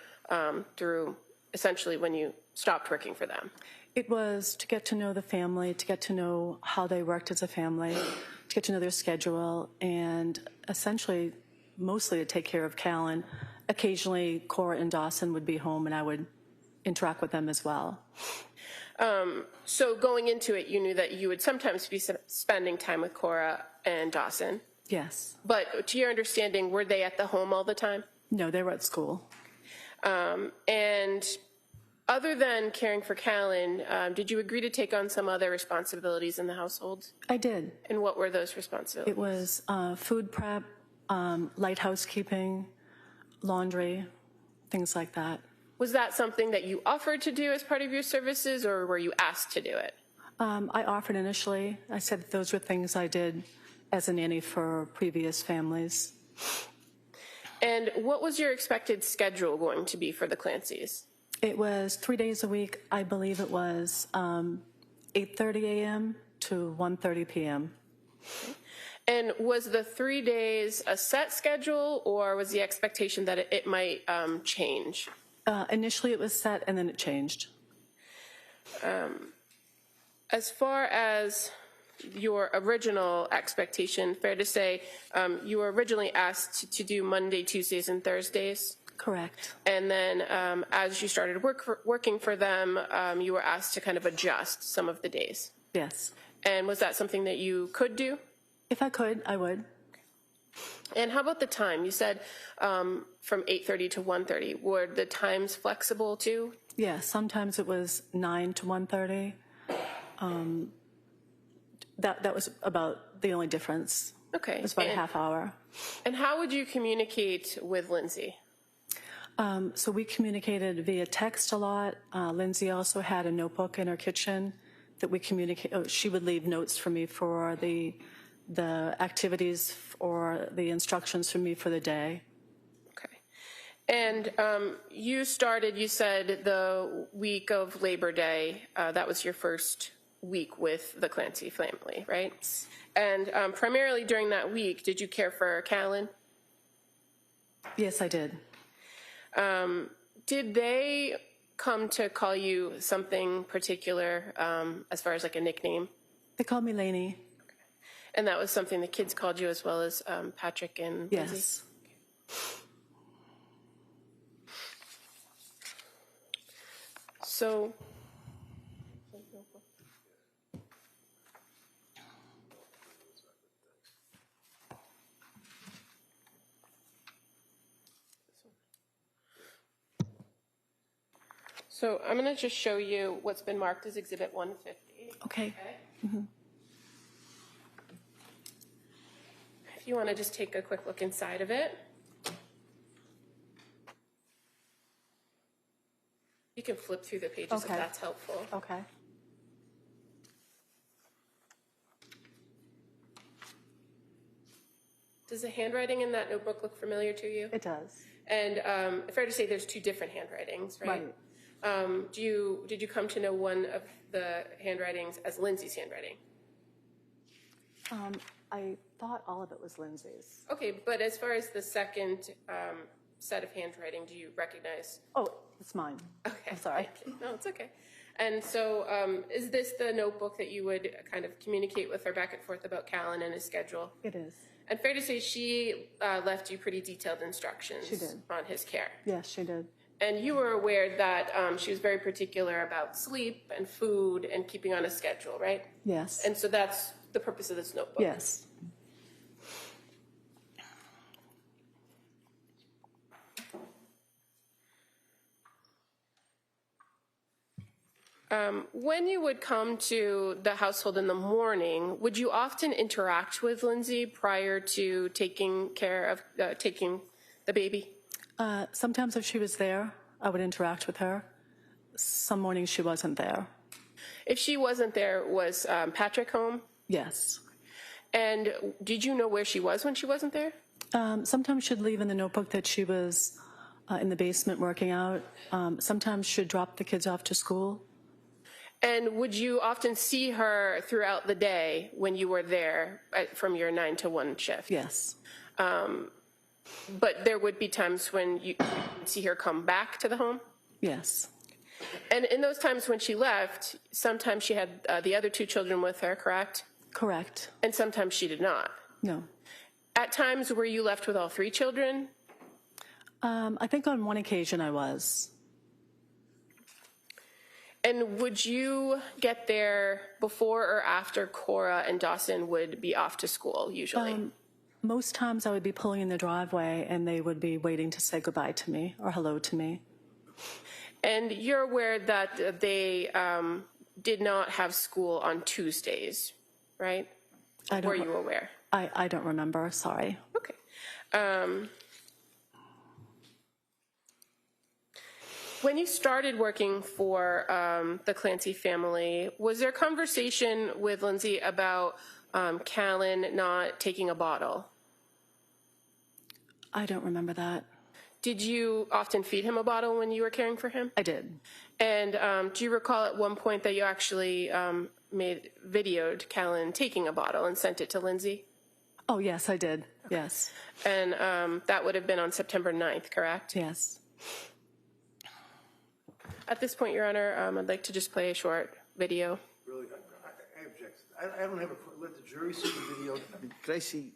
S2: through essentially when you stopped working for them?
S12: It was to get to know the family, to get to know how they worked as a family, to get to know their schedule, and essentially mostly to take care of Callan. Occasionally, Cora and Dawson would be home, and I would interact with them as well.
S2: So going into it, you knew that you would sometimes be spending time with Cora and Dawson.
S12: Yes.
S2: But to your understanding, were they at the home all the time?
S12: No, they were at school.
S2: And other than caring for Callan, did you agree to take on some other responsibilities in the household?
S12: I did.
S2: And what were those responsibilities?
S12: It was food prep, light housekeeping, laundry, things like that.
S2: Was that something that you offered to do as part of your services, or were you asked to do it?
S12: I offered initially. I said those were things I did as a nanny for previous families.
S2: And what was your expected schedule going to be for the Clancys?
S12: It was 3 days a week. I believe it was 8:30 a.m. to 1:30 p.m.
S2: And was the 3 days a set schedule, or was the expectation that it might change?
S12: Initially it was set, and then it changed.
S2: As far as your original expectation, fair to say, you were originally asked to do Monday, Tuesdays, and Thursdays?
S12: Correct.
S2: And then as you started working for them, you were asked to kind of adjust some of the days?
S12: Yes.
S2: And was that something that you could do?
S12: If I could, I would.
S2: And how about the time? You said from 8:30 to 1:30. Were the times flexible too?
S12: Yeah, sometimes it was 9 to 1:30. That was about the only difference.
S2: Okay.
S12: It was about a half hour.
S2: And how would you communicate with Lindsay?
S12: So we communicated via text a lot. Lindsay also had a notebook in her kitchen that we communicate. Oh, she would leave notes for me for the activities or the instructions for me for the day.
S2: Okay. And you said, the week of Labor Day. That was your first week with the Clancy family, right? And primarily during that week, did you care for Callan?
S12: Yes, I did.
S2: Did they come to call you something particular as far as like a nickname?
S12: They called me Lainey.
S2: And that was something the kids called you as well as Patrick and Lindsay?
S12: Yes.
S2: So, I'm going to just show you what's been marked as Exhibit 150.
S12: Okay. Mm-hmm.
S2: If you want to just take a quick look inside of it. You can flip through the pages if that's helpful.
S12: Okay.
S2: Does the handwriting in that notebook look familiar to you?
S12: It does.
S2: And fair to say there's two different handwritings, right?
S12: Right.
S2: Did you come to know one of the handwritings as Lindsay's handwriting?
S12: I thought all of it was Lindsay's.
S2: Okay, but as far as the second set of handwriting, do you recognize?
S12: Oh, it's mine.
S2: Okay.
S12: I'm sorry.
S2: No, it's okay. And so is this the notebook that you would kind of communicate with her back and forth about Callan and his schedule?
S12: It is.
S2: And fair to say she left you pretty detailed instructions on his care.
S12: Yes, she did.
S2: And you were aware that she was very particular about sleep and food and keeping on a schedule, right?
S12: Yes.
S2: And so that's the purpose of this notebook.
S12: Yes.
S2: When you would come to the household in the morning, would you often interact with Lindsay prior to taking care of taking the baby?
S12: Sometimes if she was there, I would interact with her. Some mornings she wasn't there.
S2: If she wasn't there, was Patrick home?
S12: Yes.
S2: And did you know where she was when she wasn't there?
S12: Sometimes she'd leave in the notebook that she was in the basement working out. Sometimes she'd drop the kids off to school.
S2: And would you often see her throughout the day when you were there from your 9 to 1 shift?
S12: Yes.
S2: But there would be times when you would see her come back to the home?
S12: Yes.
S2: And in those times when she left, sometimes she had the other 2 children with her, correct?
S12: Correct.
S2: And sometimes she did not?
S12: No.
S2: At times, were you left with all 3 children?
S12: I think on one occasion I was.
S2: And would you get there before or after Cora and Dawson would be off to school, usually?
S12: Most times I would be pulling in the driveway and they would be waiting to say goodbye to me or hello to me.
S2: And you're aware that they did not have school on Tuesdays, right? Were you aware?
S12: I don't remember, sorry.
S2: Okay. When you started working for the Clancy family, was there conversation with Lindsay about Callan not taking a bottle?
S12: I don't remember that.
S2: Did you often feed him a bottle when you were caring for him?
S12: I did.
S2: And do you recall at one point that you actually videoed Callan taking a bottle and sent it to Lindsay?
S12: Oh, yes, I did. Yes.
S2: And that would have been on September 9th, correct?
S12: Yes.
S2: At this point, Your Honor, I'd like to just play a short video.
S1: Really, I object. I don't have a, let the jury see the video. Could I see?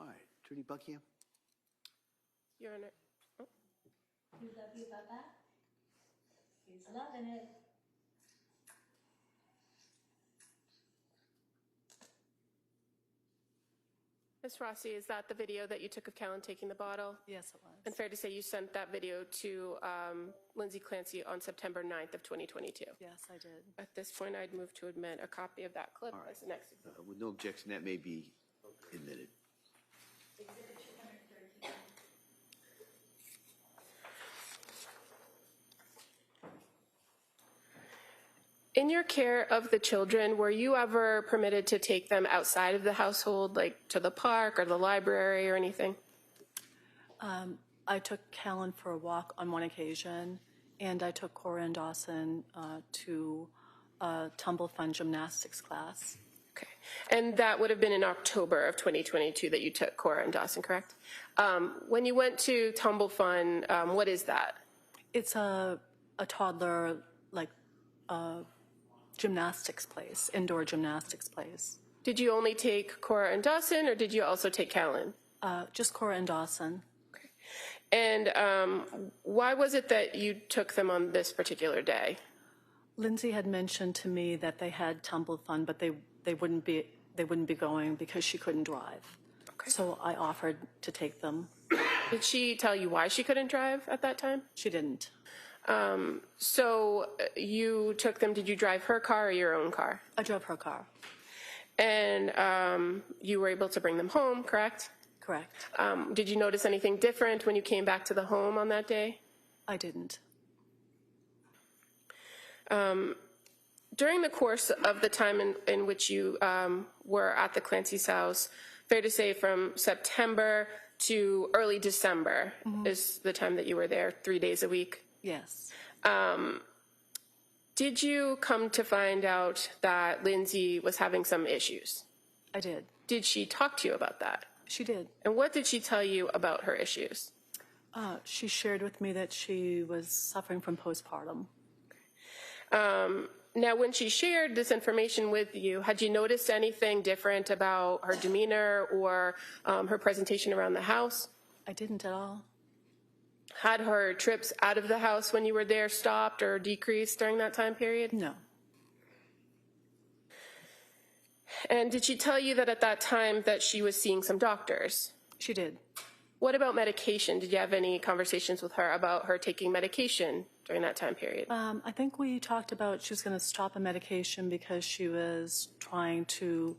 S1: All right, Attorney Buckingham.
S2: Your Honor. Oh.
S13: You love your Baba? He's loving it.
S2: Ms. Rossi, is that the video that you took of Callan taking the bottle?
S12: Yes, it was.
S2: And fair to say you sent that video to Lindsay Clancy on September 9th of 2022?
S12: Yes, I did.
S2: At this point, I'd move to admit a copy of that clip as the next exhibit.
S1: With no objection, that may be admitted.
S2: In your care of the children, were you ever permitted to take them outside of the household, like to the park or the library or anything?
S12: I took Callan for a walk on one occasion, and I took Cora and Dawson to a tumble fun gymnastics class.
S2: Okay. And that would have been in October of 2022 that you took Cora and Dawson, correct? When you went to Tumble Fun, what is that?
S12: It's a toddler, like, gymnastics place, indoor gymnastics place.
S2: Did you only take Cora and Dawson, or did you also take Callan?
S12: Just Cora and Dawson.
S2: Okay. And why was it that you took them on this particular day?
S12: Lindsay had mentioned to me that they had Tumble Fun, but they wouldn't be going because she couldn't drive.
S2: Okay.
S12: So I offered to take them.
S2: Did she tell you why she couldn't drive at that time?
S12: She didn't.
S2: So you took them, did you drive her car or your own car?
S12: I drove her car.
S2: And you were able to bring them home, correct?
S12: Correct.
S2: Did you notice anything different when you came back to the home on that day?
S12: I didn't.
S2: During the course of the time in which you were at the Clancy's house, fair to say from September to early December is the time that you were there, 3 days a week?
S12: Yes.
S2: Did you come to find out that Lindsay was having some issues?
S12: I did.
S2: Did she talk to you about that?
S12: She did.
S2: And what did she tell you about her issues?
S12: She shared with me that she was suffering from postpartum.
S2: Now, when she shared this information with you, had you noticed anything different about her demeanor or her presentation around the house?
S12: I didn't at all.
S2: Had her trips out of the house when you were there stopped or decreased during that time period?
S12: No.
S2: And did she tell you that at that time that she was seeing some doctors?
S12: She did.
S2: What about medication? Did you have any conversations with her about her taking medication during that time period?
S12: I think we talked about she was going to stop a medication because she was trying to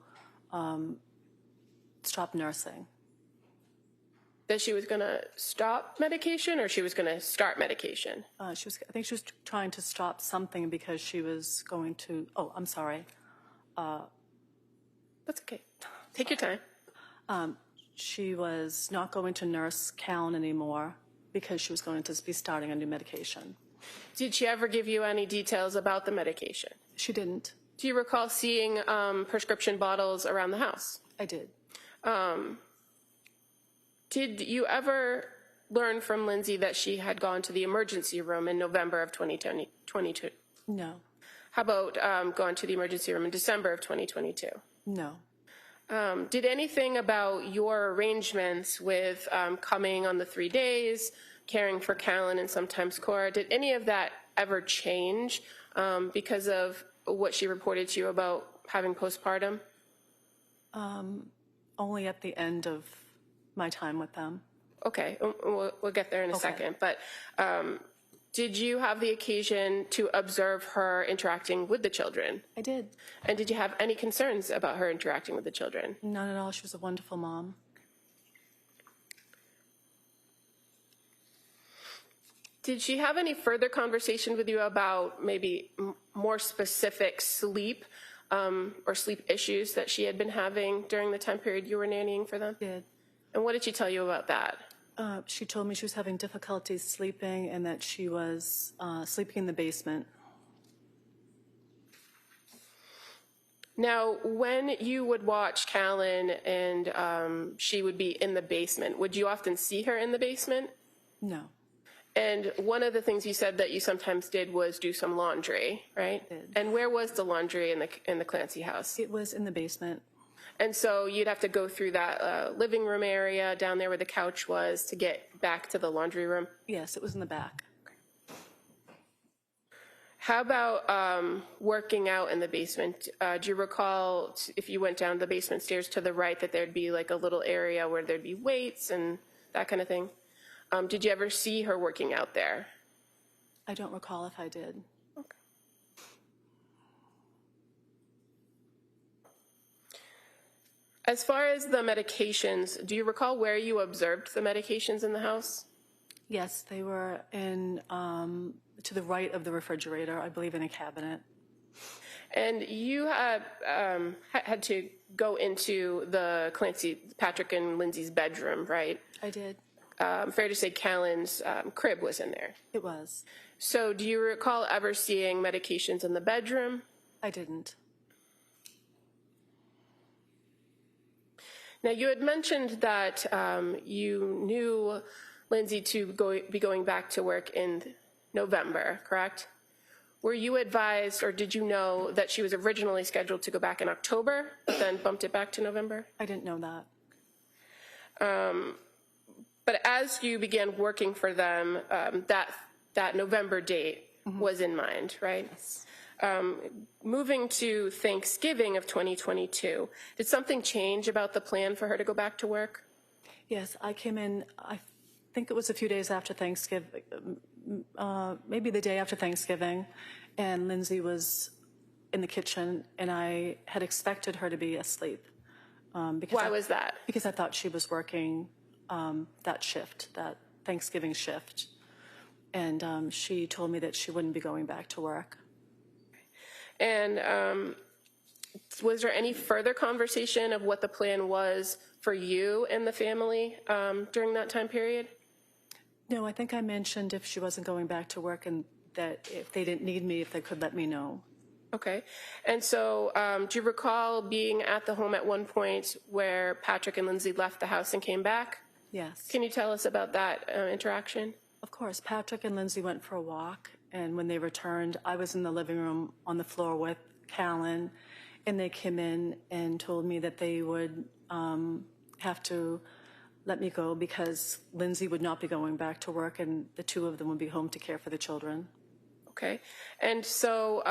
S12: stop nursing.
S2: That she was going to stop medication or she was going to start medication?
S12: I think she was trying to stop something because she was going to, oh, I'm sorry.
S2: That's okay. Take your time.
S12: She was not going to nurse Callan anymore because she was going to be starting a new medication.
S2: Did she ever give you any details about the medication?
S12: She didn't.
S2: Do you recall seeing prescription bottles around the house?
S12: I did.
S2: Did you ever learn from Lindsay that she had gone to the emergency room in November of 2022?
S12: No.
S2: How about going to the emergency room in December of 2022?
S12: No.
S2: Did anything about your arrangements with coming on the 3 days, caring for Callan and sometimes Cora, did any of that ever change because of what she reported to you about having postpartum?
S12: Only at the end of my time with them.
S2: Okay, we'll get there in a
S12: Okay.
S2: second. But did you have the occasion to observe her interacting with the children?
S12: I did.
S2: And did you have any concerns about her interacting with the children?
S12: None at all. She was a wonderful mom.
S2: Did she have any further conversation with you about maybe more specific sleep or sleep issues that she had been having during the time period you were nannying for them?
S12: She did.
S2: And what did she tell you about that?
S12: She told me she was having difficulty sleeping and that she was sleeping in the basement.
S2: Now, when you would watch Callan and she would be in the basement, would you often see her in the basement?
S12: No.
S2: And one of the things you said that you sometimes did was do some laundry, right?
S12: I did.
S2: And where was the laundry in the Clancy house?
S12: It was in the basement.
S2: And so you'd have to go through that living room area down there where the couch was to get back to the laundry room?
S12: Yes, it was in the back.
S2: How about working out in the basement? Do you recall if you went down the basement stairs to the right that there'd be like a little area where there'd be weights and that kind of thing? Did you ever see her working out there?
S12: I don't recall if I did.
S2: Okay. As far as the medications, do you recall where you observed the medications in the house?
S12: Yes, they were in to the right of the refrigerator, I believe in a cabinet.
S2: And you had to go into the Patrick and Lindsay's bedroom, right?
S12: I did.
S2: Fair to say Callan's crib was in there.
S12: It was.
S2: So do you recall ever seeing medications in the bedroom?
S12: I didn't.
S2: Now, you had mentioned that you knew Lindsay to be going back to work in November, correct? Were you advised, or did you know that she was originally scheduled to go back in October, but then bumped it back to November?
S12: I didn't know that.
S2: But as you began working for them, that November date was in mind, right?
S12: Yes.
S2: Moving to Thanksgiving of 2022, did something change about the plan for her to go back to work?
S12: Yes, I came in, I think it was a few days after Thanksgiving, maybe the day after Thanksgiving, and Lindsay was in the kitchen, and I had expected her to be asleep.
S2: Why was that?
S12: Because I thought she was working that shift, that Thanksgiving shift. And she told me that she wouldn't be going back to work.
S2: And was there any further conversation of what the plan was for you and the family during that time period?
S12: No, I think I mentioned if she wasn't going back to work and that if they didn't need me, if they could let me know.
S2: Okay. And so do you recall being at the home at one point where Patrick and Lindsay left the house and came back?
S12: Yes.
S2: Can you tell us about that interaction?
S12: Of course. Patrick and Lindsay went for a walk, and when they returned, I was in the living room on the floor with Callan, and they came in and told me that they would have to let me go because Lindsay would not be going back to work, and the two of them would be home to care for the children.
S2: Okay. And so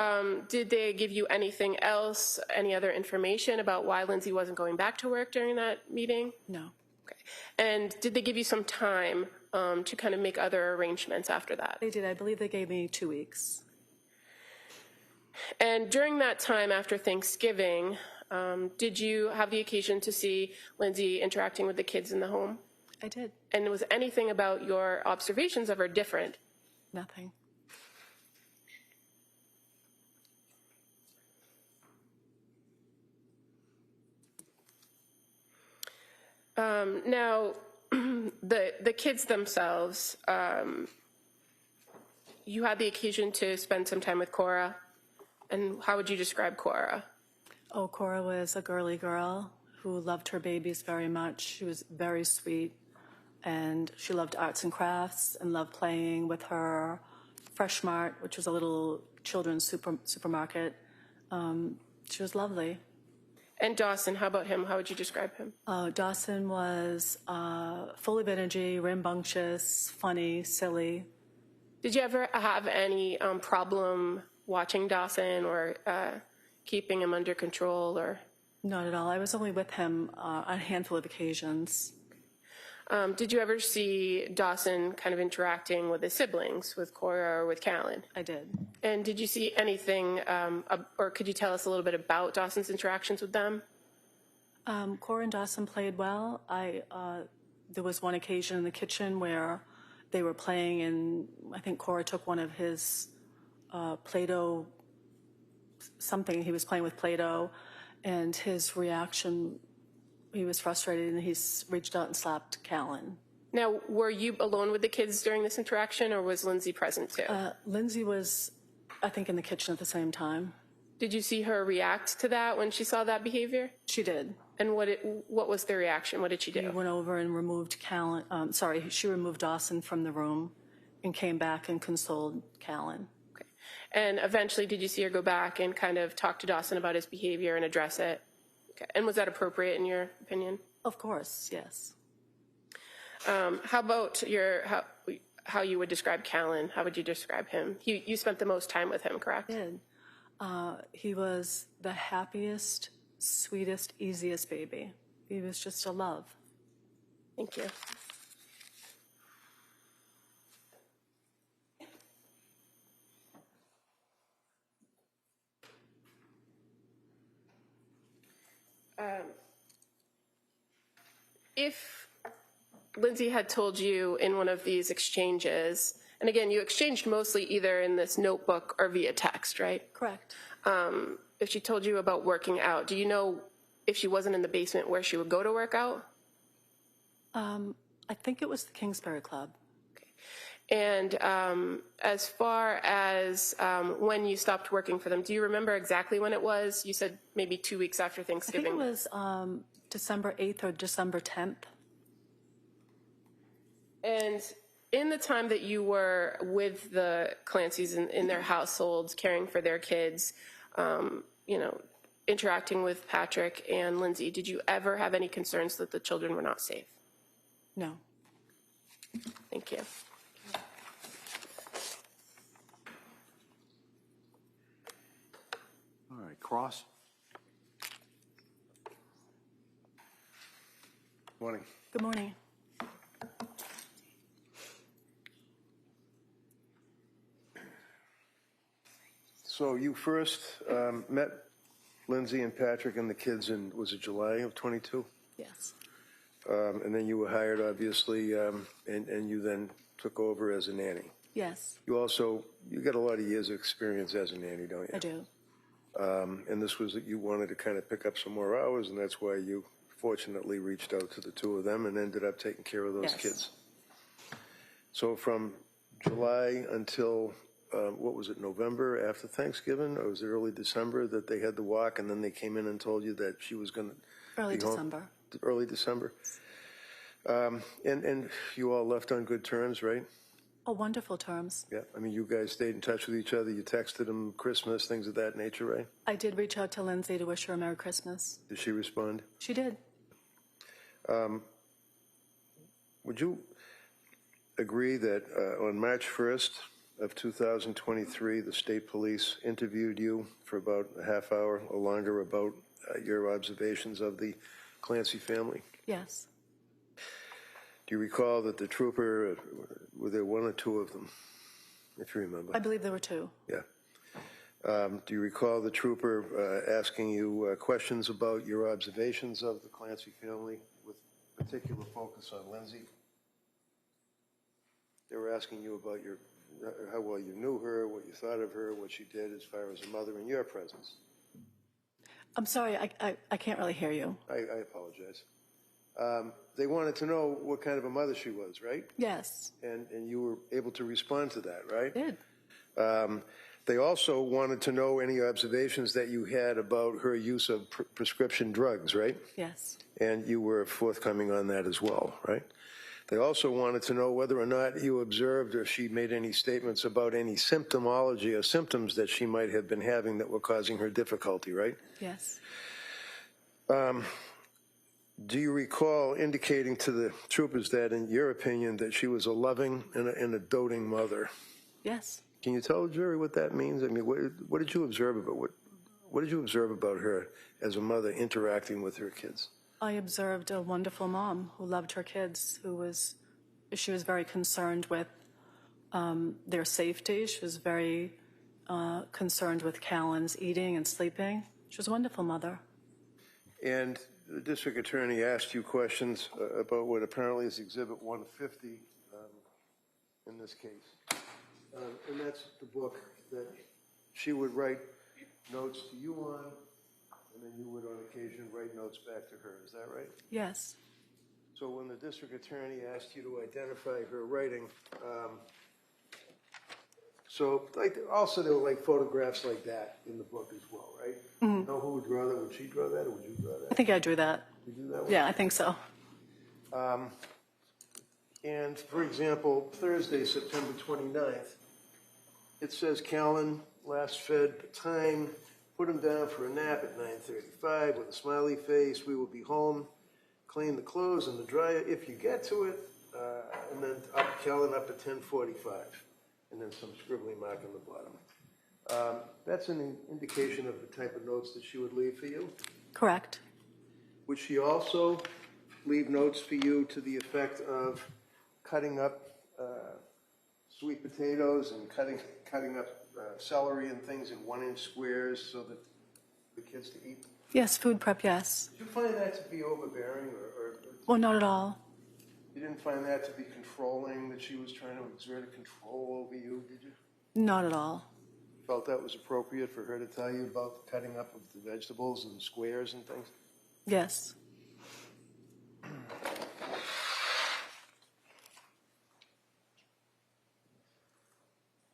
S2: did they give you anything else, any other information about why Lindsay wasn't going back to work during that meeting?
S12: No.
S2: Okay. And did they give you some time to kind of make other arrangements after that?
S12: They did. I believe they gave me 2 weeks.
S2: And during that time after Thanksgiving, did you have the occasion to see Lindsay interacting with the kids in the home?
S12: I did.
S2: And was anything about your observations of her different?
S12: Nothing.
S2: Now, the kids themselves, you had the occasion to spend some time with Cora. And how would you describe Cora?
S12: Oh, Cora was a girly girl who loved her babies very much. She was very sweet, and she loved arts and crafts and loved playing with her Fresh Mart, which was a little children's supermarket. She was lovely.
S2: And Dawson, how about him? How would you describe him?
S12: Dawson was full of energy, rambunctious, funny, silly.
S2: Did you ever have any problem watching Dawson or keeping him under control? Or
S12: Not at all. I was only with him on a handful of occasions.
S2: Did you ever see Dawson kind of interacting with his siblings, with Cora or with Callan?
S12: I did.
S2: And did you see anything, or could you tell us a little bit about Dawson's interactions with them?
S12: Cora and Dawson played well. There was one occasion in the kitchen where they were playing, and I think Cora took one of his Play-Doh, something, he was playing with Play-Doh, and his reaction, he was frustrated, and he reached out and slapped Callan.
S2: Now, were you alone with the kids during this interaction, or was Lindsay present too?
S12: Lindsay was, I think, in the kitchen at the same time.
S2: Did you see her react to that when she saw that behavior?
S12: She did.
S2: And what was the reaction? What did she do?
S12: She went over and removed Callan. She removed Dawson from the room and came back and consoled Callan.
S2: Okay. And eventually, did you see her go back and kind of talk to Dawson about his behavior and address it? Okay. And was that appropriate in your opinion?
S12: Of course, yes.
S2: How about how you would describe Callan? How would you describe him? You spent the most time with him, correct?
S12: I did. He was the happiest, sweetest, easiest baby. He was just a love.
S2: Thank you. If Lindsay had told you in one of these exchanges, and again, you exchanged mostly either in this notebook or via text, right?
S12: Correct.
S2: If she told you about working out, do you know if she wasn't in the basement where she would go to work out?
S12: I think it was the Kingsbury Club.
S2: Okay. And as far as when you stopped working for them, do you remember exactly when it was? You said maybe 2 weeks after
S12: I
S2: Thanksgiving.
S12: think it was December 8th or December 10th.
S2: And in the time that you were with the Clancys in their households, caring for their kids, interacting with Patrick and Lindsay, did you ever have any concerns that the children were not safe?
S12: No.
S2: Thank you.
S1: All right, Cross.
S6: Morning.
S12: Good morning.
S6: So you first met Lindsay and Patrick and the kids in, was it July of 22?
S12: Yes.
S6: And then you were hired, obviously, and you then took over as a nanny.
S12: Yes,
S6: You got a lot of years of experience as a nanny, don't you?
S12: I do.
S6: And this was that you wanted to kind of pick up some more hours, and that's why you fortunately reached out to the two of them and ended up taking care of those
S12: Yes.
S6: kids. So from July until, what was it, November after Thanksgiving, or was it early December that they had the walk, and then they came in and told you that she was going to
S12: Early
S6: be home?
S12: December.
S6: Early December. And you all left on good terms, right?
S12: Oh, wonderful terms.
S6: Yeah. I mean, you guys stayed in touch with each other. You texted them Christmas, things of that nature, right?
S12: I did reach out to Lindsay to wish her a Merry Christmas.
S6: Did she respond?
S12: She did.
S6: Would you agree that on March 1st of 2023, the state police interviewed you for about a half hour or longer about your observations of the Clancy family?
S12: Yes.
S6: Do you recall that the trooper, were there one or two of them, if you remember?
S12: I believe there were two.
S6: Yeah. Do you recall the trooper asking you questions about your observations of the Clancy family with particular focus on Lindsay? They were asking you about how well you knew her, what you thought of her, what she did as far as a mother in your presence.
S12: I'm sorry, I can't really hear you.
S6: I apologize. They wanted to know what kind of a mother she was, right?
S12: Yes.
S6: And you were able to respond to that, right?
S12: I did.
S6: They also wanted to know any observations that you had about her use of prescription drugs, right?
S12: Yes.
S6: And you were forthcoming on that as well, right? They also wanted to know whether or not you observed or she made any statements about any symptomology or symptoms that she might have been having that were causing her difficulty, right?
S12: Yes.
S6: Do you recall indicating to the troopers that, in your opinion, that she was a loving and a doting mother?
S12: Yes.
S6: Can you tell the jury what that means? I mean, what did you observe about what did you observe about her as a mother interacting with her kids?
S12: I observed a wonderful mom who loved her kids, she was very concerned with their safety. She was very concerned with Callan's eating and sleeping. She was a wonderful mother.
S6: And the district attorney asked you questions about what apparently is Exhibit 150 in this case. And that's the book that she would write notes to you on, and then you would on occasion write notes back to her. Is that right?
S12: Yes.
S6: So when the district attorney asked you to identify her writing, also there were like photographs like that in the book as well, right?
S12: Mm-hmm.
S6: You know who would draw that? Would she draw that, or would you draw that?
S12: I think I drew that.
S6: You do that one?
S12: Yeah, I think so.
S6: And for example, Thursday, September 29th, it says Callan last fed time, put him down for a nap at 9:35 with a smiley face. We will be home. Clean the clothes in the dryer if you get to it. And then Callan up at 10:45. And then some scribbling mark on the bottom. That's an indication of the type of notes that she would leave for you.
S12: Correct.
S6: Would she also leave notes for you to the effect of cutting up sweet potatoes and cutting up celery and things in 1-inch squares so that the kids to eat?
S12: Yes, food prep, yes.
S6: Did you find that to be overbearing or
S12: Well, not at all.
S6: you didn't find that to be controlling, that she was trying to exert a control over you, did you?
S12: Not at all.
S6: Felt that was appropriate for her to tell you about the cutting up of the vegetables and squares and things?
S12: Yes.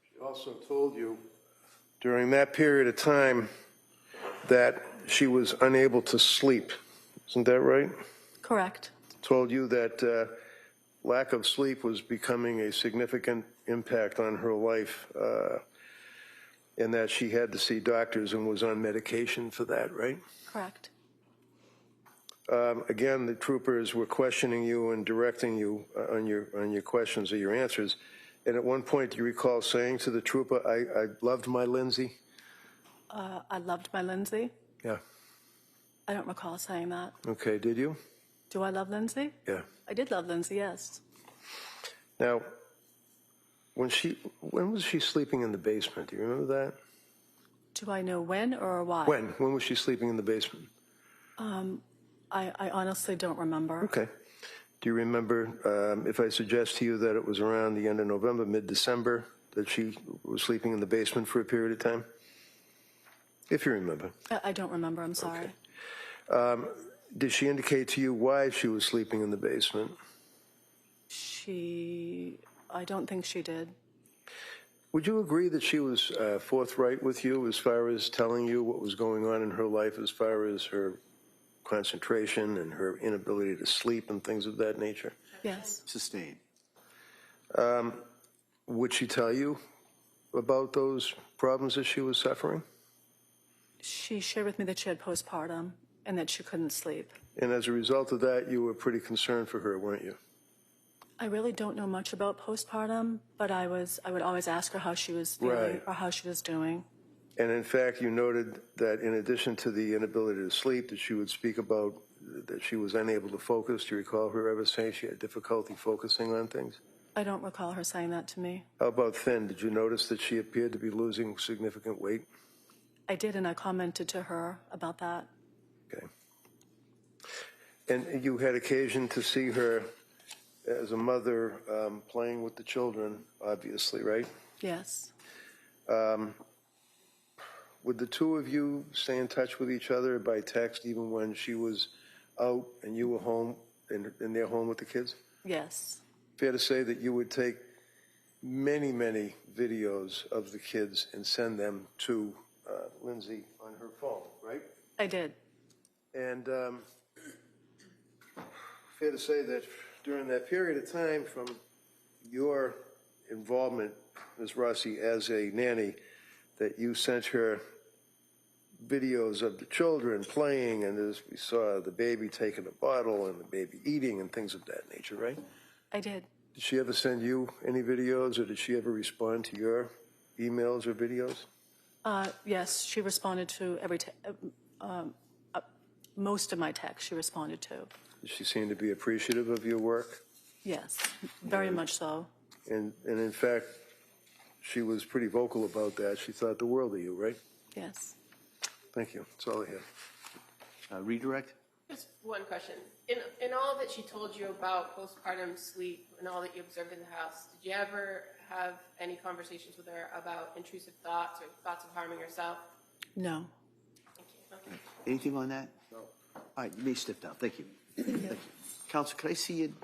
S6: She also told you during that period of time that she was unable to sleep Isn't that right?
S12: Correct.
S6: Told you that lack of sleep was becoming a significant impact on her life, and that she had to see doctors and was on medication for that, right?
S12: Correct.
S6: Again, the troopers were questioning you and directing you on your questions or your answers. And at one point, do you recall saying to the trooper, I loved my Lindsay?
S12: I loved my Lindsay.
S6: Yeah.
S12: I don't recall saying that.
S6: Okay, did you?
S12: Do I love Lindsay?
S6: Yeah.
S12: I did love Lindsay, yes.
S6: Now, when was she sleeping in the basement? Do you remember that?
S12: Do I know when or why?
S6: When? When was she sleeping in the basement?
S12: I honestly don't remember.
S6: Okay. Do you remember if I suggest to you that it was around the end of November, mid-December, that she was sleeping in the basement for a period of time? If you remember.
S12: I don't remember, I'm sorry.
S6: Okay. Did she indicate to you why she was sleeping in the basement?
S12: I don't think she did.
S6: Would you agree that she was forthright with you as far as telling you what was going on in her life, as far as her concentration and her inability to sleep and things of that nature?
S12: Yes.
S1: Sustained.
S6: Would she tell you about those problems that she was suffering?
S12: She shared with me that she had postpartum and that she couldn't sleep.
S6: And as a result of that, you were pretty concerned for her, weren't you?
S12: I really don't know much about postpartum, but I would always ask her how she was feeling
S6: Right.
S12: or how she was doing.
S6: And in fact, you noted that in addition to the inability to sleep, that she would speak about that she was unable to focus. Do you recall her ever saying she had difficulty focusing on things?
S12: I don't recall her saying that to me.
S6: How about thin? Did you notice that she appeared to be losing significant weight?
S12: I did, and I commented to her about that.
S6: Okay. And you had occasion to see her as a mother playing with the children, obviously, right?
S12: Yes.
S6: Would the two of you stay in touch with each other by text even when she was out and you were home and they're home with the kids?
S12: Yes.
S6: Fair to say that you would take many, many videos of the kids and send them to Lindsay on her phone, right?
S12: I did.
S6: And fair to say that during that period of time from your involvement, Ms. Rossi, as a nanny, that you sent her videos of the children playing, and as we saw the baby taking a bottle and the baby eating and things of that nature, right?
S12: I did.
S6: Did she ever send you any videos, or did she ever respond to your emails or videos?
S12: Yes, she responded to most of my texts she responded to.
S6: Did she seem to be appreciative of your work?
S12: Yes, very much so.
S6: And in fact, she was pretty vocal about that. She thought the world of you, right?
S12: Yes.
S6: Thank you. That's all I have.
S1: Redirect?
S2: Just one question. In all that she told you about postpartum sleep and all that you observed in the house, did you ever have any conversations with her about intrusive thoughts or thoughts of harming yourself?
S12: No.
S2: Thank you. Okay.
S1: Anything on that? No. All right, you may step down. Thank you. Thank you. Counsel, could I see you?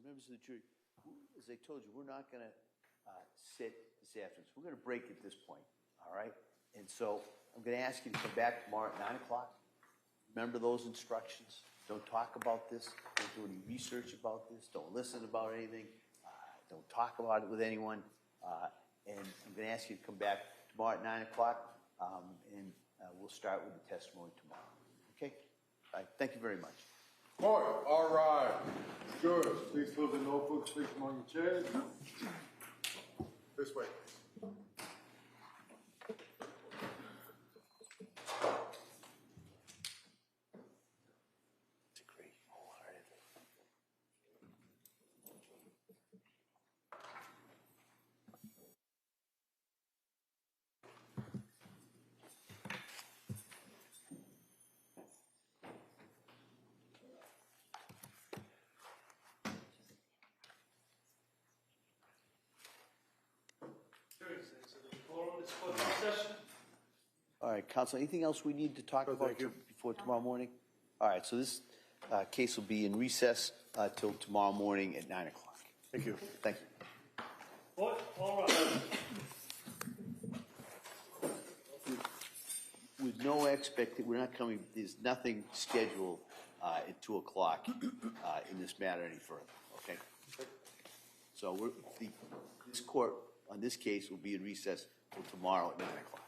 S1: members of the jury, as I told you, we're not going to sit this afternoon. So we're going to break at this point, all right? And so I'm going to ask you to come back tomorrow at 9 o'clock. Remember those instructions. Don't talk about this. Don't do any research about this. Don't listen about anything. Don't talk about it with anyone. And I'm going to ask you to come back tomorrow at 9 o'clock, and we'll start with the testimony tomorrow. Okay? All right. Thank you very much.
S3: Court, all rise. Jurors, please close the notebooks, place them on your chairs. This way.
S1: It's a great wholehearted. All right, counsel, anything else we need to talk about before tomorrow morning? All right, so this case will be in recess till tomorrow morning at 9 o'clock. Thank you. Thank you.
S3: All right.
S1: With no expectation, we're not coming, there's nothing scheduled at 2 o'clock in this matter any further, okay? So this court on this case will be in recess till tomorrow at 9 o'clock.